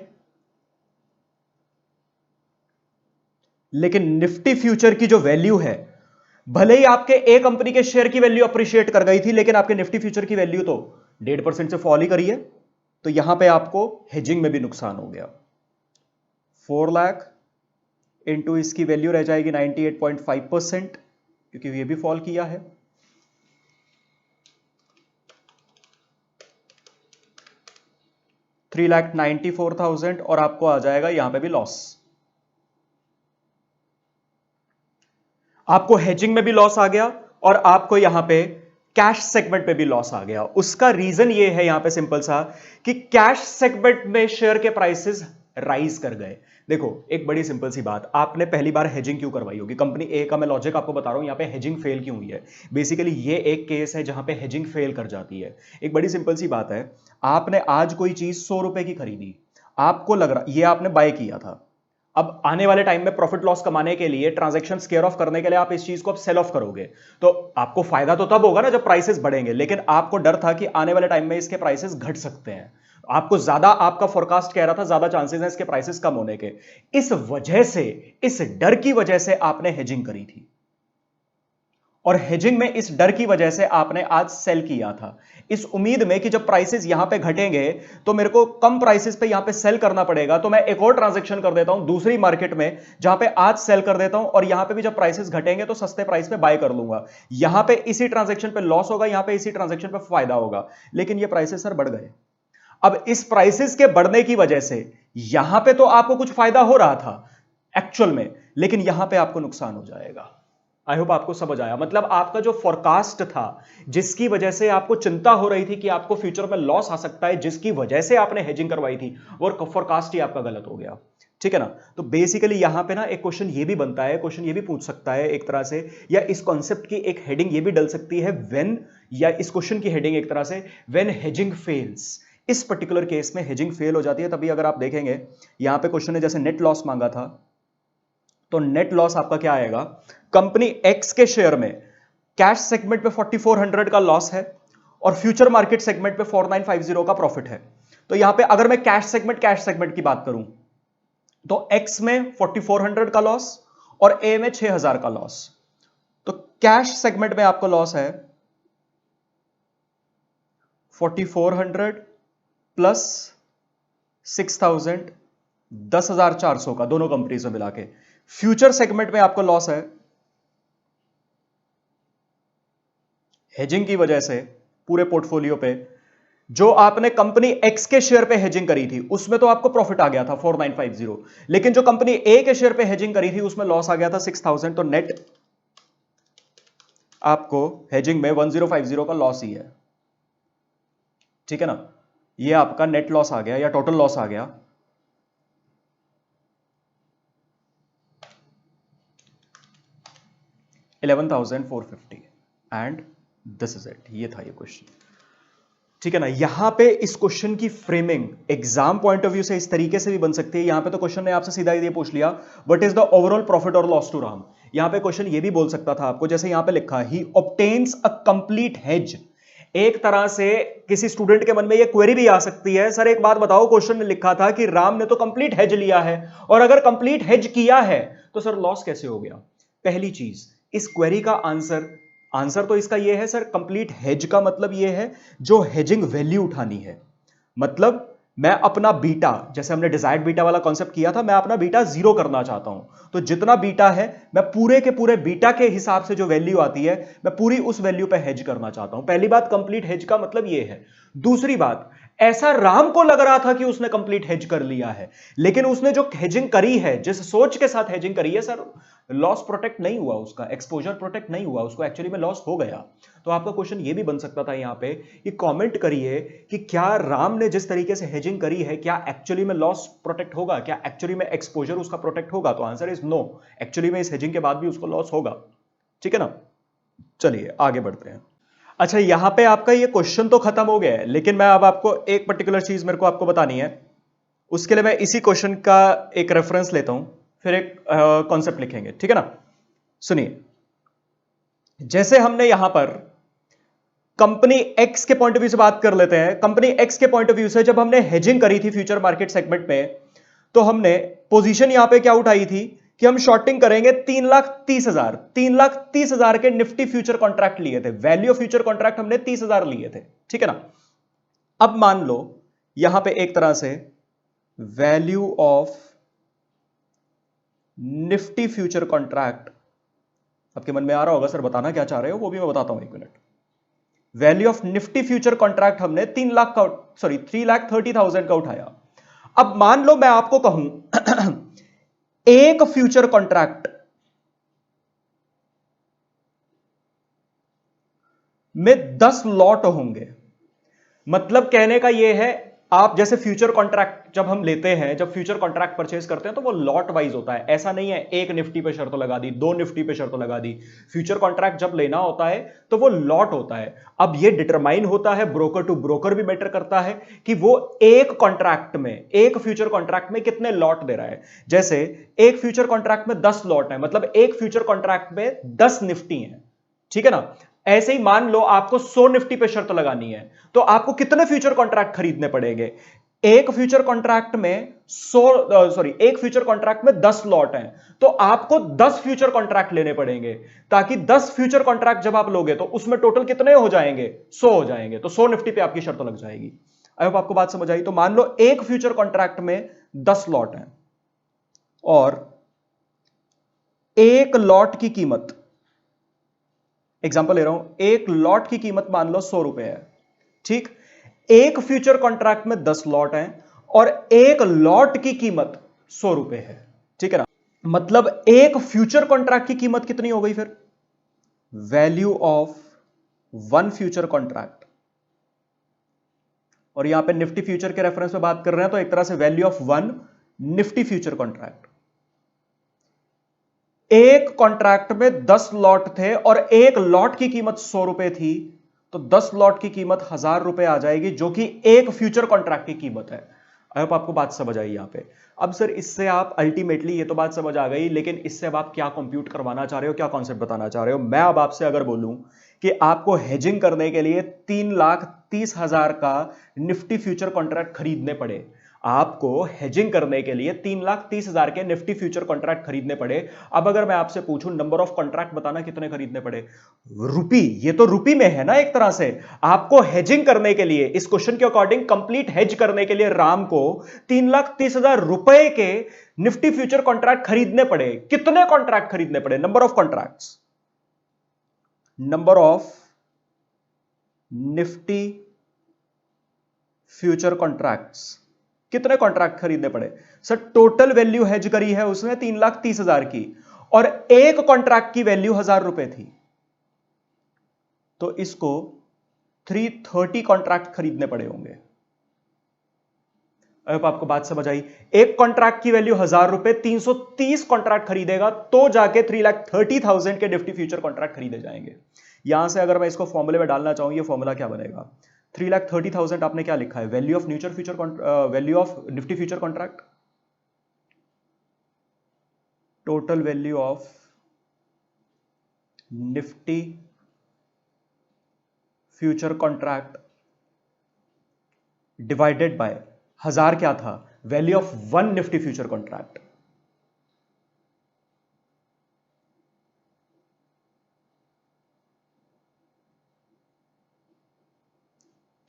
Speaker 1: लेकिन निफ्टी फ्यूचर की जो वैल्यू है, भले ही आपके ए कंपनी के शेयर की वैल्यू अप्रिशिएट कर गई थी, लेकिन आपके निफ्टी फ्यूचर की वैल्यू तो 1.5% से फॉल ही करी है, तो यहां पे आपको हेजिंग में भी नुकसान हो गया। 4 लाख इंटू इसकी वैल्यू रह जाएगी 98.5%, क्योंकि ये भी फॉल किया है, 3,94,000, और आपको आ जाएगा यहां पे भी लॉस। आपको हेजिंग में भी लॉस आ गया और आपको यहां पे कैश सेगमेंट में भी लॉस आ गया। उसका रीजन ये है यहां पे सिंपल सा, कि कैश सेगमेंट में शेयर के प्राइसेस राइज कर गए। देखो एक बड़ी सिंपल सी बात, आपने पहली बार हेजिंग क्यों करवाई होगी कंपनी ए का, मैं लॉजिक आपको बता रहा हूं, यहां पे हेजिंग फेल क्यों हुई है। बेसिकली ये एक केस है जहां पे हेजिंग फेल कर जाती है। एक बड़ी सिंपल सी बात है, आपने आज कोई चीज 100 रुपए की खरीदी, आपको लग रहा ये आपने बाय किया था, अब आने वाले टाइम में प्रॉफिट लॉस कमाने के लिए, ट्रांजैक्शन स्केयर ऑफ करने के लिए आप इस चीज को अब सेल ऑफ करोगे, तो आपको फायदा तो तब होगा ना जब प्राइसेस बढ़ेंगे, लेकिन आपको डर था कि आने वाले टाइम में इसके प्राइसेस घट सकते हैं, आपको ज्यादा, आपका फोरकास्ट कह रहा था ज्यादा चांसेस हैं इसके प्राइसेस कम होने के। इस वजह से, इस डर की वजह से आपने हेजिंग करी थी, और हेजिंग में इस डर की वजह से आपने आज सेल किया था, इस उम्मीद में कि जब प्राइसेस यहां पे घटेंगे तो मेरे को कम प्राइसेस पे यहां पे सेल करना पड़ेगा, तो मैं एक और ट्रांजैक्शन कर देता हूं दूसरी मार्केट में जहां पे आज सेल कर देता हूं, और यहां पे भी जब प्राइसेस घटेंगे तो सस्ते प्राइस पे बाय कर लूंगा। यहां पे इसी ट्रांजैक्शन पे लॉस होगा, यहां पे इसी ट्रांजैक्शन पे फायदा होगा, लेकिन ये प्राइसेस सर बढ़ गए। अब इस प्राइसेस के बढ़ने की वजह से यहां पे तो आपको कुछ फायदा हो रहा था एक्चुअल में, लेकिन यहां पे आपको नुकसान हो जाएगा। आई होप आपको समझ आया, मतलब आपका जो फोरकास्ट था, जिसकी वजह से आपको चिंता हो रही थी कि आपको फ्यूचर में लॉस आ सकता है, जिसकी वजह से आपने हेजिंग करवाई थी, और फोरकास्ट ही आपका गलत हो गया। ठीक है ना। तो बेसिकली यहां पे ना एक क्वेश्चन ये भी बनता है, क्वेश्चन ये भी पूछ सकता है एक तरह से, या इस कॉन्सेप्ट की एक हेडिंग ये भी डल सकती है व्हेन, या इस क्वेश्चन की हेडिंग एक तरह से व्हेन हेजिंग फेल्स। इस पर्टिकुलर केस में हेजिंग फेल हो जाती है, तभी अगर आप देखेंगे यहां पे क्वेश्चन ने जैसे नेट लॉस मांगा था, तो नेट लॉस आपका क्या आएगा, कंपनी एक्स के शेयर में कैश सेगमेंट पे 4400 का लॉस है और फ्यूचर मार्केट सेगमेंट पे 4950 का प्रॉफिट है। तो यहां पे अगर मैं कैश सेगमेंट की बात करूं, तो एक्स में 4400 का लॉस और ए में 6000 का लॉस। तो कैश सेगमेंट में आपको लॉस है 4400 प्लस 6000, 10,400 का, दोनों कंपनीज में मिला के। फ्यूचर सेगमेंट में आपको लॉस है हेजिंग की वजह से पूरे पोर्टफोलियो पे, जो आपने कंपनी एक्स के शेयर पे हेजिंग करी थी उसमें तो आपको प्रॉफिट आ गया था 4950, लेकिन जो कंपनी ए के शेयर पे हेजिंग करी थी उसमें लॉस आ गया था 6000, तो नेट आपको हेजिंग में 1050 का लॉस ही है। ठीक है ना, ये आपका नेट लॉस आ गया या टोटल लॉस आ गया 11,450, एंड दिस इज इट। ये था ये क्वेश्चन। ठीक है ना। यहां पे इस क्वेश्चन की framing exam point of view से इस तरीके से भी बन सकती है। यहां पे तो क्वेश्चन ने आपसे सीधा ये पूछ लिया, what is the overall profit और लॉस टू राम। यहां पे क्वेश्चन ये भी बोल सकता था आपको, जैसे यहां पे लिखा ही ऑब्टेन्स अ कंप्लीट हेज। एक तरह से किसी स्टूडेंट के मन में ये क्वेरी भी आ सकती है, सर एक बात बताओ, क्वेश्चन ने लिखा था कि राम ने तो कंप्लीट हेज लिया है, और अगर कंप्लीट हेज किया है तो सर लॉस कैसे हो गया। पहली चीज, इस क्वेरी का आंसर तो इसका यह है सर, कंप्लीट हेज का मतलब यह है जो हेजिंग वैल्यू उठानी है। मतलब मैं अपना बीटा, जैसे हमने डिजायर्ड बीटा वाला कॉन्सेप्ट किया था, मैं अपना बीटा 0 करना चाहता हूं, तो जितना बीटा है मैं पूरे के पूरे बीटा के हिसाब से जो वैल्यू आती है मैं पूरी उस वैल्यू पे हेज करना चाहता हूं। पहली बात, कंप्लीट हेज का मतलब यह है। दूसरी बात, ऐसा राम को लग रहा था कि उसने कंप्लीट हेज कर लिया है, लेकिन उसने जो हेजिंग करी है, जिस सोच के साथ हेजिंग करी है सर, लॉस प्रोटेक्ट नहीं हुआ, उसका एक्सपोजर प्रोटेक्ट नहीं हुआ, उसको एक्चुअली में लॉस हो गया। तो आपका क्वेश्चन ये भी बन सकता था यहां पे कि कमेंट करिए कि क्या राम ने जिस तरीके से हेजिंग करी है, क्या एक्चुअली में लॉस प्रोटेक्ट होगा, क्या एक्चुअली में एक्सपोजर उसका प्रोटेक्ट होगा? तो आंसर इज नो, एक्चुअली में इस हेजिंग के बाद भी उसको लॉस होगा। ठीक है ना? चलिए आगे बढ़ते हैं। अच्छा, यहां पे आपका ये क्वेश्चन तो खत्म हो गया है, लेकिन मैं अब आपको एक पर्टिकुलर चीज मेरे को आपको बतानी है। उसके लिए मैं इसी क्वेश्चन का एक रेफरेंस लेता हूं, फिर एक कॉन्सेप्ट लिखेंगे। ठीक है ना? सुनिए, जैसे हमने यहां पर कंपनी एक्स के पॉइंट ऑफ व्यू से बात कर लेते हैं। कंपनी एक्स के पॉइंट ऑफ व्यू से जब हमने हेजिंग करी थी फ्यूचर मार्केट सेगमेंट में, तो हमने पोजीशन यहां पे क्या उठाई थी कि हम शॉर्टिंग करेंगे 3,30,000 के निफ्टी फ्यूचर कॉन्ट्रैक्ट लिए थे। वैल्यू ऑफ फ्यूचर कॉन्ट्रैक्ट हमने 30,000 लिए थे। ठीक है ना? अब मान लो यहां पे एक तरह से value of Nifty future contract, आपके मन में आ रहा होगा सर बताना क्या चाह रहे हो, वो भी मैं बताता हूं, एक minute. Value of Nifty future contract हमने 3,30,000 का उठाया। अब मान लो मैं आपको कहूं एक फ्यूचर कॉन्ट्रैक्ट में 10 लॉट होंगे। मतलब कहने का यह है, आप जैसे फ्यूचर कॉन्ट्रैक्ट जब हम लेते हैं, जब फ्यूचर कॉन्ट्रैक्ट परचेज करते हैं, तो वो लॉट वाइज होता है। ऐसा नहीं है एक निफ्टी पे शर्त लगा दी, 2 निफ्टी पे शर्त लगा दी। फ्यूचर कॉन्ट्रैक्ट जब लेना होता है तो वो लॉट होता है। अब ये डिटरमाइन होता है, ब्रोकर टू ब्रोकर भी मैटर करता है कि वो एक कॉन्ट्रैक्ट में, एक फ्यूचर कॉन्ट्रैक्ट में कितने लॉट दे रहा है। जैसे एक फ्यूचर कॉन्ट्रैक्ट में 10 लॉट है, मतलब एक फ्यूचर कॉन्ट्रैक्ट में 10 निफ्टी है। ठीक है ना? ऐसे ही मान लो आपको 100 निफ्टी पे शर्त लगानी है, तो आपको कितने फ्यूचर कॉन्ट्रैक्ट खरीदने पड़ेंगे? एक फ्यूचर कॉन्ट्रैक्ट में 100, एक फ्यूचर कॉन्ट्रैक्ट में 10 लॉट हैं, तो आपको 10 फ्यूचर कॉन्ट्रैक्ट लेने पड़ेंगे, ताकि 10 फ्यूचर कॉन्ट्रैक्ट जब आप लोगे तो उसमें टोटल कितने हो जाएंगे? 100 हो जाएंगे। तो 100 निफ्टी पे आपकी शर्त लग जाएगी। आई होप आपको बात समझ आई। तो मान लो एक फ्यूचर कॉन्ट्रैक्ट में 10 लॉट हैं और एक लॉट की कीमत, एग्जांपल ले रहा हूं, एक लॉट की कीमत मान लो 100 रुपए है। ठीक? एक फ्यूचर कॉन्ट्रैक्ट में 10 लॉट हैं और एक लॉट की कीमत 100 रुपए है। ठीक है ना? मतलब एक फ्यूचर कॉन्ट्रैक्ट की कीमत कितनी हो गई फिर? Value of one future contract. और यहां पे निफ्टी फ्यूचर के रेफरेंस में बात कर रहे हैं, तो एक तरह से value of one Nifty future contract. एक कॉन्ट्रैक्ट में 10 लॉट थे और एक लॉट की कीमत 100 रुपए थी, तो 10 लॉट की कीमत 1,000 रुपए आ जाएगी, जो कि एक फ्यूचर कॉन्ट्रैक्ट की कीमत है। आई होप आपको बात समझ आई यहां पे। अब सर इससे आप अल्टीमेटली, ये तो बात समझ आ गई, लेकिन इससे अब आप क्या कंप्यूट करवाना चाह रहे हो, क्या कॉन्सेप्ट बताना चाह रहे हो? मैं अब आपसे अगर बोलूं कि आपको हेजिंग करने के लिए 3,30,000 का निफ्टी फ्यूचर कॉन्ट्रैक्ट खरीदने पड़े, आपको हेजिंग करने के लिए 3,30,000 के निफ्टी फ्यूचर कॉन्ट्रैक्ट खरीदने पड़े। अब अगर मैं आपसे पूछूं नंबर ऑफ कॉन्ट्रैक्ट बताना कितने खरीदने पड़े? रुपी, ये तो रुपी में है ना एक तरह से। आपको हेजिंग करने के लिए, इस क्वेश्चन के अकॉर्डिंग कंप्लीट हेज करने के लिए राम को 3,30,000 रुपए के निफ्टी फ्यूचर कॉन्ट्रैक्ट खरीदने पड़े। कितने कॉन्ट्रैक्ट खरीदने पड़े? Number of contracts, number of Nifty future contracts, कितने कॉन्ट्रैक्ट खरीदने पड़े? सर टोटल वैल्यू हेज करी है उसने 3,30,000 की, और एक कॉन्ट्रैक्ट की वैल्यू 1,000 रुपए थी, तो इसको 330 कॉन्ट्रैक्ट खरीदने पड़े होंगे। अब आपको बात समझ आई। एक कॉन्ट्रैक्ट की वैल्यू 1,000 रुपए, 330 कॉन्ट्रैक्ट खरीदेगा तो जाके 3,30,000 के निफ्टी फ्यूचर कॉन्ट्रैक्ट खरीदे जाएंगे। यहां से अगर मैं इसको फॉर्मूले में डालना चाहूं, ये फॉर्मूला क्या बनेगा? 3,30,000 आपने क्या लिखा है? Value of value of Nifty future contract, total value of Nifty future contract divided by 1,000 क्या था? Value of one Nifty future contract.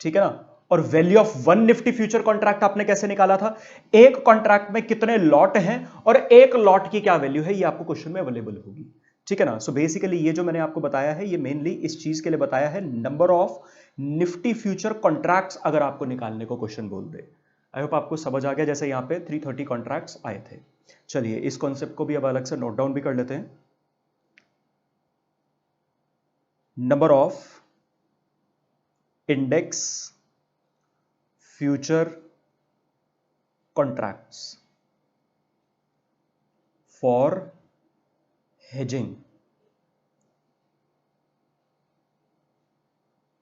Speaker 1: ठीक है ना। और value of one Nifty future contract आपने कैसे निकाला था, एक कॉन्ट्रैक्ट में कितने लॉट हैं और एक लॉट की क्या वैल्यू है, ये आपको क्वेश्चन में अवेलेबल होगी, ठीक है ना। सो बेसिकली ये जो मैंने आपको बताया है ये मेनली इस चीज के लिए बताया है, number of Nifty future contracts अगर आपको निकालने को क्वेश्चन बोल दे। आई होप आपको समझ आ गया, जैसे यहां पे 330 कॉन्ट्रैक्ट्स आए थे। चलिए इस कॉन्सेप्ट को भी अब अलग से नोट डाउन भी कर लेते हैं। Number of index future contracts for hedging.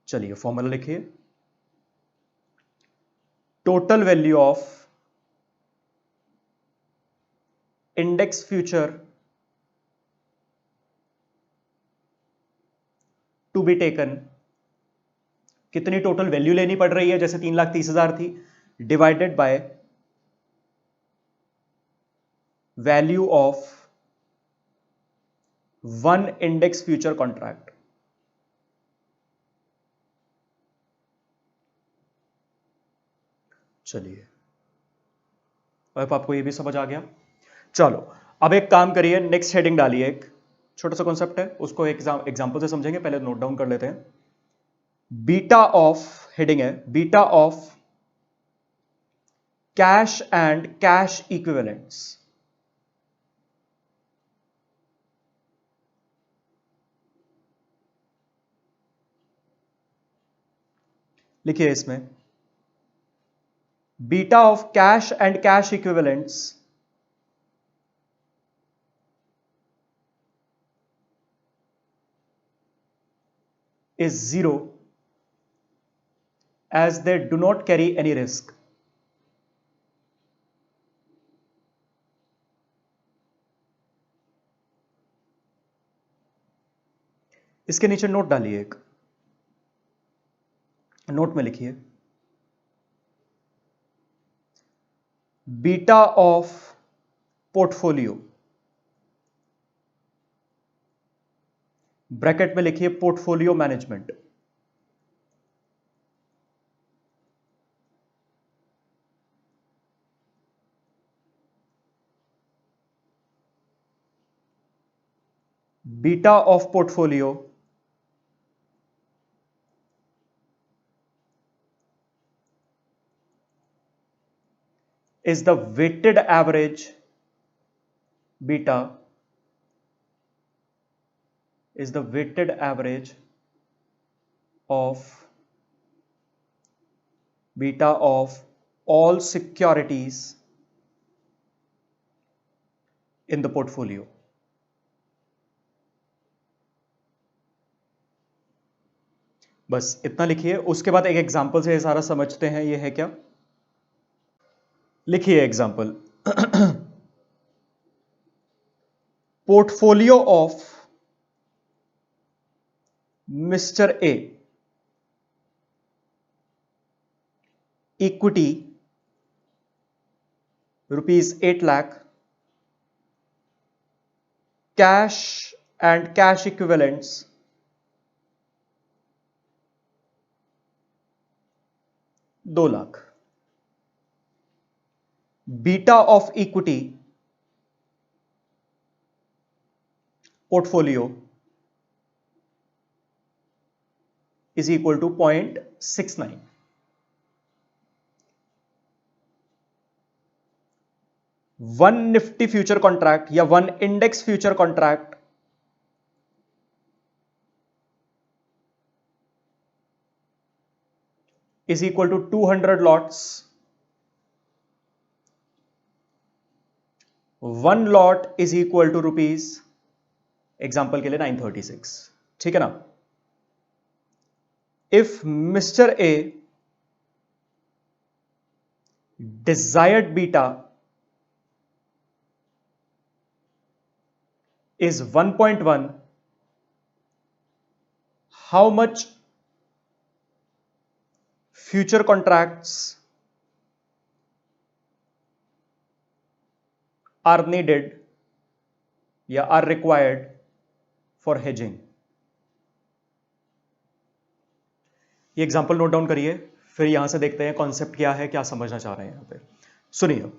Speaker 1: चलिए फॉर्मूला लिखिए, total value of index future to be taken, कितनी टोटल वैल्यू लेनी पड़ रही है, जैसे 3,30,000 थी, divided by value of one index future contract. चलिए अब आपको ये भी समझ आ गया। चलो अब एक काम करिए, नेक्स्ट हेडिंग डालिए, एक छोटा सा कॉन्सेप्ट है उसको एक एग्जांपल से समझेंगे, पहले नोट डाउन कर लेते हैं। बीटा ऑफ, हेडिंग है beta of cash and cash equivalents. लिखिए इसमें beta of cash and cash equivalents is 0 as they do not carry any risk. इसके नीचे नोट डालिए, एक नोट में लिखिए बीटा ऑफ पोर्टफोलियो, ब्रैकेट में लिखिए portfolio management, beta of portfolio is the weighted average beta is the weighted average of beta of all securities in the portfolio. बस इतना लिखिए, उसके बाद एक एग्जांपल से ये सारा समझते हैं ये है क्या। लिखिए example, portfolio of mister A, equity ₹8 lakh, cash and cash equivalents ₹2 lakh. Beta of equity portfolio is equal to 0.69। One Nifty future contract या one index future contract is equal to 200 lots, one lot is equal to rupees, example के लिए 936, ठीक है ना। If mister A desired beta is 1.1, how much future contracts are needed या are required for hedging। ये example note down करिए, फिर यहां से देखते हैं कॉन्सेप्ट क्या है, क्या समझना चाह रहे हैं यहां पे। सुनिए,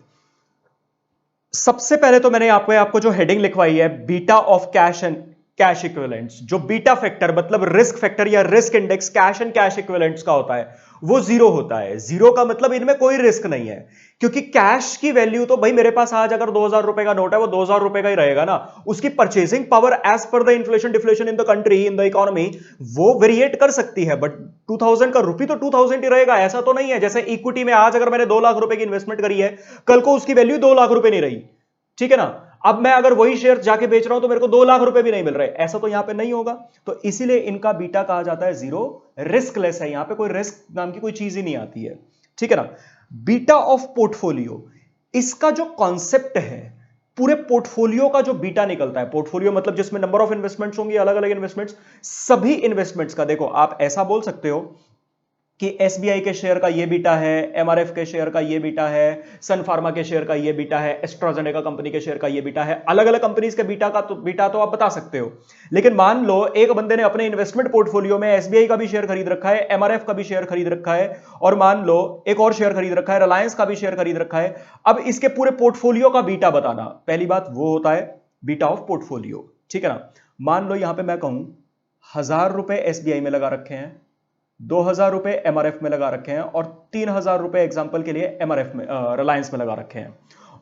Speaker 1: सबसे पहले तो मैंने आपको जो हेडिंग लिखवाई है, beta of cash and cash equivalents, जो बीटा फैक्टर मतलब रिस्क फैक्टर या risk index cash and cash equivalents का होता है, वो जीरो होता है। जीरो का मतलब इनमें कोई रिस्क नहीं है, क्योंकि कैश की वैल्यू तो भाई मेरे पास आज अगर 2000 रुपए का नोट है वो 2000 रुपए का ही रहेगा ना। उसकी purchasing power as per the inflation deflation in the country in the economy वो वेरिएट कर सकती है, बट 2000 का रुपी तो 2000 ही रहेगा। ऐसा तो नहीं है जैसे इक्विटी में आज अगर मैंने 2 लाख रुपए की इन्वेस्टमेंट करी है, कल को उसकी वैल्यू 2 लाख रुपए नहीं रही, ठीक है ना। अब मैं अगर वही शेयर जाके बेच रहा हूं तो मेरे को 2 लाख रुपए भी नहीं मिल रहे, ऐसा तो यहां पे नहीं होगा। तो इसीलिए इनका बीटा कहा जाता है जीरो, रिस्कलेस है, यहां पे कोई रिस्क नाम की कोई चीज ही नहीं आती है, ठीक है ना। बीटा ऑफ पोर्टफोलियो, इसका जो कॉन्सेप्ट है, पूरे पोर्टफोलियो का जो बीटा निकलता है, पोर्टफोलियो मतलब जिसमें नंबर ऑफ इन्वेस्टमेंट्स होंगी, अलग अलग इन्वेस्टमेंट्स, सभी इन्वेस्टमेंट्स का, देखो आप ऐसा बोल सकते हो कि एसबीआई के शेयर का ये बीटा है, एमआरएफ के शेयर का ये बीटा है, सन फार्मा के शेयर का ये बीटा है, एस्ट्राजेनेका कंपनी के शेयर का ये बीटा है। अलग अलग कंपनीज के बीटा तो आप बता सकते हो। लेकिन मान लो एक बंदे ने अपने इन्वेस्टमेंट पोर्टफोलियो में एसबीआई का भी शेयर खरीद रखा है, एमआरएफ का भी शेयर खरीद रखा है, और मान लो एक और शेयर खरीद रखा है, रिलायंस का भी शेयर खरीद रखा है। अब इसके पूरे पोर्टफोलियो का बीटा बताना, पहली बात वो होता है बीटा ऑफ पोर्टफोलियो, ठीक है ना। मान लो यहां पर मैं कहूं 1000 रुपए एसबीआई में लगा रखे हैं, 2000 रुपए एमआरएफ में लगा रखे हैं, और 3000 रुपए एग्जांपल के लिए एमआरएफ में रिलायंस में लगा रखे हैं।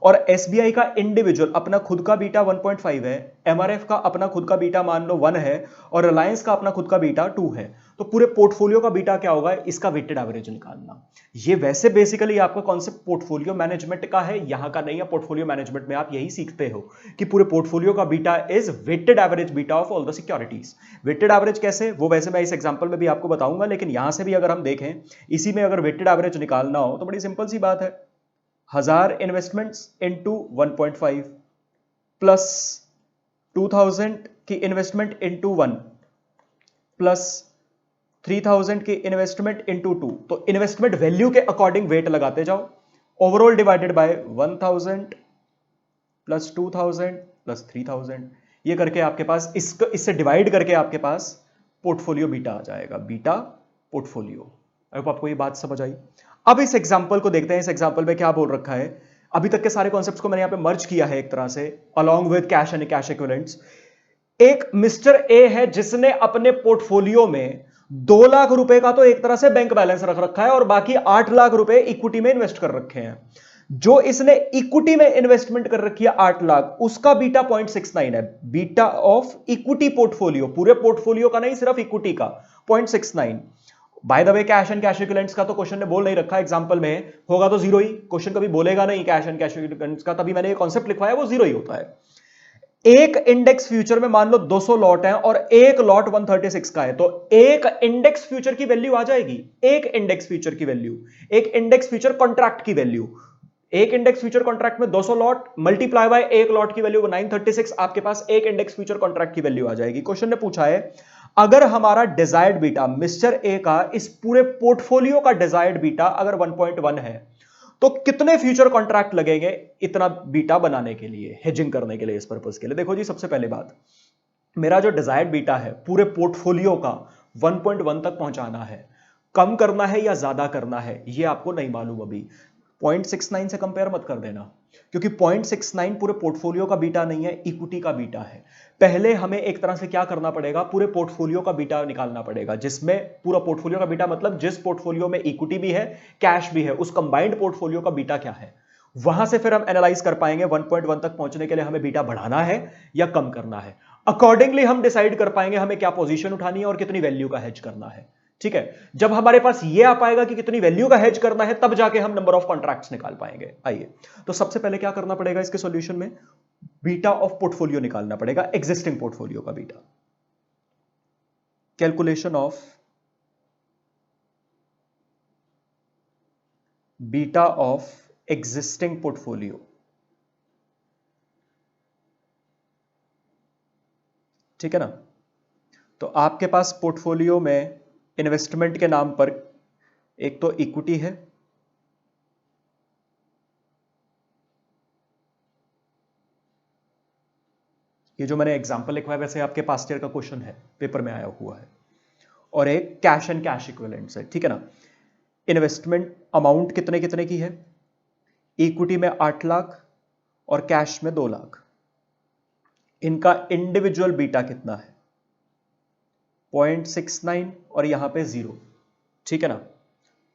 Speaker 1: और एसबीआई का इंडिविजुअल अपना खुद का बीटा 1.5 है, एमआरएफ का अपना खुद का बीटा मान लो 1 है, और रिलायंस का अपना खुद का बीटा 2 है। तो पूरे पोर्टफोलियो का बीटा क्या होगा, इसका वेटेड एवरेज निकालना। ये वैसे बेसिकली आपका कॉन्सेप्ट पोर्टफोलियो मैनेजमेंट का है, यहां का नहीं है। पोर्टफोलियो मैनेजमेंट में आप यही सीखते हो कि पूरे पोर्टफोलियो का beta is weighted average beta of all the securities. Weighted average कैसे, वो वैसे मैं इस एग्जांपल में भी आपको बताऊंगा, लेकिन यहां से भी अगर हम देखें, इसी में अगर वेटेड एवरेज निकालना हो तो बड़ी सिंपल सी बात है, 1000 इन्वेस्टमेंट्स इंटू 1.5 प्लस 2000 की इन्वेस्टमेंट इंटू 1 प्लस 3000 की इन्वेस्टमेंट इंटू 2। तो इन्वेस्टमेंट वैल्यू के अकॉर्डिंग वेट लगाते जाओ, overall divided by 1000 plus 2000 plus 3000, ये करके आपके पास इससे डिवाइड करके आपके पास पोर्टफोलियो बीटा आ जाएगा, बीटा पोर्टफोलियो। आई होप आपको ये बात समझ आई। अब इस एग्जांपल को देखते हैं, इस एग्जांपल में क्या बोल रखा है। अभी तक के सारे कॉन्सेप्ट्स को मैंने यहां पे मर्ज किया है एक तरह से, along with cash and cash equivalents. एक मिस्टर ए है जिसने अपने पोर्टफोलियो में 2 लाख रुपए का तो एक तरह से बैंक बैलेंस रख रखा है, और बाकी 8 लाख रुपए इक्विटी में इन्वेस्ट कर रखे हैं। जो इसने इक्विटी में इन्वेस्टमेंट कर रखी है 8 लाख, उसका बीटा 0.69 है, बीटा ऑफ इक्विटी पोर्टफोलियो, पूरे पोर्टफोलियो का नहीं, सिर्फ इक्विटी का 0.69। By the way cash and cash equivalents का तो क्वेश्चन ने बोल नहीं रखा, एग्जांपल में होगा तो जीरो ही, क्वेश्चन कभी बोलेगा नहीं कैश एंड कैश इक्विवेलेंट्स का, तभी मैंने ये कॉन्सेप्ट लिखवाया, वो जीरो ही होता है। एक इंडेक्स फ्यूचर में मान लो 200 लॉट है और एक लॉट 136 का है, तो एक इंडेक्स फ्यूचर की वैल्यू आ जाएगी, एक इंडेक्स फ्यूचर की वैल्यू, एक इंडेक्स फ्यूचर कॉन्ट्रैक्ट की वैल्यू, एक इंडेक्स फ्यूचर कॉन्ट्रैक्ट में 200 लॉट मल्टीप्लाई बाय एक लॉट की वैल्यू 936, आपके पास एक इंडेक्स फ्यूचर कॉन्ट्रैक्ट की वैल्यू आ जाएगी। क्वेश्चन ने पूछा है अगर हमारा डिजायर्ड बीटा मिस्टर ए का इस पूरे पोर्टफोलियो का डिजायर्ड बीटा अगर 1.1 है, तो कितने फ्यूचर कॉन्ट्रैक्ट लगेंगे इतना बीटा बनाने के लिए, हेजिंग करने के लिए, इस पर्पस के लिए। देखो जी, सबसे पहले बात, मेरा जो डिजायर्ड बीटा है पूरे पोर्टफोलियो का 1.1 तक पहुंचाना है, कम करना है या ज्यादा करना है ये आपको नहीं मालूम अभी। 0.69 से कंपेयर मत कर देना, क्योंकि 0.69 पूरे पोर्टफोलियो का बीटा नहीं है, इक्विटी का बीटा है। पहले हमें एक तरह से क्या करना पड़ेगा, पूरे पोर्टफोलियो का बीटा निकालना पड़ेगा, जिसमें पूरा पोर्टफोलियो का बीटा मतलब जिस पोर्टफोलियो में इक्विटी भी है कैश भी है, उस कंबाइंड पोर्टफोलियो का बीटा क्या है। वहां से फिर हम एनालाइज कर पाएंगे 1.1 तक पहुंचने के लिए हमें बीटा बढ़ाना है या कम करना है। अकॉर्डिंगली हम डिसाइड कर पाएंगे हमें क्या पोजीशन उठानी है और कितनी वैल्यू का हेज करना है। ठीक है, जब हमारे पास ये आ पाएगा कि कितनी वैल्यू का हेज करना है, तब जाके हम नंबर ऑफ कॉन्ट्रैक्ट्स निकाल पाएंगे। आइए, तो सबसे पहले क्या करना पड़ेगा इसके सॉल्यूशन में, बीटा ऑफ पोर्टफोलियो निकालना पड़ेगा, एग्जिस्टिंग पोर्टफोलियो का beta. Calculation of beta of existing portfolio. ठीक है ना, तो आपके पास पोर्टफोलियो में इन्वेस्टमेंट के नाम पर एक तो इक्विटी है, ये जो मैंने एग्जांपल लिखा है वैसे आपके पास्ट ईयर का क्वेश्चन है, पेपर में आया हुआ है, और एक कैश एंड कैश इक्विवेलेंट्स है। ठीक है ना, इन्वेस्टमेंट अमाउंट कितने कितने की है, इक्विटी में 8 लाख और कैश में 2 लाख। इनका इंडिविजुअल बीटा कितना है, 0.69 और यहां पे 0, ठीक है ना।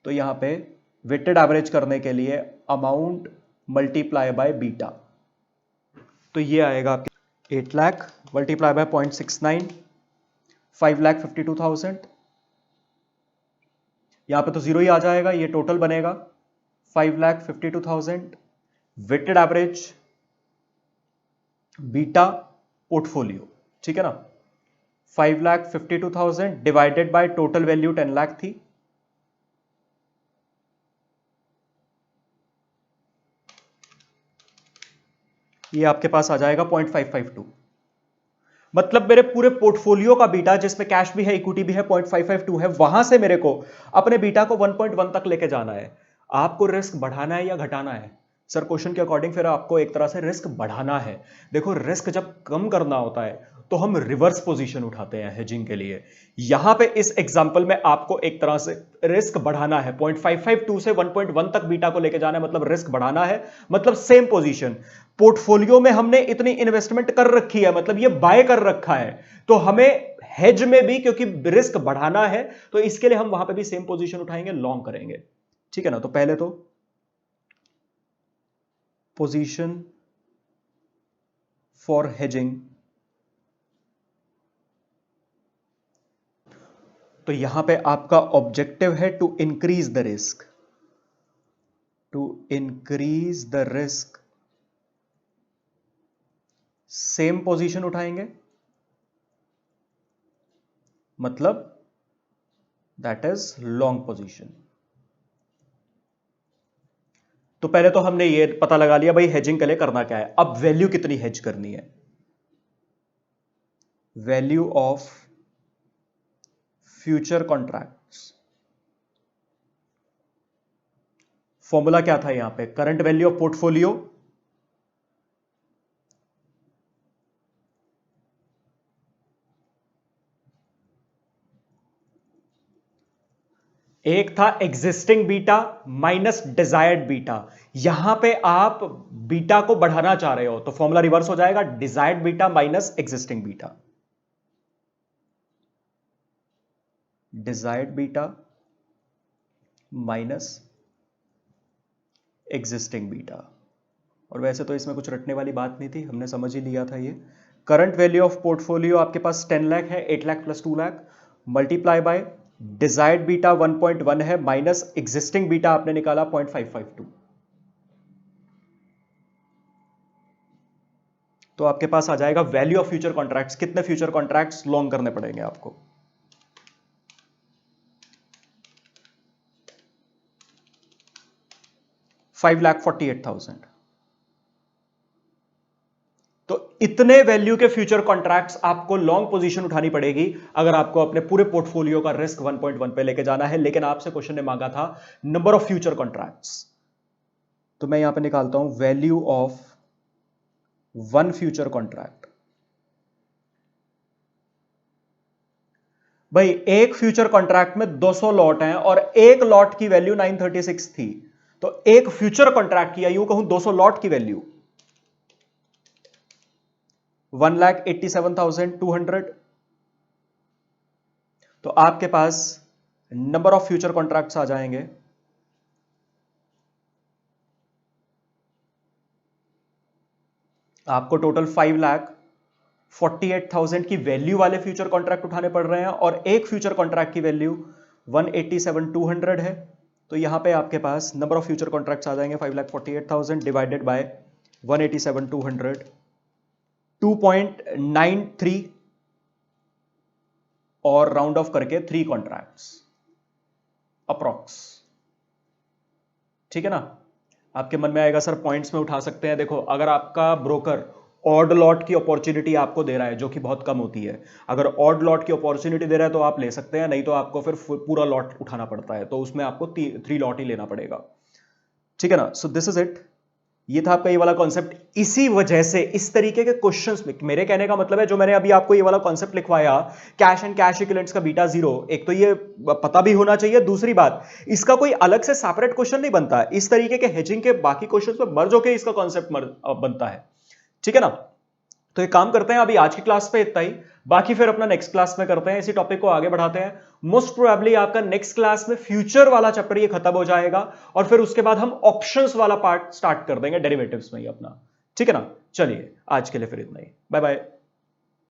Speaker 1: तो यहां पे वेटेड एवरेज करने के लिए अमाउंट मल्टीप्लाई बाय बीटा, तो ये आएगा आपके 8 लाख मल्टीप्लाई बाय 0.69, 5,52,000। यहां पे तो 0 ही आ जाएगा, ये टोटल बनेगा 5,52,000 वेटेड एवरेज बीटा पोर्टफोलियो, ठीक है ना। 5,52,000 divided by total value 10 lakh थी, ये आपके पास आ जाएगा 0.552। मतलब मेरे पूरे पोर्टफोलियो का बीटा, जिसमें कैश भी है इक्विटी भी है, 0.552 है, वहां से मेरे को अपने बीटा को 1.1 तक लेके जाना है। आपको रिस्क बढ़ाना है या घटाना है? सर क्वेश्चन के अकॉर्डिंग फिर आपको एक तरह से रिस्क बढ़ाना है। देखो रिस्क जब कम करना होता है तो हम रिवर्स पोजीशन उठाते हैं हेजिंग के लिए। यहां पे इस एग्जांपल में आपको एक तरह से रिस्क बढ़ाना है, 0.552 से 1.1 तक बीटा को लेके जाना है, मतलब रिस्क बढ़ाना है। मतलब सेम पोजीशन पोर्टफोलियो में हमने इतनी इन्वेस्टमेंट कर रखी है, मतलब ये बाय कर रखा है, तो हमें हेज में भी क्योंकि रिस्क बढ़ाना है तो इसके लिए हम वहां पे भी सेम पोजीशन उठाएंगे, लॉन्ग करेंगे, ठीक है ना। तो पहले तो पोजीशन फॉर हेजिंग, तो यहां पे आपका ऑब्जेक्टिव है to increase the risk, to increase the risk, same position उठाएंगे, मतलब दैट इज लॉन्ग पोजीशन। तो पहले तो हमने ये पता लगा लिया भाई हेजिंग के लिए करना क्या है। अब वैल्यू कितनी हेज करनी है, value of future contracts. Formula क्या था यहां पे, करंट वैल्यू ऑफ पोर्टफोलियो एक था existing beta minus desired beta. यहां पे आप बीटा को बढ़ाना चाह रहे हो तो फॉर्मूला रिवर्स हो जाएगा, desired beta minus existing beta, desired beta minus existing beta. और वैसे तो इसमें कुछ रटने वाली बात नहीं थी, हमने समझ ही लिया था ये। करंट वैल्यू ऑफ पोर्टफोलियो आपके पास 10 लाख है, 8 lakh plus 2 lakh multiply by desired beta 1.1 है माइनस एग्जिस्टिंग बीटा आपने निकाला 0.552। तो आपके पास आ जाएगा वैल्यू ऑफ फ्यूचर कॉन्ट्रैक्ट्स। कितने फ्यूचर कॉन्ट्रैक्ट्स लॉन्ग करने पड़ेंगे आपको, 5,48,000। तो इतने वैल्यू के फ्यूचर कॉन्ट्रैक्ट्स आपको लॉन्ग पोजीशन उठानी पड़ेगी अगर आपको अपने पूरे पोर्टफोलियो का रिस्क 1.1 पे लेके जाना है। लेकिन आपसे क्वेश्चन ने मांगा था नंबर ऑफ फ्यूचर कॉन्ट्रैक्ट्स, तो मैं यहां पे निकालता हूं value of one future contract. भाई एक फ्यूचर कॉन्ट्रैक्ट में 200 लॉट हैं और एक लॉट की वैल्यू 936 थी, तो एक फ्यूचर कॉन्ट्रैक्ट की, यूं कहूं 200 लॉट की वैल्यू 1,87,200। तो आपके पास नंबर ऑफ फ्यूचर कॉन्ट्रैक्ट्स आ जाएंगे आपको टोटल 5,48,000 की वैल्यू वाले फ्यूचर कॉन्ट्रैक्ट उठाने पड़ रहे हैं और एक फ्यूचर कॉन्ट्रैक्ट की वैल्यू 1,87,200 है। तो यहां पे आपके पास नंबर ऑफ फ्यूचर कॉन्ट्रैक्ट्स आ जाएंगे 5,48,000 डिवाइडेड बाय 1,87,200, 2.93 और राउंड ऑफ करके 3 कॉन्ट्रैक्ट्स अप्रॉक्स, ठीक है ना। आपके मन में आएगा सर पॉइंट्स में उठा सकते हैं। देखो अगर आपका ब्रोकर ऑड लॉट की अपॉर्चुनिटी आपको दे रहा है जो कि बहुत कम होती है, अगर ऑड लॉट की अपॉर्चुनिटी दे रहा है तो आप ले सकते हैं, नहीं तो आपको फिर पूरा लॉट उठाना पड़ता है, तो उसमें आपको 3 लॉट ही लेना पड़ेगा, ठीक है ना। So this is it. ये था आपका ये वाला कॉन्सेप्ट। इसी वजह से इस तरीके के क्वेश्चंस में, मेरे कहने का मतलब है जो मैंने अभी आपको ये वाला कॉन्सेप्ट लिखवाया कैश एंड कैश इक्विवेलेंट्स का बीटा जीरो, एक तो ये पता भी होना चाहिए, दूसरी बात इसका कोई अलग से सेपरेट क्वेश्चन नहीं बनता है, इस तरीके के हेजिंग के बाकी क्वेश्चंस में मर्ज होकर इसका कॉन्सेप्ट बनता है, ठीक है ना। तो एक काम करते हैं, अभी आज की क्लास पे इतना ही, बाकी फिर अपना नेक्स्ट क्लास में करते हैं, इसी टॉपिक को आगे बढ़ाते हैं। मोस्ट प्रोबेबली आपका नेक्स्ट क्लास में फ्यूचर वाला चैप्टर ये खत्म हो जाएगा और फिर उसके बाद हम ऑप्शंस वाला पार्ट स्टार्ट कर देंगे डेरिवेटिव्स में ही अपना, ठीक है ना। चलिए आज के लिए फिर इतना ही, बाय बाय।